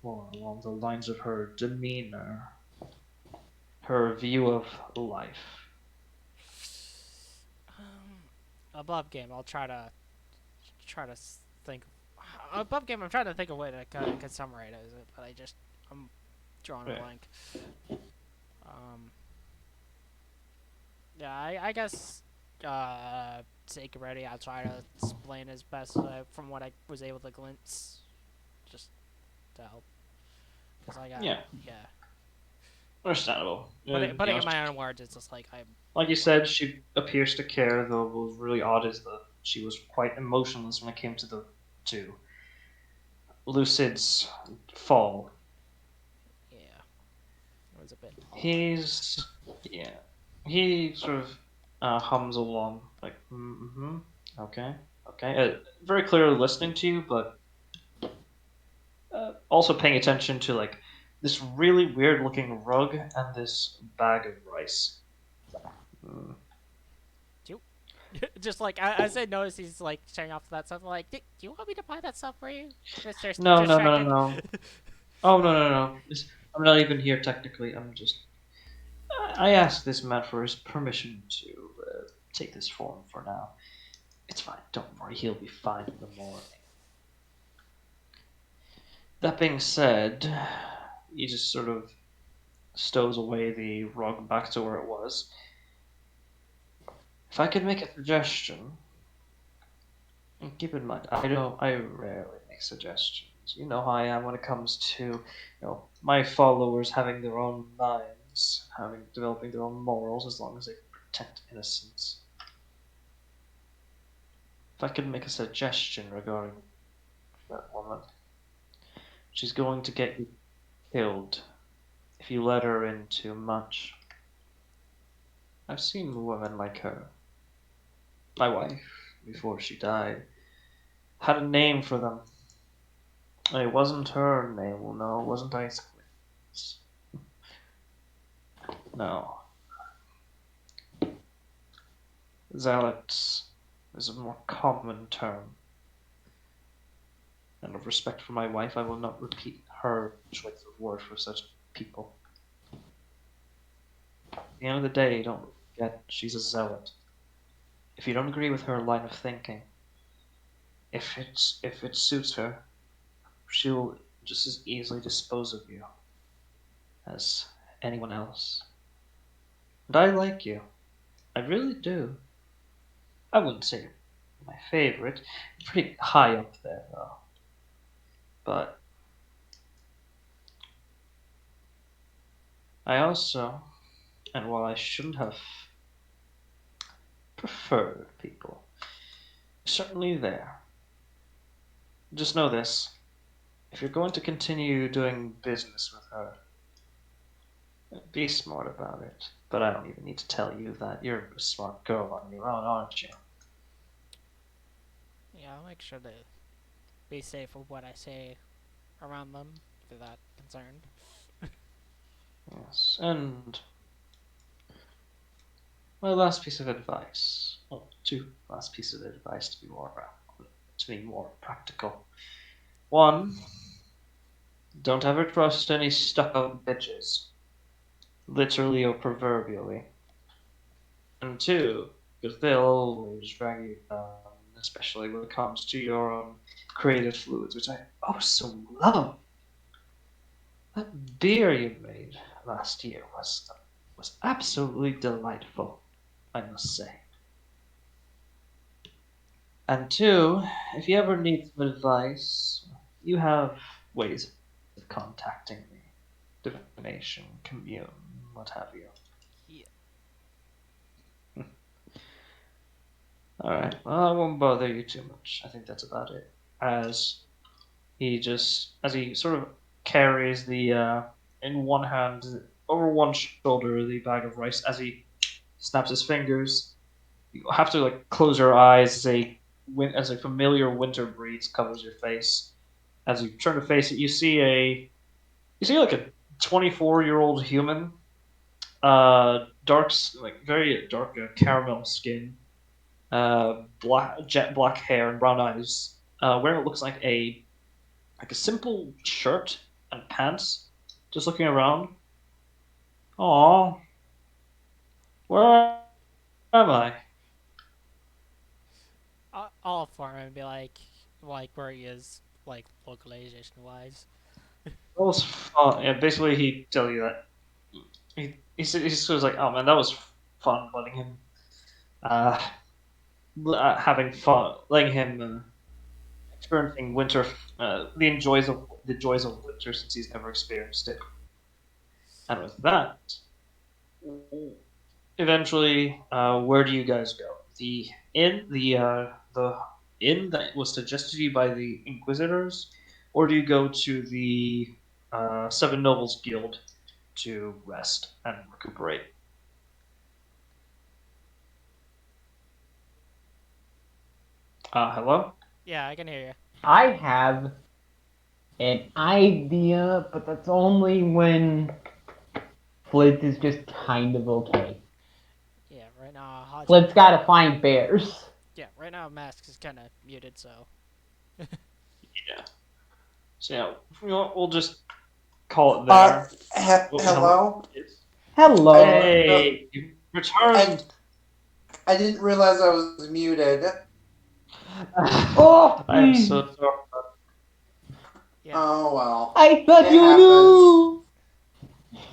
along the lines of her demeanor, her view of life. Above game, I'll try to think. Above game, I'm trying to think of a way to kind of summarize it, but I'm drawing a Yeah. blank. Yeah, I guess take it ready. I'll try to explain as best from what I was able to glimpse, just to help. Cause I got Yeah. yeah. Understandable. Putting it in my own words, it's just like like you said, she appears to care. Though what was really odd is that she was quite emotionless when it came to Lucid's fall. yeah, it was a bit odd. He's yeah. He sort of hums along like mm-hmm, okay, okay. Very clearly listening to you, but also paying attention to like this really weird looking rug and this bag of rice. Mm. Just like as I notice, he's like showing off that stuff. I'm like, do you want me to buy that stuff for you, Mister No, no, no, no, Distracted? no. Oh no, no, no. I'm not even here technically. I'm just. I asked this man for his permission to take this form for now. It's fine. Don't worry. He'll be fine in the morning. That being said, he just sort of stows away the rug back to where it was. If I could make a suggestion, and keep in mind, I rarely make suggestions. You know how I am when it comes to, my followers having their own minds, developing their own morals, as long as they protect innocence. If I could make a suggestion regarding that woman, she's going to get you killed if you let her in too much. I've seen women like her. My wife, before she died, had a name for them. It wasn't her name, well, no, it wasn't Ice Queen's. No. Zealots is a more common term. And of respect for my wife, I will not repeat her choice of word for such people. At the end of the day, don't forget she's a zealot. If you don't agree with her line of thinking, if it suits her, she'll just as easily dispose of you as anyone else. And I like you. I really do. I wouldn't say you're my favorite. You're pretty high up there, though. But I also, and while I shouldn't have preferred people, certainly there. Just know this. If you're going to continue doing business with her, be smart about it. But I don't even need to tell you that. You're a smart girl on your own, aren't you? Yeah, I'll make sure to be safe with what I say around them, if they're that concerned. Yes. And my last piece of advice. Well, two last pieces of advice to be more practical. One, don't ever trust any stuck-up bitches, literally or proverbially. And two, because they'll always drag you down, especially when it comes to your own creative fluids, which I so love. That beer you made last year was absolutely delightful, I must say. And two, if you ever need some advice, you have ways of contacting me. Divination, commune, what have you. Yeah. Alright, well, I won't bother you too much. I think that's about it. As he sort of carries in one hand, over one shoulder, the bag of rice, as he snaps his fingers, you have to like close your eyes as a familiar winter breeze covers your face. As you turn to face it, you see like a 24-year-old human, very dark caramel skin, jet black hair and brown eyes, wearing what looks like a simple shirt and pants, just looking around. Aw, where am I? I'll inform him and be like where he is, like localization wise. That was fun. Yeah, basically he tell you that he sort of like, oh man, that was fun letting him uh, having fun, letting him experiencing winter, the joys of winter since he's never experienced it. And with that, eventually, where do you guys go? The inn that was suggested to you by the Inquisitors, or do you go to the Seven Nobles Guild to rest and recuperate? Hello? Yeah, I can hear you. I have an idea, but that's only when Flint is just kind of okay. Yeah, right now, Hodge. Flint's gotta find bears. Yeah, right now, Mask is kind of muted, so. Yeah. So yeah, you know what, we'll just call it there. Hello? Hello. Hey, you returned. I didn't realize I was muted. Oh, I'm so sorry. Yeah. Oh well. I thought It you happens.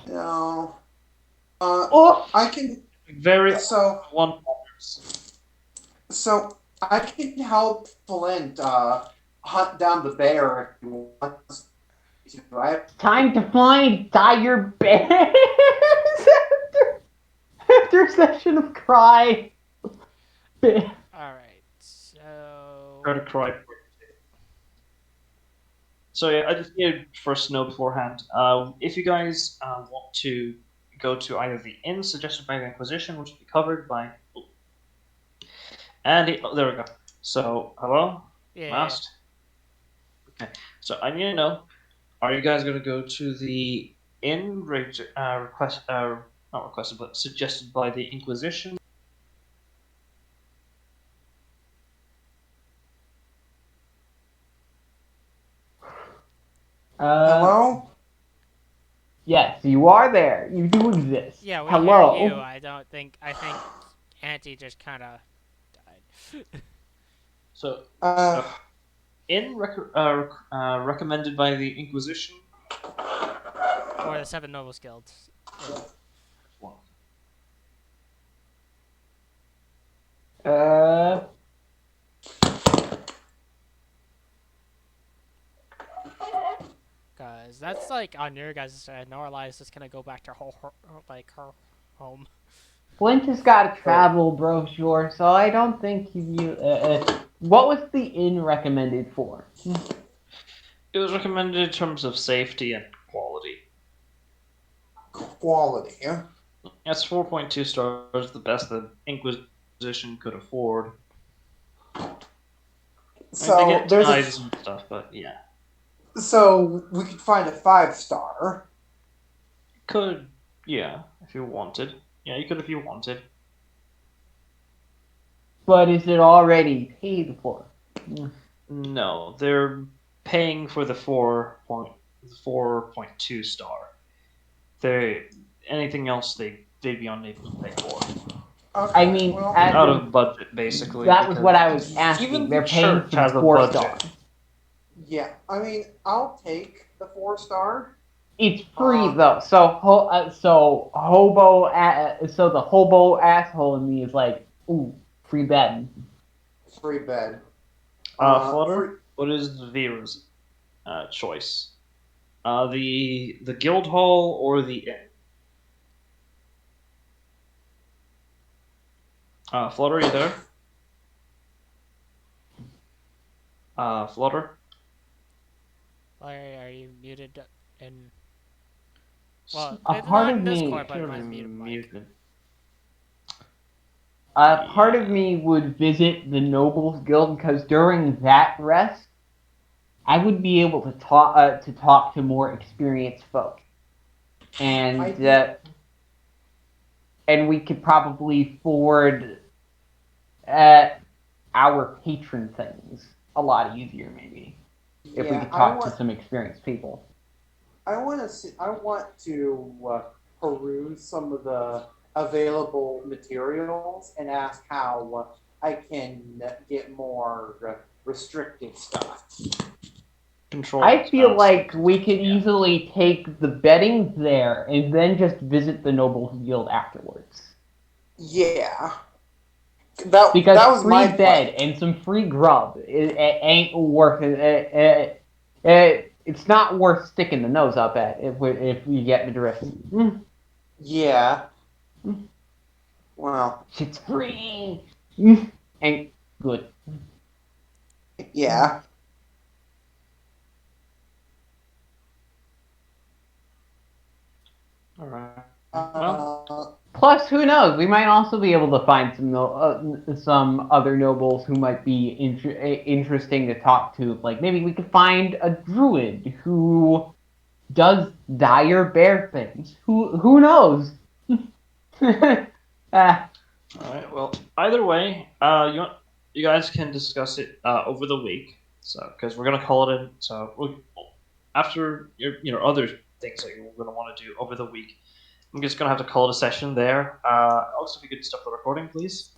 knew. No. Oh, I can. Very So one. I can help Flint hunt down the bear if he wants to. time to find dire bears after a session of cry. Alright, so. Try to cry. So yeah, I just needed first to know beforehand. If you guys want to go to either the inn suggested by the Inquisition, which will be covered by, and oh, there we go. So hello, Yeah. Mast. Okay, so I need to know: are you guys going to go to the inn request? Not requested, but suggested by the Inquisition. Hello? Yes, you are there. You do exist. Yeah, we Hello. hear you. I think Auntie just kind of died. So Uh, inn recommended by the Inquisition. Or the Seven Nobles Guild. Cause that's like on your guys' side. Norli's just gonna go back to her home. Flint has got a travel brochure, so I don't think you. What was the inn recommended for? It was recommended in terms of safety and quality. quality. That's 4.2 stars, the best the Inquisition could afford. So I mean, they get there's ties and stuff, but yeah. So we could find a 5-star. Could, yeah, if you wanted. Yeah, you could if you wanted. But is it already paid for? No, they're paying for the 4.2 star. They anything else they'd be unable to pay for. Okay, I mean, well, Out of budget, basically. that was what I was asking. Even They're the paying church for has the a 4-star. budget. yeah. I mean, I'll take the 4-star. It's free though, so the hobo asshole in me is like, ooh, free bed. Free bed. Flutter, what is Vera's choice? The guild hall or the inn? Flutter, are you there? Flutter? Larry, are you muted? And well, A it's part not of in me Discord, but Should my have muted mic. muted. part of me would visit the Nobles Guild because during that rest, I would be able to talk to more experienced folk, and we could probably forward our patron things a lot easier, maybe, if we could talk to some experienced people. I want to peruse some of the available materials and ask how I can get more restrictive stuff. Control. I feel like we could easily take the bedding there and then just visit the Nobles Guild afterwards. Yeah. Because that was free my bed plan. and some free grub it ain't worth it. it's not worth sticking the nose up at if we get the drift. Yeah. Well, Shit's free and good. yeah. All right. Well, Plus, who knows? We might also be able to find some other nobles who might be interesting to talk to. Like maybe we could find a druid who does dire bear things. Who knows? all right. Well, either way, you guys can discuss it over the week. So, because we're gonna call it in. So, after your other things that you're gonna want to do over the week, I'm just gonna have to call it a session there. Also, if you could stop the recording, please.